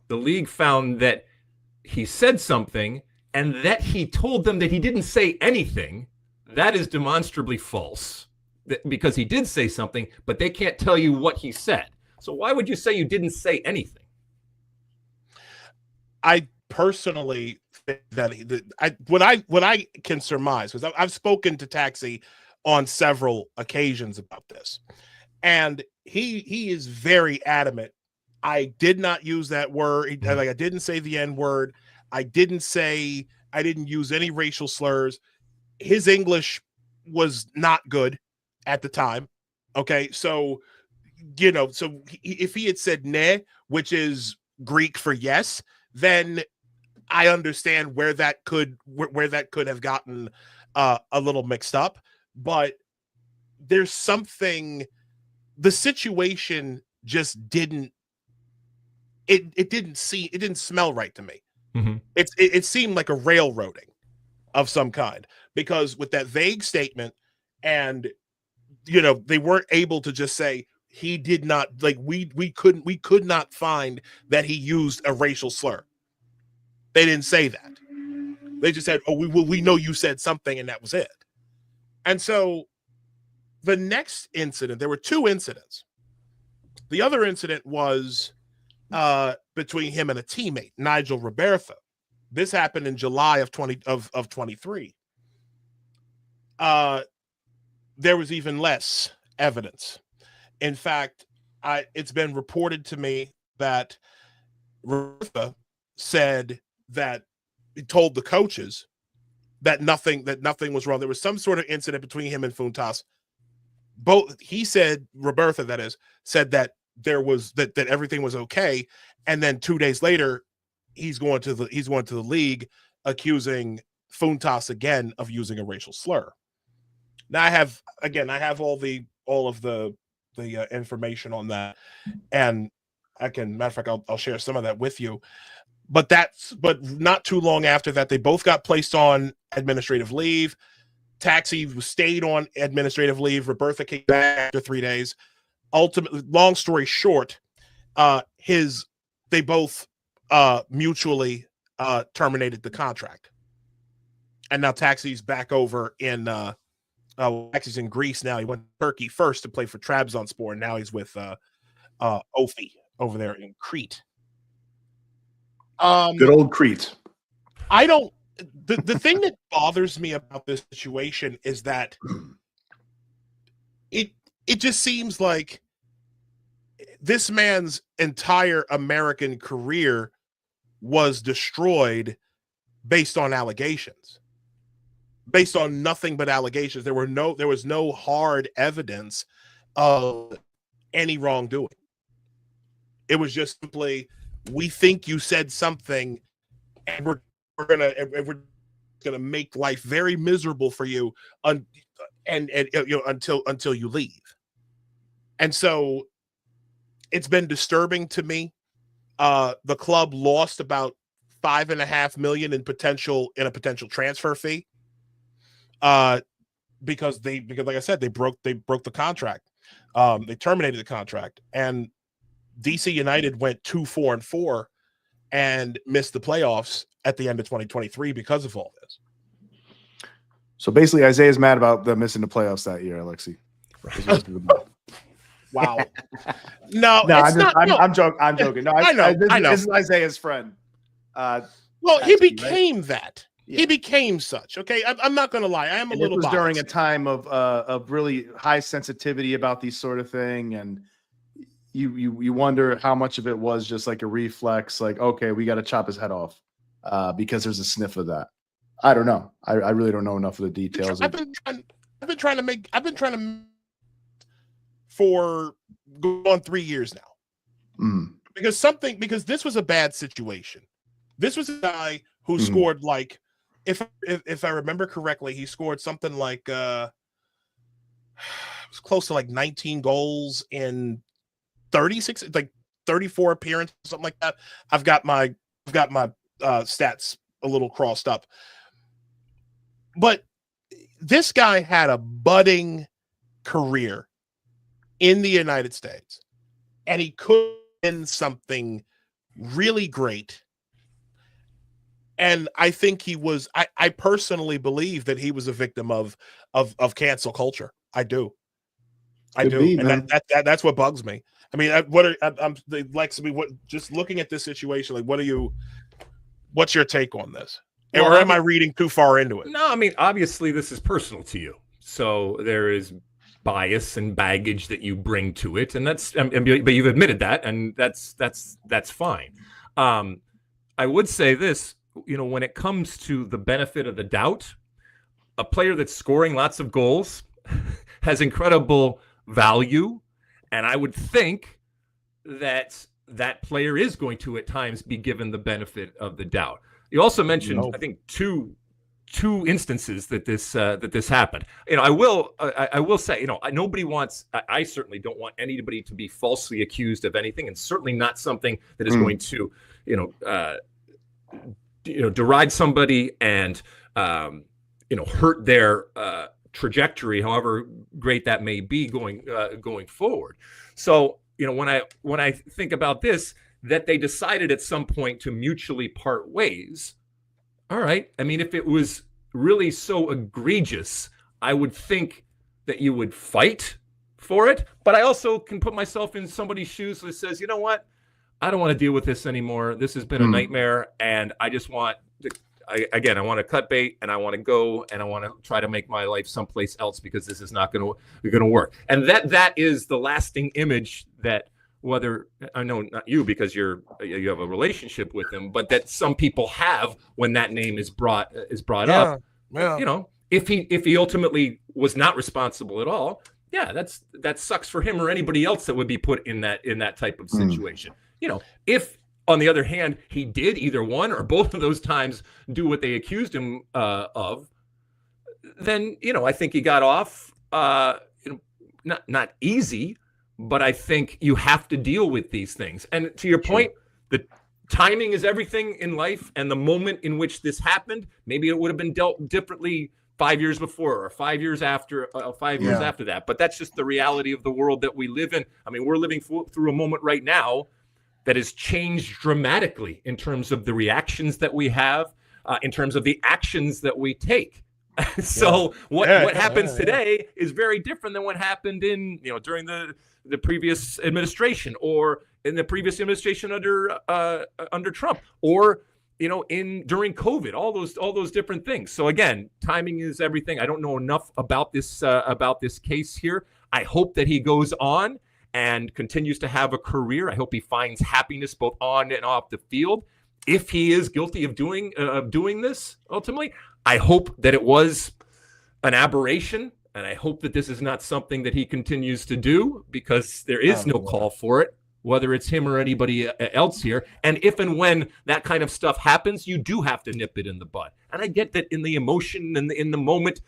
the league found that he said something and that he told them that he didn't say anything. That is demonstrably false, because he did say something, but they can't tell you what he said. So why would you say you didn't say anything? I personally think that what I can surmise, because I've spoken to Taxi on several occasions about this, and he is very adamant. I did not use that word. Like, I didn't say the N-word. I didn't use any racial slurs. His English was not good at the time. Okay, so if he had said "ne," which is Greek for yes, then I understand where that could have gotten a little mixed up. But there's something, the situation just didn't smell right to me. Mm-hmm. It seemed like a railroading of some kind, because with that vague statement, and they weren't able to just say he did not, like, we could not find that he used a racial slur. They didn't say that. They just said, oh, we know you said something, and that was it. And so the next incident, there were two incidents. The other incident was between him and a teammate, Nigel Robertha. This happened in July of 23. There was even less evidence. In fact, it's been reported to me that Robertha said that he told the coaches that nothing was wrong. There was some sort of incident between him and Funtas. He said, Robertha, that is, said that there was that everything was okay, and then 2 days later, he's going to the league accusing Funtas again of using a racial slur. Now I have all of the information on that, and matter of fact, I'll share some of that with you. But not too long after that, they both got placed on administrative leave. Taxi stayed on administrative leave. Robertha came back after 3 days. Ultimately, long story short, they both mutually terminated the contract. And now Taxi's back over in Taxi's in Greece now. He went to Turkey first to play for Trabzonspor, and now he's with Ofi over there in Crete. Good old Crete. The thing that bothers me about this situation is that it just seems like this man's entire American career was destroyed based on allegations, based on nothing but allegations. There was no hard evidence of any wrongdoing. It was just simply, we think you said something, and we're gonna make life very miserable for you, until you leave. And so it's been disturbing to me. The club lost about $5.5 million in a potential transfer fee. Because like I said, they broke the contract. They terminated the contract, and DC United went 2-4-4 and missed the playoffs at the end of 2023 because of all this. So basically, Isaiah's mad about them missing the playoffs that year, Alexi. Wow. No, I'm joking. No, I know. This is Isaiah's friend. Well, he became that. Yeah. He became such. Okay, I'm not going to lie. I am a little. It was biased. during a time of really high sensitivity about these sort of thing, and you wonder how much of it was just like a reflex, like, okay, we got to chop his head off because there's a sniff of that. I don't know. I really don't know enough of the details. I've been trying to for going on 3 years now. Because this was a bad situation. This was a guy who scored like, if I remember correctly, he scored something like it was close to like 19 goals in 36, like 34 appearances, something like that. I've got my stats a little crossed up. But this guy had a budding career in the United States, and he could win something really great. And I think he was. I personally believe that he was a victim of cancel culture. I do. And that's what bugs me. I mean, just looking at this situation, like, what's your take on this? Or am I reading too far into it? No, I mean, obviously this is personal to you. So there is bias and baggage that you bring to it. And but you've admitted that, and that's fine. I would say this, when it comes to the benefit of the doubt, a player that's scoring lots of goals has incredible value. And I would think that that player is going to at times be given the benefit of the doubt. You also mentioned, I think, two instances that this happened. I will say, nobody wants. I certainly don't want anybody to be falsely accused of anything, and certainly not something that is going to, deride somebody and hurt their trajectory, however great that may be going forward. So, when I think about this, that they decided at some point to mutually part ways. All right. I mean, if it was really so egregious, I would think that you would fight for it. But I also can put myself in somebody's shoes that says, you know what? I don't want to deal with this anymore. This has been a nightmare. And I just want to, I want to cut bait, and I want to go, and I want to try to make my life someplace else, because this is not going to work. And that is the lasting image that, whether, I know not you because you have a relationship with him, but that some people have when that name is brought up. Yeah. If he ultimately was not responsible at all, that sucks for him or anybody else that would be put in that type of situation. If on the other hand he did either one or both of those times do what they accused him of, then I think he got off not easy. But I think you have to deal with these things. And to your point, the timing is everything in life. And the moment in which this happened, maybe it would have been dealt differently 5 years before or 5 years after, 5 years after that. But that's just the reality of the world that we live in. I mean, we're living through a moment right now that has changed dramatically in terms of the reactions that we have, in terms of the actions that we take. So what happens today is very different than what happened in during the previous administration, or in the previous administration under Trump, or during COVID, all those different things. So again, timing is everything. I don't know enough about this case here. I hope that he goes on and continues to have a career. I hope he finds happiness both on and off the field. If he is guilty of doing this, ultimately, I hope that it was an aberration, and I hope that this is not something that he continues to do, because there is no call for it, whether it's him or anybody else here. And if and when that kind of stuff happens, you do have to nip it in the bud. And I get that in the emotion and in the moment,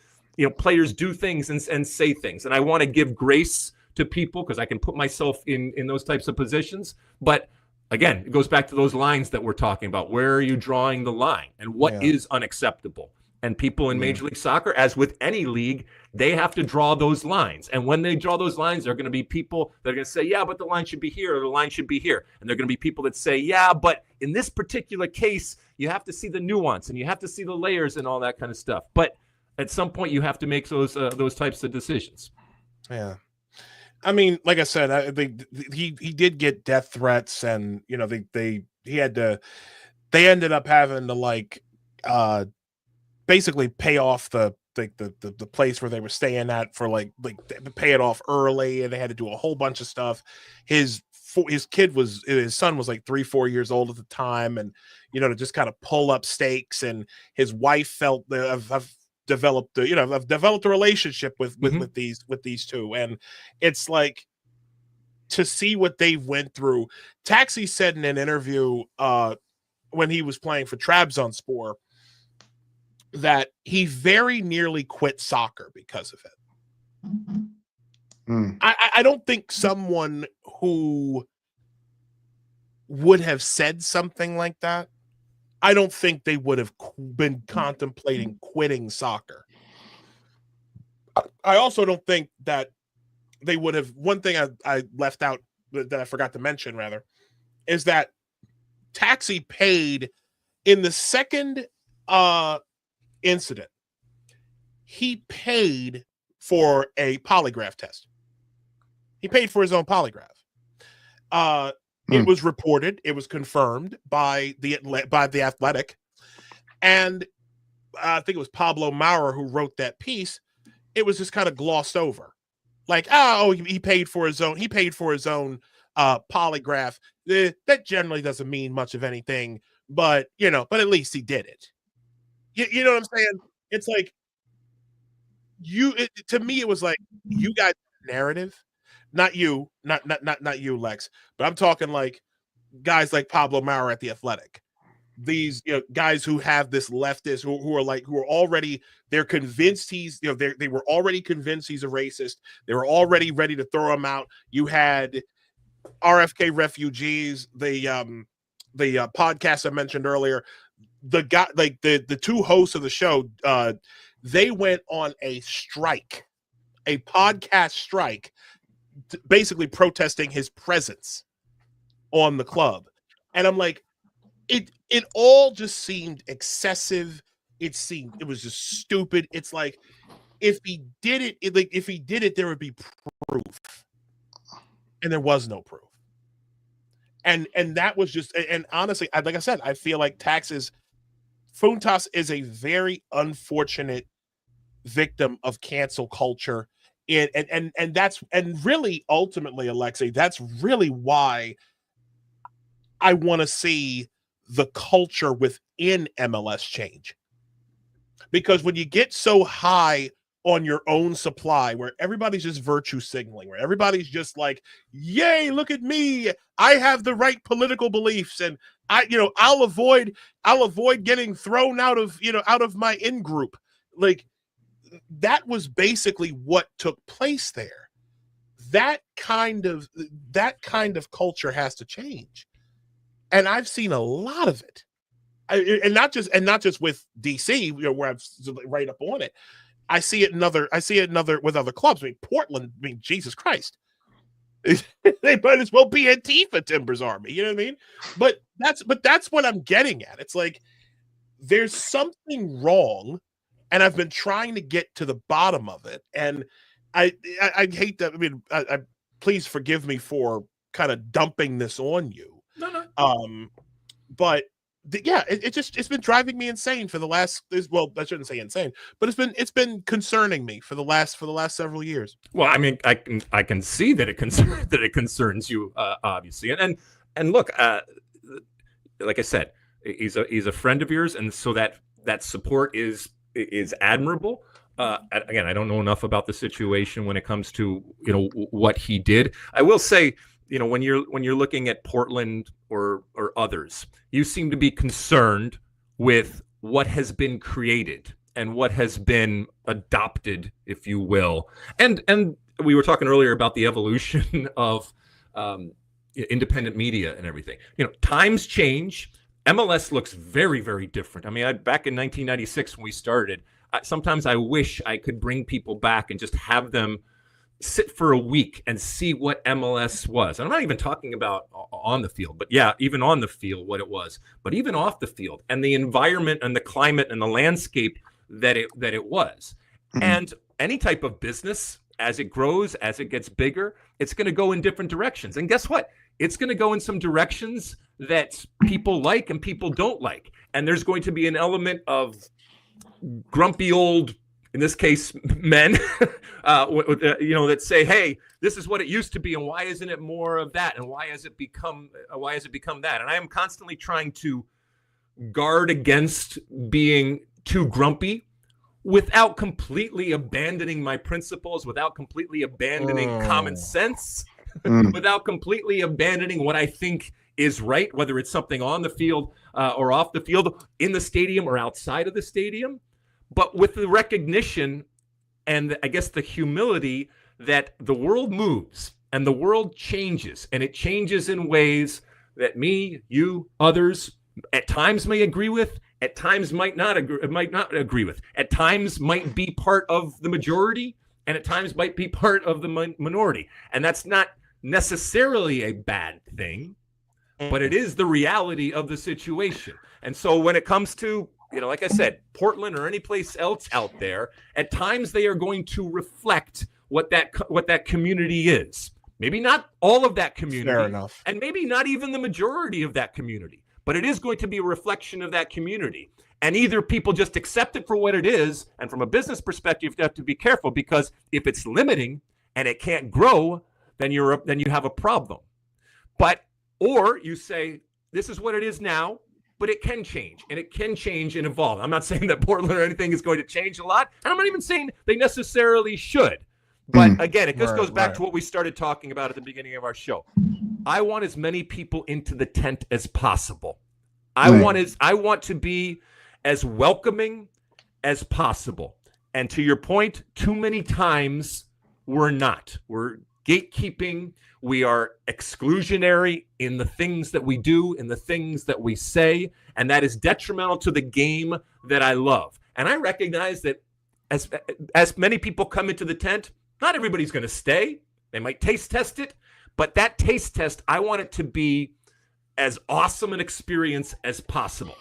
players do things and say things. And I want to give grace to people because I can put myself in those types of positions. But again, it goes back to those lines that we're talking about. Where are you drawing the line, and what is unacceptable? And people in Major League Soccer, as with any league, they have to draw those lines. And when they draw those lines, there are going to be people that are going to say, yeah, but the line should be here, or the line should be here. And there are going to be people that say, yeah, but in this particular case, you have to see the nuance and you have to see the layers and all that kind of stuff. But at some point, you have to make those types of decisions. Yeah. I mean, like I said, I think he did get death threats, and you know they ended up having to like basically pay off the place where they were staying at for like pay it off early, and they had to do a whole bunch of stuff. His son was like 3-4 years old at the time, and you know, to just kind of pull up stakes, and his wife felt I've developed a relationship with these two, and it's like to see what they went through. Taxi said in an interview when he was playing for Trabzonspor that he very nearly quit soccer because of it. I don't think someone who would have said something like that, I don't think they would have been contemplating quitting soccer. I also don't think that they would have. One thing I left out that I forgot to mention, rather, is that Taxi paid in the second incident. He paid for a polygraph test. He paid for his own polygraph. It was reported, it was confirmed by the Athletic, and I think it was Pablo Maurer who wrote that piece. It was just kind of glossed over, like, oh, he paid for his own. He paid for his own polygraph. That generally doesn't mean much of anything, but at least he did it. You know what I'm saying? It's like to me, it was like you got narrative. Not you, not you, Lex, but I'm talking like guys like Pablo Maurer at the Athletic. These guys who have this leftist who are already, they're convinced they were already convinced he's a racist. They were already ready to throw him out. You had RFK refugees, the podcast I mentioned earlier. The guy, like the two hosts of the show, they went on a strike, a podcast strike, basically protesting his presence on the club. And I'm like, it all just seemed excessive. It was just stupid. It's like if he did it, there would be proof. And there was no proof. And that was just, and honestly, like I said, I feel like Funtas is a very unfortunate victim of cancel culture. And that's, and really ultimately, Alexi, that's really why I want to see the culture within MLS change. Because when you get so high on your own supply, where everybody's just virtue signaling, where everybody's just like, yay, look at me, I have the right political beliefs, and I'll avoid getting thrown out of my in-group. Like, that was basically what took place there. That kind of culture has to change, and I've seen a lot of it, and not just with DC, where I'm right up on it. I see it with other clubs. I mean, Portland. I mean, Jesus Christ, they might as well be Antifa Timbers Army. You know what I mean? But that's what I'm getting at. It's like there's something wrong. And I've been trying to get to the bottom of it, and I hate that. I mean, please forgive me for kind of dumping this on you. No. But it's been driving me insane for the last. Well, I shouldn't say insane, but it's been concerning me for the last several years. Well, I mean, I can see that it concerns you, obviously, and look, like I said, he's a friend of yours, and so that support is admirable. Again, I don't know enough about the situation when it comes to what he did. I will say, when you're looking at Portland or others, you seem to be concerned with what has been created and what has been adopted, if you will. And we were talking earlier about the evolution of independent media and everything. Times change. MLS looks very, very different. I mean, back in 1996 when we started, sometimes I wish I could bring people back and just have them sit for a week and see what MLS was. And I'm not even talking about on the field, but yeah, even on the field, what it was, but even off the field and the environment and the climate and the landscape that it was. Mm-hmm. And any type of business as it grows, as it gets bigger, it's going to go in different directions. And guess what? It's going to go in some directions that people like and people don't like. And there's going to be an element of grumpy old, in this case, men, that say, hey, this is what it used to be. And why isn't it more of that? And why has it become that? And I am constantly trying to guard against being too grumpy without completely abandoning my principles, without completely abandoning common sense, without completely abandoning what I think is right, whether it's something on the field or off the field, in the stadium or outside of the stadium, but with the recognition and I guess the humility that the world moves and the world changes, and it changes in ways that me, you, others at times may agree with, at times might not agree with, at times might be part of the majority, and at times might be part of the minority. And that's not necessarily a bad thing, but it is the reality of the situation. And so when it comes to, like I said, Portland or any place else out there, at times they are going to reflect what that community is. Maybe not all of that community. Fair enough. And maybe not even the majority of that community, but it is going to be a reflection of that community. And either people just accept it for what it is, and from a business perspective, you have to be careful, because if it's limiting and it can't grow, then you have a problem. Or you say, this is what it is now, but it can change, and it can change and evolve. I'm not saying that Portland or anything is going to change a lot, and I'm not even saying they necessarily should. But again, it just goes back to what we started talking about at the beginning of our show. I want as many people into the tent as possible. I want to be as welcoming as possible. And to your point, too many times we're not. We're gatekeeping. We are exclusionary in the things that we do, in the things that we say, and that is detrimental to the game that I love. And I recognize that as many people come into the tent, not everybody's going to stay. They might taste test it, but that taste test, I want it to be as awesome an experience as possible.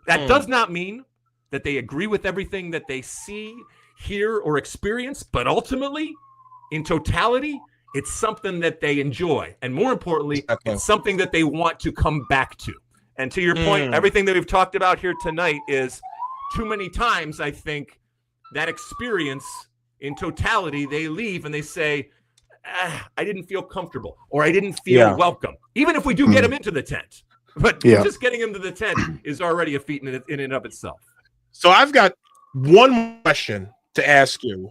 That does not mean that they agree with everything that they see, hear, or experience, but ultimately, in totality, it's something that they enjoy. And more importantly, it's something that they want to come back to. And to your point, everything that we've talked about here tonight is too many times, I think, that experience in totality, they leave and they say, I didn't feel comfortable, or I didn't feel welcome, even if we do get them into the tent. But just getting them to the tent is already a feat in and of itself. So I've got one question to ask you,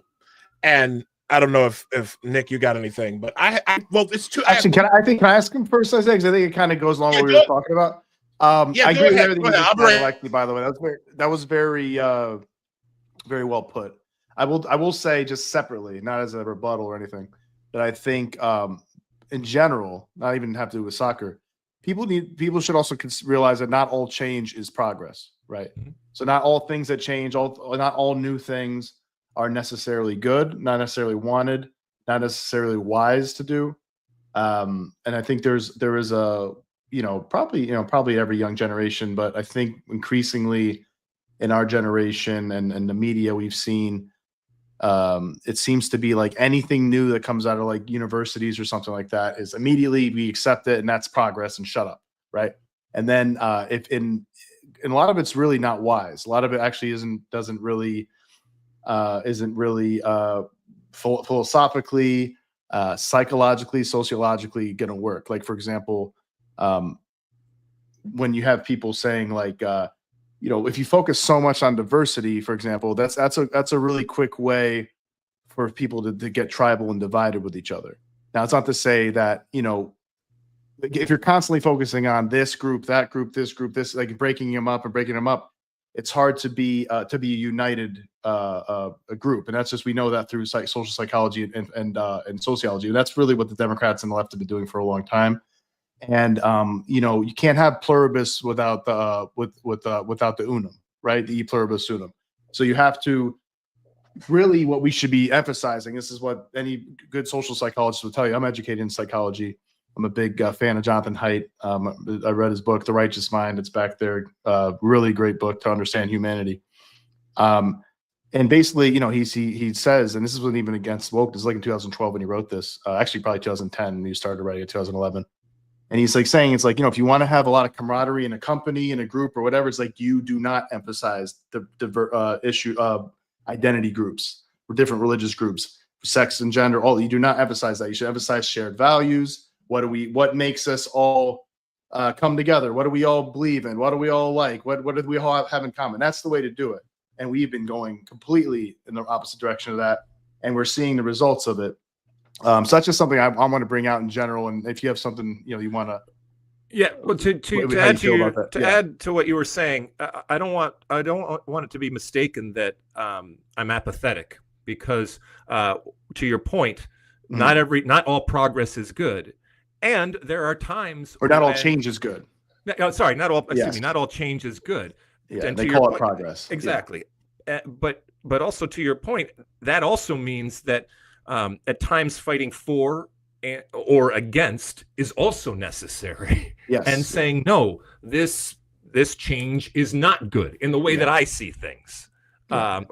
and I don't know if Nick, you got anything, but it's too. Actually, can I ask him first? I think it kind of goes along with what we were talking about. I agree with everything you said, Alexi, by the way. That was very very well put. I will say, just separately, not as a rebuttal or anything, that I think in general, not even have to do with soccer, people should also realize that not all change is progress, right? Mm-hmm. So not all things that change, not all new things are necessarily good, not necessarily wanted, not necessarily wise to do. And I think there is a probably every young generation, but I think increasingly in our generation and the media we've seen, it seems to be like anything new that comes out of like universities or something like that is immediately we accept it and that's progress and shut up, right? And then if in a lot of it's really not wise. A lot of it actually isn't really philosophically, psychologically, sociologically going to work. Like, for example, when you have people saying like, if you focus so much on diversity, for example, that's a really quick way for people to get tribal and divided with each other. Now, it's not to say that, if you're constantly focusing on this group, that group, this, like breaking them up, it's hard to be a united a group. And that's just, we know that through social psychology and sociology. And that's really what the Democrats and the left have been doing for a long time. And you can't have pluribus without the without the unum, right? The e pluribus unum. So you have to really, what we should be emphasizing. This is what any good social psychologist will tell you. I'm educated in psychology. I'm a big fan of Jonathan Haidt. I read his book, The Righteous Mind. It's back there. Really great book to understand humanity. And basically, he says, and this wasn't even against woke. This is like in 2012 when he wrote this. Actually, probably 2010. And he started writing in 2011. And he's like saying, it's like, if you want to have a lot of camaraderie in a company, in a group, or whatever, it's like you do not emphasize the issue of identity groups or different religious groups, sex and gender. You do not emphasize that. You should emphasize shared values. What makes us all come together? What do we all believe in? What do we all like? What do we all have in common? That's the way to do it. And we've been going completely in the opposite direction of that. And we're seeing the results of it. So that's just something I want to bring out in general. And if you have something, you want to. Yeah. Well, to add to what you were saying, I don't want it to be mistaken that I'm apathetic, because to your point, not all progress is good. And there are times not all change is good. Sorry, not all change is good. Yeah, and they call it progress. Exactly. Yeah. But also to your point, that also means that at times fighting for or against is also necessary. Yes. And saying, no, this change is not good in the way that I see things. And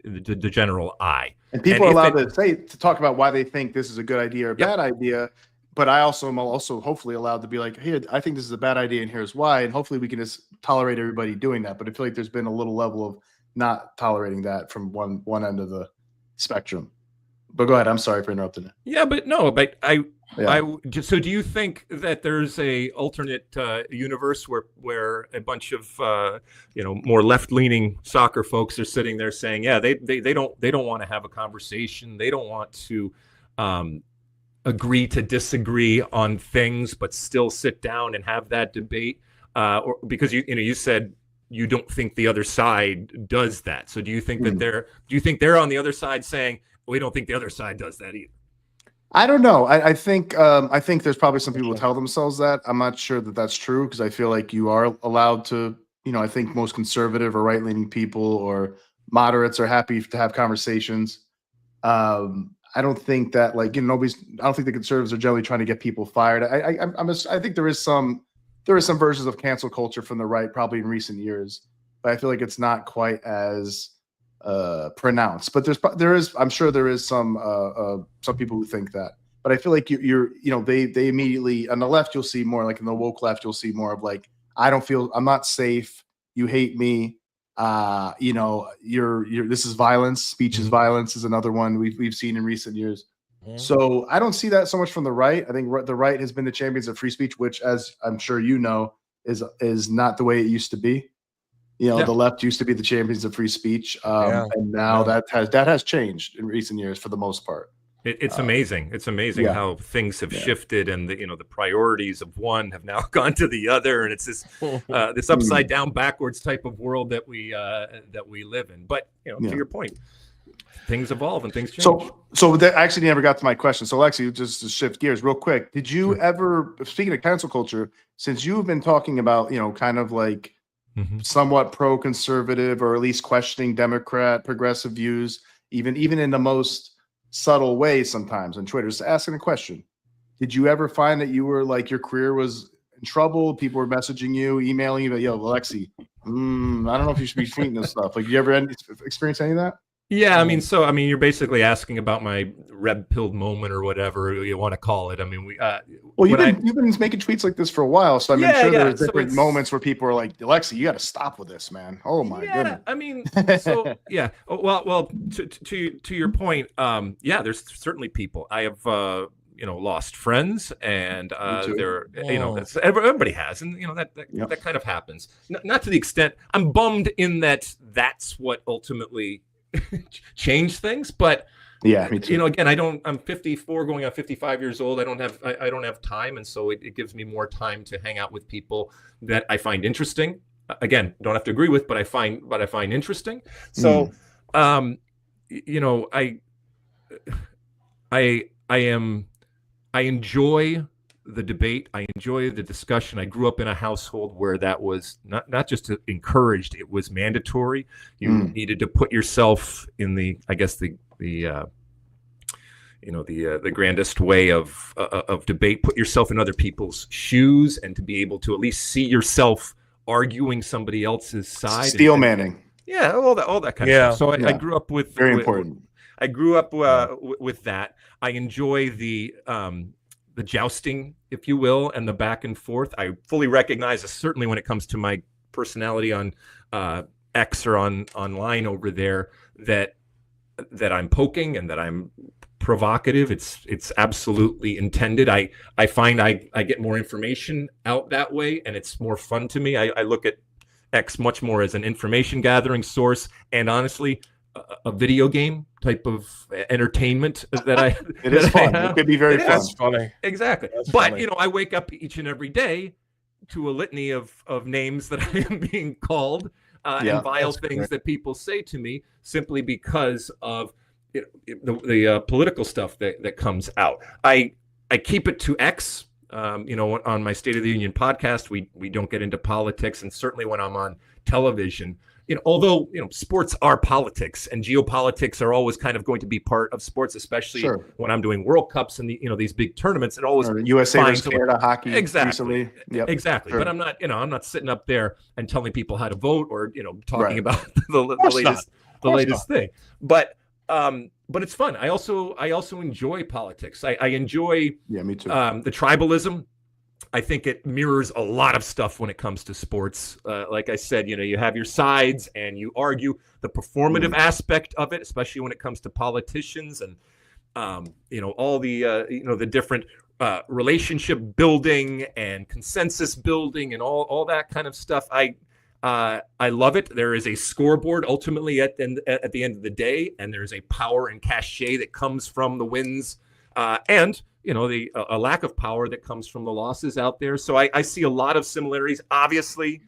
the general I. And people are allowed to talk about why they think this is a good idea or a bad idea. But I also am hopefully allowed to be like, hey, I think this is a bad idea and here's why. And hopefully we can just tolerate everybody doing that. But I feel like there's been a little level of not tolerating that from one end of the spectrum. But go ahead. I'm sorry for interrupting it. Yeah, but so do you think that there's a alternate universe where a bunch of more left-leaning soccer folks are sitting there saying, yeah, they don't want to have a conversation. They don't want to agree to disagree on things, but still sit down and have that debate? Or because you said you don't think the other side does that. So do you think that they're on the other side saying, we don't think the other side does that either? I don't know. I think there's probably some people who tell themselves that. I'm not sure that that's true, because I feel like you are allowed to, I think most conservative or right-leaning people or moderates are happy to have conversations. I don't think that I don't think the conservatives are generally trying to get people fired. I think there is some versions of cancel culture from the right probably in recent years, but I feel like it's not quite as pronounced. But I'm sure there is some people who think that. But I feel like they immediately on the left, you'll see more, like in the woke left, you'll see more of like, I'm not safe. You hate me. This is violence. Speech is violence is another one we've seen in recent years. So I don't see that so much from the right. I think the right has been the champions of free speech, which, as I'm sure you know, is not the way it used to be. The left used to be the champions of free speech, and now that has changed in recent years for the most part. It's amazing. It's amazing how things have shifted, and the priorities of one have now gone to the other, and it's this upside down, backwards type of world that we live in. But to your point, things evolve and things change. So that actually never got to my question. So Alexi, just to shift gears real quick, did you ever, speaking of cancel culture, since you've been talking about kind of like somewhat pro-conservative or at least questioning Democrat progressive views, even in the most subtle ways sometimes on Twitter, just asking a question. Did you ever find that you were like your career was in trouble? People were messaging you, emailing you, yo, Alexi, I don't know if you should be tweeting this stuff. Like, you ever experience any of that? Yeah, you're basically asking about my red-pilled moment or whatever you want to call it. You've been making tweets like this for a while, so I'm sure there's different moments where people are like, Alexi, you got to stop with this, man. Oh my goodness. Well, to your point, there's certainly people. I have lost friends, and everybody has, and that kind of happens. Not to the extent I'm bummed in that's what ultimately change things, but me too. Again, I'm 54 going on 55 years old. I don't have time, and so it gives me more time to hang out with people that I find interesting. Again, don't have to agree with, but I find interesting. So I enjoy the debate. I enjoy the discussion. I grew up in a household where that was not just encouraged; it was mandatory. You needed to put yourself in the grandest way of debate. Put yourself in other people's shoes, and to be able to at least see yourself arguing somebody else's side. Steel manning. Yeah, all that kind of stuff. So I grew up with very important. I grew up with that. I enjoy the jousting, if you will, and the back and forth. I fully recognize, certainly when it comes to my personality on X or online over there, that I'm poking and that I'm provocative. It's absolutely intended. I find I get more information out that way, and it's more fun to me. I look at X much more as an information gathering source, and honestly, a video game type of entertainment that it is fun. It could be very fun. That's funny. Exactly. But I wake up each and every day to a litany of names that I am being called and vile things that people say to me simply because of the political stuff that comes out. I keep it to X. On my State of the Union podcast, we don't get into politics, and certainly when I'm on television, although sports are politics, and geopolitics are always kind of going to be part of sports, especially when I'm doing World Cups and these big tournaments. It always USA versus Canada hockey exactly, yep. exactly. Sure. But I'm not sitting up there and telling people how to vote or talking about the latest thing. But it's fun. I also enjoy politics. I enjoy me too. The tribalism. I think it mirrors a lot of stuff when it comes to sports. Like I said, you have your sides and you argue the performative aspect of it, especially when it comes to politicians and all the different relationship building and consensus building and all that kind of stuff. I love it. There is a scoreboard ultimately at the end of the day, and there's a power and cachet that comes from the wins, and a lack of power that comes from the losses out there. So I see a lot of similarities. Obviously,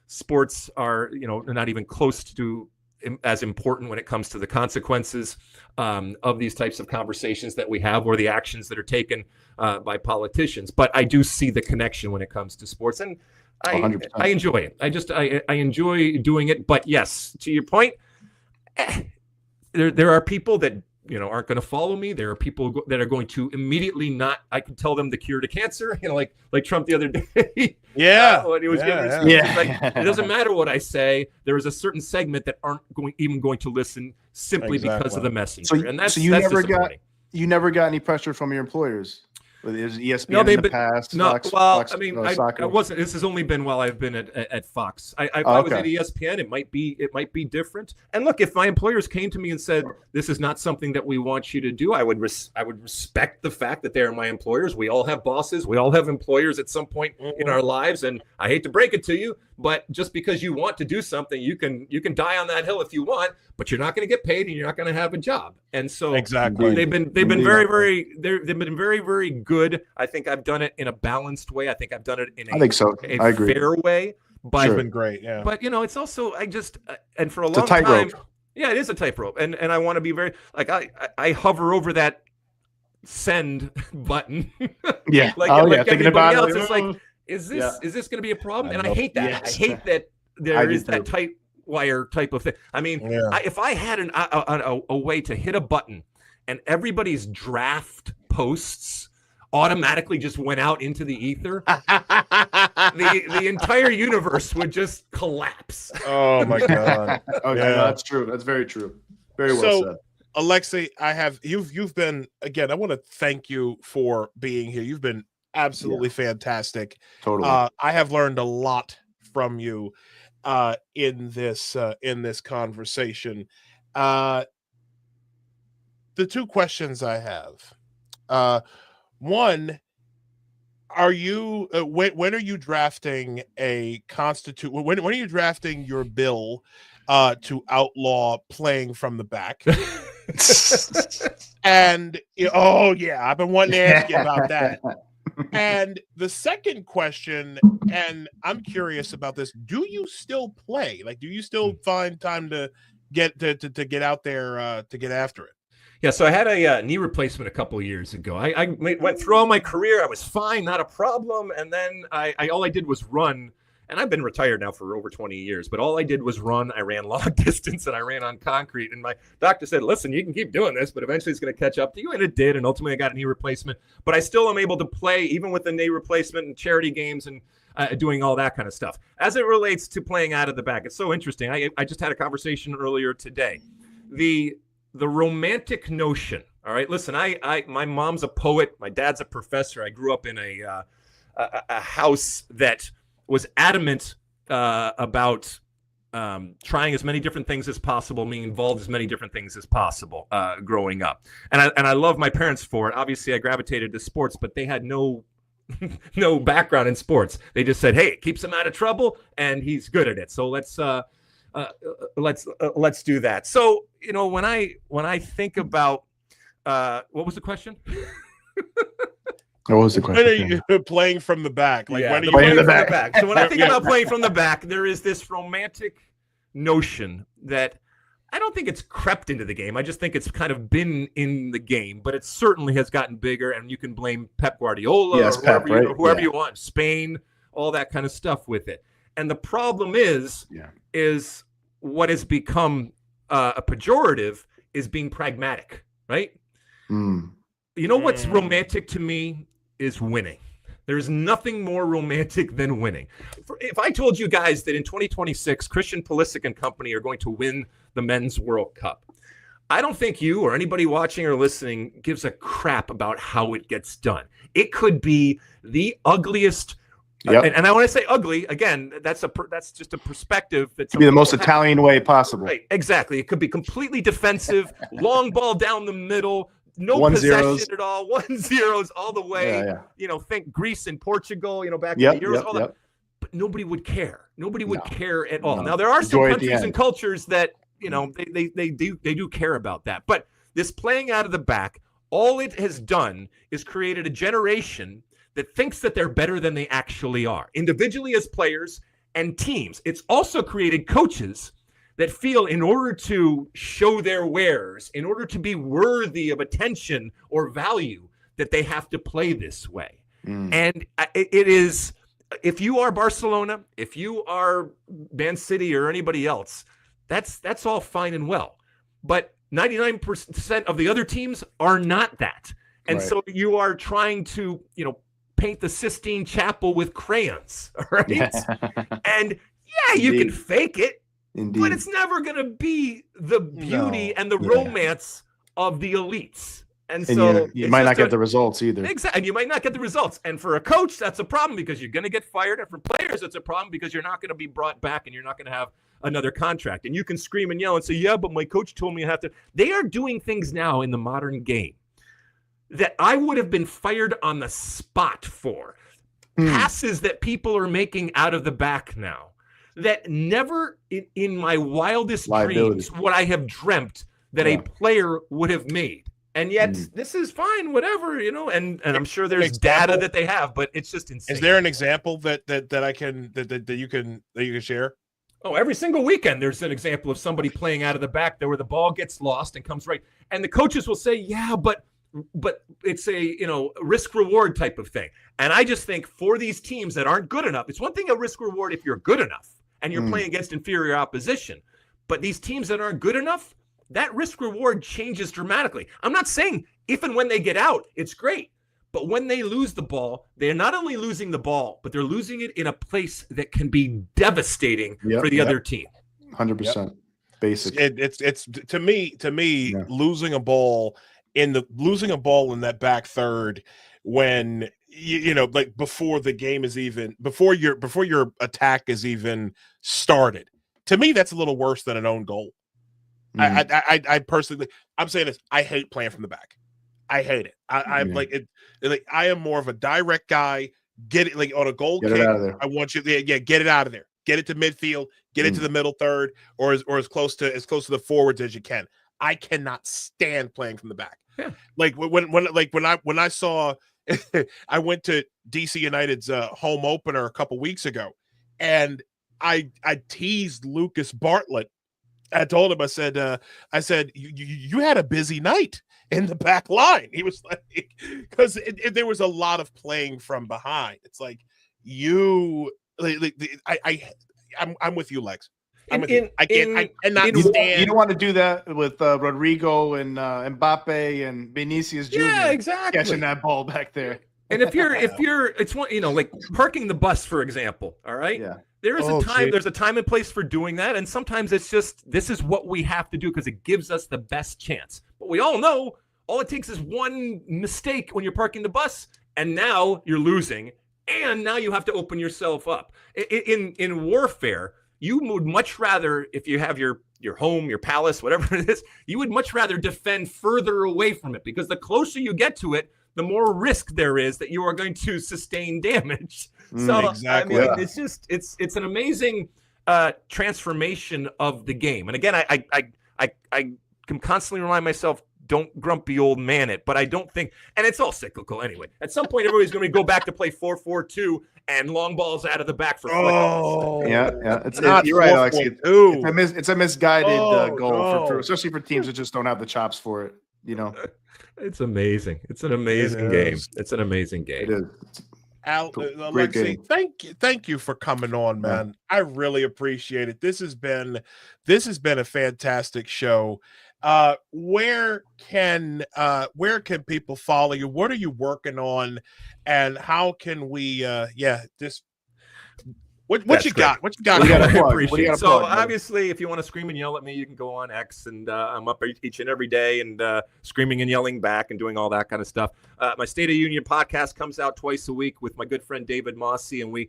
sports are not even close to as important when it comes to the consequences of these types of conversations that we have or the actions that are taken by politicians. But I do see the connection when it comes to sports, and I enjoy it. I enjoy doing it. But yes, to your point, there are people that aren't going to follow me. There are people that are going to immediately not. I can tell them the cure to cancer. Like Trump the other day. Yeah, when he was giving it doesn't matter what I say. There is a certain segment that aren't going to listen simply because of the messenger. You never got any pressure from your employers. Is ESPN in the past? No, Fox, I wasn't. This has only been while I've been at Fox. I was at ESPN. It might be different. And look, if my employers came to me and said, "This is not something that we want you to do," I would respect the fact that they are my employers. We all have bosses. We all have employers at some point in our lives. And I hate to break it to you, but just because you want to do something, you can die on that hill if you want, but you're not going to get paid and you're not going to have a job. And so exactly, they've been very, very good. I think I've done it in a balanced way. I think I've done it in a fair way. But it's been great, yeah. But it's also and for a long time, yeah, it is a tightrope, and I want to be very I hover over that send button. Yeah, like thinking about else, it's like, is this going to be a problem? And I hate that. Yes. I hate that there is that tight wire type of thing. I mean, if I had a way to hit a button and everybody's draft posts automatically just went out into the ether, the entire universe would just collapse. Oh my God. That's true. That's very true. Very well said. Alexi, you've been, again, I want to thank you for being here. You've been absolutely fantastic. Totally. I have learned a lot from you in this conversation. The two questions I have. One, are you when are you drafting a when are you drafting your bill to outlaw playing from the back? And I've been wanting to ask you about that. And the second question, and I'm curious about this, do you still play? Like, do you still find time to get out there to get after it? Yeah, so I had a knee replacement a couple of years ago. I went through all my career. I was fine, not a problem. And then all I did was run. And I've been retired now for over 20 years. But all I did was run. I ran long distance and I ran on concrete. And my doctor said, listen, you can keep doing this, but eventually it's going to catch up to you. And it did. And ultimately I got a knee replacement. But I still am able to play, even with the knee replacement and charity games and doing all that kind of stuff. As it relates to playing out of the back, it's so interesting. I just had a conversation earlier today. The romantic notion. All right, listen, my mom's a poet. My dad's a professor. I grew up in a house that was adamant about trying as many different things as possible, being involved as many different things as possible growing up. And I love my parents for it. Obviously, I gravitated to sports, but they had no background in sports. They just said, hey, it keeps him out of trouble, and he's good at it. So let's do that. So, when I think about what was the question? What was the question? When are you playing from the back? Like, when are you playing from the back? So when I think about playing from the back, there is this romantic notion that I don't think it's crept into the game. I just think it's kind of been in the game, but it certainly has gotten bigger, and you can blame Pep Guardiola or whoever you want, Spain, all that kind of stuff with it. And the problem is what has become a pejorative is being pragmatic, right? You know what's romantic to me is winning. There's nothing more romantic than winning. If I told you guys that in 2026, Christian Pulisic and company are going to win the Men's World Cup, I don't think you or anybody watching or listening gives a crap about how it gets done. It could be the ugliest. And I want to say ugly again. That's just a perspective. That be the most Italian way possible. Right, exactly. It could be completely defensive, long ball down the middle, no 1-0s. Possession at all, 1-0s all the way. Think Greece and Portugal. Back in the Euros, all that. But nobody would care. Nobody would care at all. Now there are some countries and cultures that they do care about that. But this playing out of the back, all it has done is created a generation that thinks that they're better than they actually are, individually as players and teams. It's also created coaches that feel in order to show their wares, in order to be worthy of attention or value, that they have to play this way. And it is, if you are Barcelona, if you are Man City or anybody else, that's all fine and well. But 99% of the other teams are not that. And so you are trying to, paint the Sistine Chapel with crayons, right? And you can fake it, but it's never going to be the beauty and the romance of the elites. And so you might not get the results either. Exactly. And you might not get the results. And for a coach, that's a problem because you're going to get fired. And for players, it's a problem because you're not going to be brought back and you're not going to have another contract. And you can scream and yell and say, yeah, but my coach told me I have to. They are doing things now in the modern game that I would have been fired on the spot for. Passes that people are making out of the back now that never in my wildest dreams would I have dreamt that a player would have made. And yet this is fine, whatever, and I'm sure there's data that they have, but it's just insane. Is there an example that you can share? Oh, every single weekend there's an example of somebody playing out of the back there where the ball gets lost and comes right. And the coaches will say, yeah, but it's a risk reward type of thing. And I just think for these teams that aren't good enough, it's one thing a risk reward if you're good enough and you're playing against inferior opposition. But these teams that aren't good enough, that risk reward changes dramatically. I'm not saying if and when they get out, it's great. But when they lose the ball, they're not only losing the ball, but they're losing it in a place that can be devastating for the other team. 100%. Basic. It's to me losing a ball in that back third when like before the game is even before your attack is even started. To me, that's a little worse than an own goal. I personally, I'm saying this. I hate playing from the back. I hate it. I'm like it. Like I am more of a direct guy. Get it like on a goal kick. I want you. Get it out of there. Get it to midfield. Get it to the middle third, or as close to the forwards as you can. I cannot stand playing from the back. Yeah. Like when I saw, I went to DC United's home opener a couple weeks ago, and I teased Lucas Bartlett. I told him, I said, you had a busy night in the back line. He was like, because there was a lot of playing from behind. It's like I'm with you, Lex. I cannot stand. You don't want to do that with Rodrigo and Mbappe and Vinicius Jr. Yeah, exactly. Catching that ball back there. And if you're, it's one, like parking the bus, for example. All right. Yeah. There is a time. There's a time and place for doing that, and sometimes it's just this is what we have to do because it gives us the best chance. But we all know all it takes is one mistake when you're parking the bus, and now you're losing, and now you have to open yourself up. In warfare, you would much rather, if you have your home, your palace, whatever it is, you would much rather defend further away from it because the closer you get to it, the more risk there is that you are going to sustain damage. So exactly. I mean, it's just it's an amazing transformation of the game. And again, I can constantly remind myself, don't grumpy old man it, but I don't think, and it's all cyclical anyway. At some point, everybody's going to go back to play 4-4-2 and long balls out of the back for yeah. It's not. You're right, Alexi. It's a misguided goal for especially for teams that just don't have the chops for it. It's amazing. It's an amazing game. It's an amazing game. It is. Alexi, thank you for coming on, man. I really appreciate it. This has been a fantastic show. Where can people follow you? What are you working on, and how can we what you got? What you got? So obviously, if you want to scream and yell at me, you can go on X, and I'm up each and every day and screaming and yelling back and doing all that kind of stuff. My State of Union podcast comes out twice a week with my good friend David Mossy, and we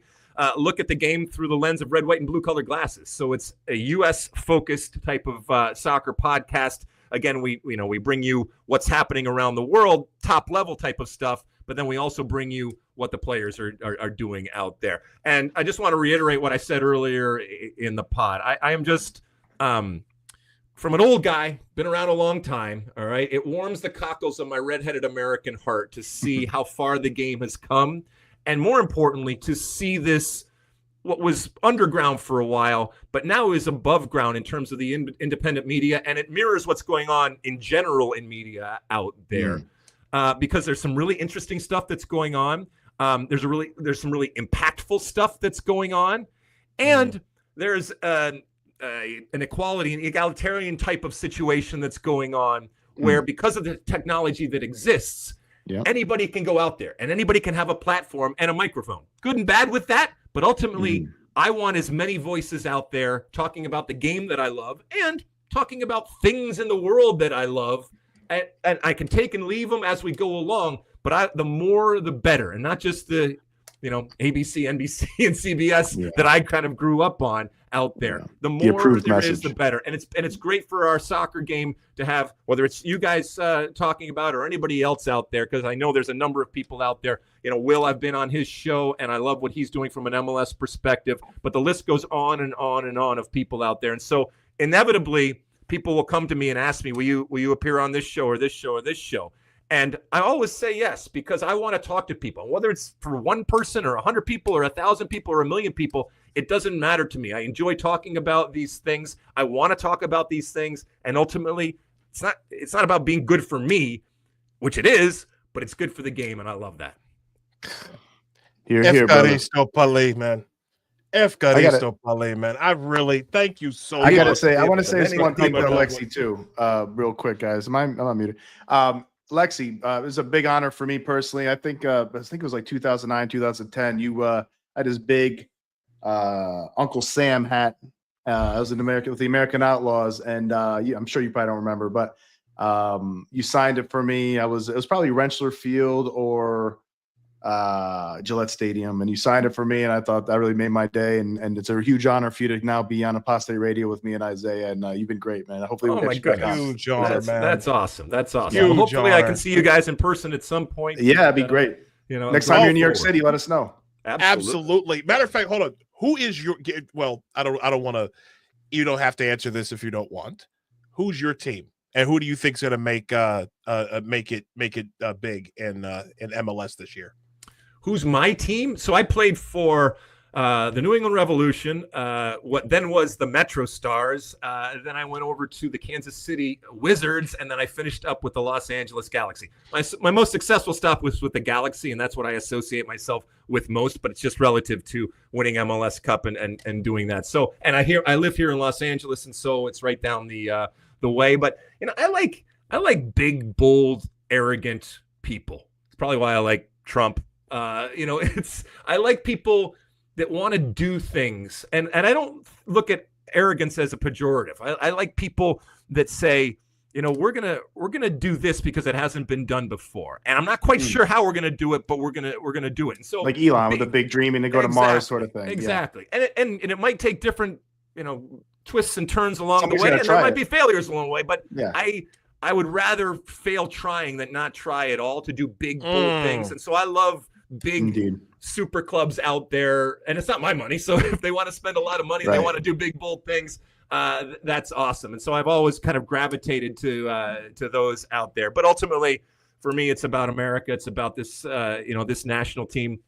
look at the game through the lens of red, white, and blue colored glasses. So it's a U.S. focused type of soccer podcast. Again, we bring you what's happening around the world, top level type of stuff, but then we also bring you what the players are doing out there. And I just want to reiterate what I said earlier in the pod. I am just from an old guy, been around a long time. All right. It warms the cockles of my redheaded American heart to see how far the game has come. And more importantly, to see this, what was underground for a while, but now is above ground in terms of the independent media. And it mirrors what's going on in general in media out there. Because there's some really interesting stuff that's going on. There's some really impactful stuff that's going on. And there's an equality, an egalitarian type of situation that's going on where because of the technology that exists, anybody can go out there and anybody can have a platform and a microphone. Good and bad with that. But ultimately, I want as many voices out there talking about the game that I love and talking about things in the world that I love. And I can take and leave them as we go along, but the more the better, and not just the, ABC, NBC, and CBS that I kind of grew up on out there. The more there is, the better. And it's great for our soccer game to have, whether it's you guys talking about or anybody else out there, because I know there's a number of people out there. Will, I've been on his show, and I love what he's doing from an MLS perspective. But the list goes on and on and on of people out there, and so inevitably, people will come to me and ask me, will you appear on this show or this show or this show? And I always say yes, because I want to talk to people. Whether it's for one person or 100 people or 1,000 people or 1 million people, it doesn't matter to me. I enjoy talking about these things. I want to talk about these things. And ultimately, it's not about being good for me, which it is, but it's good for the game. And I love that. Here, brother. Man. Efcaristo Pale, man. I really thank you so much. I want to say one thing to Alexi too, real quick, guys. I'm not muted. Lexi, it was a big honor for me personally. I think it was like 2009, 2010. You had his big Uncle Sam hat. I was with the American Outlaws, and I'm sure you probably don't remember, but you signed it for me. It was probably Rentschler Field or Gillette Stadium, and you signed it for me, and I thought that really made my day, and it's a huge honor for you to now be on Apostate Radio with me and Isaiah, and you've been great, man. Hopefully we'll get you back on. Huge honor, man. That's awesome. Well, hopefully I can see you guys in person at some point. Yeah, it'd be great. Next time you're in New York City, let us know. Absolutely. Matter of fact, hold on. Who is your, well, I don't want to, you don't have to answer this if you don't want. Who's your team? And who do you think's going to make it big in MLS this year? Who's my team? So I played for the New England Revolution, what then was the Metro Stars. Then I went over to the Kansas City Wizards, and then I finished up with the Los Angeles Galaxy. My most successful stop was with the Galaxy, and that's what I associate myself with most, but it's just relative to winning MLS Cup and doing that. So, and I live here in Los Angeles, and so it's right down the way. But I like big, bold, arrogant people. It's probably why I like Trump, I like people that want to do things, and I don't look at arrogance as a pejorative. I like people that say, we're gonna do this because it hasn't been done before, and I'm not quite sure how we're gonna do it, but we're gonna do it. And so, like Elon with a big dreaming to go to Mars, sort of thing. Exactly, and it might take different twists and turns along Somebody's the way, gotta and there try might it. be failures along the way. But Yeah. I would rather fail trying than not try at all, to do big bold things. And so I love big super clubs out there, and it's not my money. So if they want to spend a lot of money, and they want to do big bold things, that's awesome. And so I've always kind of gravitated to those out there. But ultimately, for me, it's about America. It's about this this national team,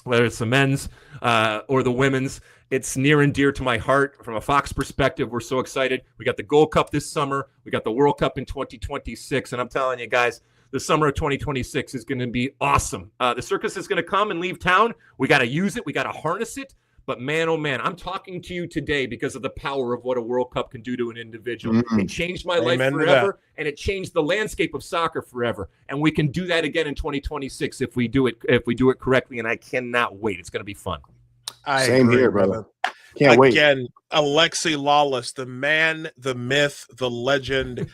whether it's the men's or the women's. It's near and dear to my heart. From a Fox perspective, we're so excited. We got the Gold Cup this summer. We got the World Cup in 2026. And I'm telling you guys, the summer of 2026 is going to be awesome. The circus is going to come and leave town. We got to use it. We got to harness it. But man, oh man, I'm talking to you today because of the power of what a World Cup can do to an individual. It changed my life forever, and it changed the landscape of soccer forever. And we can do that again in 2026 if we do it correctly. And I cannot wait. It's going to be fun. Same here, brother. Can't wait. Again, Alexi Lalas, the man, the myth, the legend,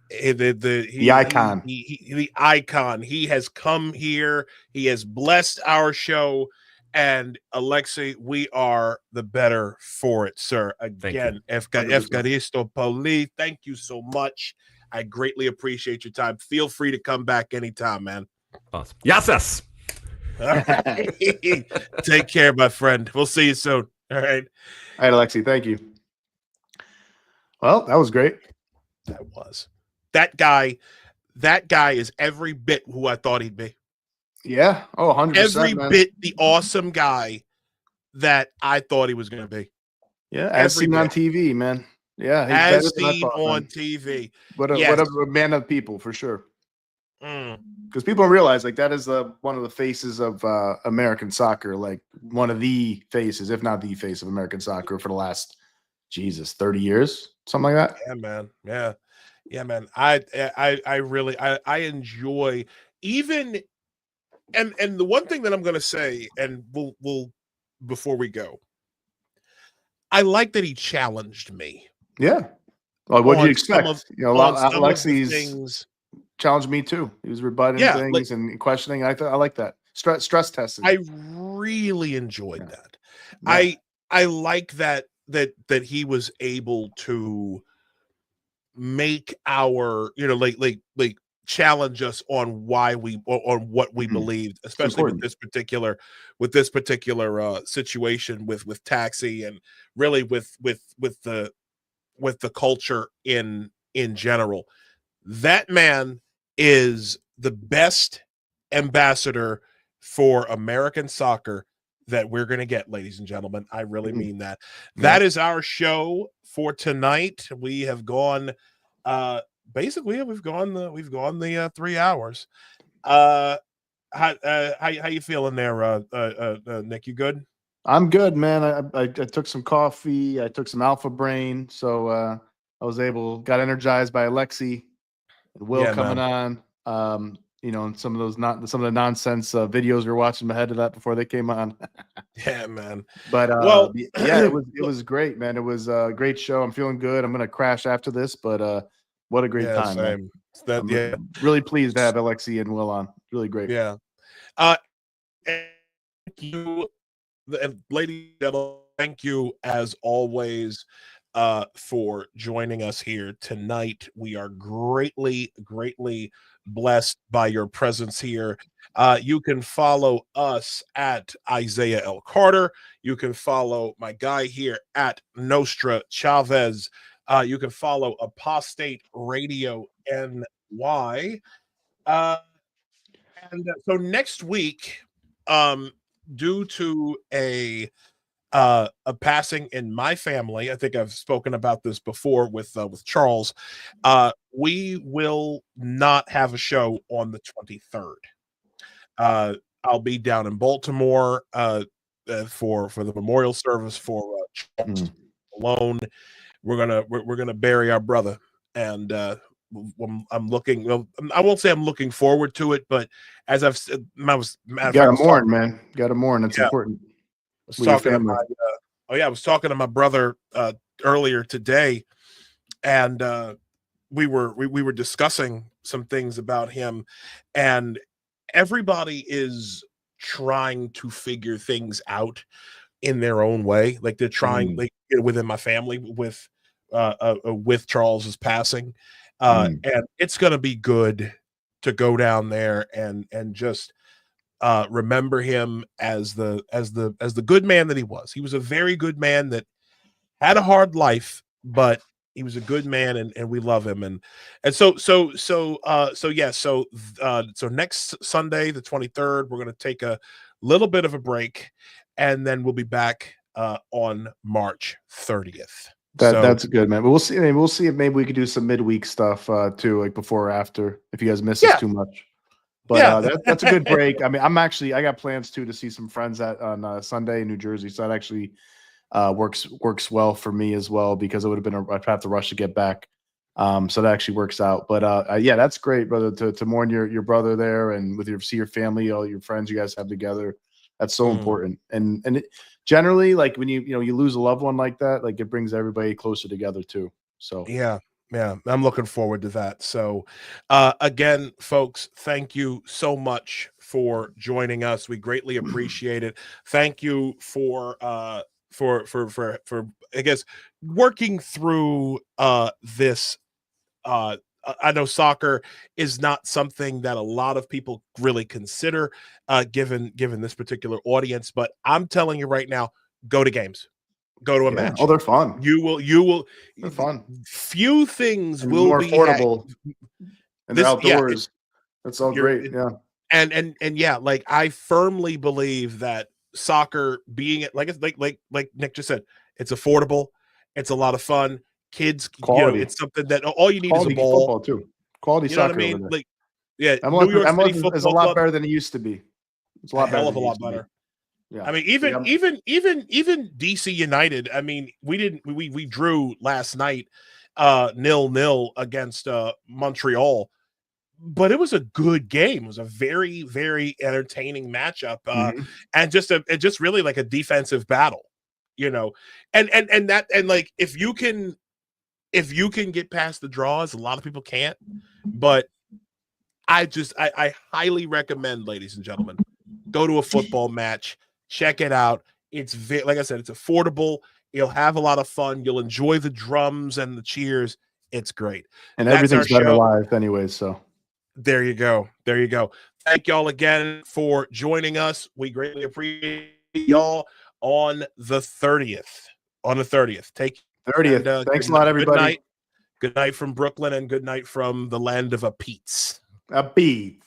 the icon. The icon. He has come here. He has blessed our show. And Alexi, we are the better for it, sir. Again, Efgaristo Pauli, thank you so much. I greatly appreciate your time. Feel free to come back anytime, man. Awesome. Yes. Take care, my friend. We'll see you soon. All right. All right, Alexi. Thank you. Well, that was great. That guy is every bit who I thought he'd be. Yeah. Oh, 100%. Every man. bit the awesome guy that I thought he was going to be. Yeah, as seen on TV, man. Yeah, he's as seen on TV. What a man of people, for sure. Because people don't realize, like, that is one of the faces of American soccer, like one of the faces, if not the face of American soccer for the last, 30 years, something like that. Yeah, man. Yeah, man. I really enjoy even. And the one thing that I'm going to say, and we'll before we go, I like that he challenged me. Yeah. Well, what do you expect? Alexi's challenged me too. He was rebutting things and questioning. I like that. Stress testing. I really enjoyed that. Yeah. I like that he was able to make our, like challenge us on what we believed, especially with this particular situation with Taxi, and really with the culture in general. That man is the best ambassador for American soccer that we're going to get, ladies and gentlemen. I really mean that. That is our show for tonight. We have gone basically we've gone the 3 hours. How you feeling there, Nick? You good? I'm good, man. I took some coffee. I took some Alpha Brain, so I was got energized by Alexi and Will coming on. And some of the nonsense videos we were watching ahead of that before they came on. Yeah, man. But it was great, man. It was a great show. I'm feeling good. I'm gonna crash after this, but what a great time. Man. I'm really pleased to have Alexi and Will on. Really great. Yeah. Thank you, ladies and gentlemen. Thank you as always for joining us here tonight. We are greatly blessed by your presence here. You can follow us at Isaiah L. Carter. You can follow my guy here at Nostra Chavez. You can follow Apostate Radio NY. And so next week, due to a passing in my family, I think I've spoken about this before with Charles, we will not have a show on the 23rd. I'll be down in Baltimore for the memorial service for Charles alone. We're gonna bury our brother, and I'm looking. Well, I won't say I'm looking forward to it, but as I've said, got to mourn, man. Got to mourn. That's important. I was talking to my brother earlier today, and we were discussing some things about him, and everybody is trying to figure things out in their own way. Like they're trying, like within my family with Charles's passing, and it's going to be good to go down there and just remember him as the good man that he was. He was a very good man that had a hard life, but he was a good man, and we love him. And so next Sunday, the 23rd, we're going to take a little bit of a break, and then we'll be back on March 30th. That's good, man. But we'll see. I mean, we'll see if maybe we could do some midweek stuff too, like before or after, if you guys miss us too much. But that's a good break. I mean, I got plans too to see some friends on Sunday in New Jersey, so that actually works well for me as well, because it would have been I'd have to rush to get back. So that actually works out. But yeah, that's great, brother, to mourn your brother there, and see your family, all your friends you guys have together. That's so important. And it, generally, like when you lose a loved one like that, like it brings everybody closer together too. So yeah, I'm looking forward to that. So again, folks, thank you so much for joining us. We greatly appreciate it. Thank you for I guess working through this. I know soccer is not something that a lot of people really consider, given this particular audience. But I'm telling you right now, go to games, go to a match. Oh, they're fun. You will. They're fun. Few things and will more be affordable, and they're outdoors. That's all great. Yeah. And yeah, like I firmly believe that soccer, being like Nick just said, it's affordable, it's a lot of fun. Kids, quality. It's something that all you need quality is a ball. Football too. Quality What soccer. I mean? Over there. Like, yeah, MLS, New York City MLS Football is a lot Club, better than it used to be. It's a lot hell of a lot better. Yeah. I mean, even DC United. I mean, we drew last night 0-0 against Montreal, but it was a good game. It was a very, very entertaining matchup, and just really like a defensive battle, and like if you can get past the draws, a lot of people can't, but I highly recommend, ladies and gentlemen, go to a football match, check it out. It's like I said, it's affordable. You'll have a lot of fun. You'll enjoy the drums and the cheers. It's great. And everything's better live anyway. So there you go. Thank y'all again for joining us. We greatly appreciate y'all on the 30th. Take 30th. Thanks a lot, everybody. Good night from Brooklyn, and good night from the land of a Pete's. A beat.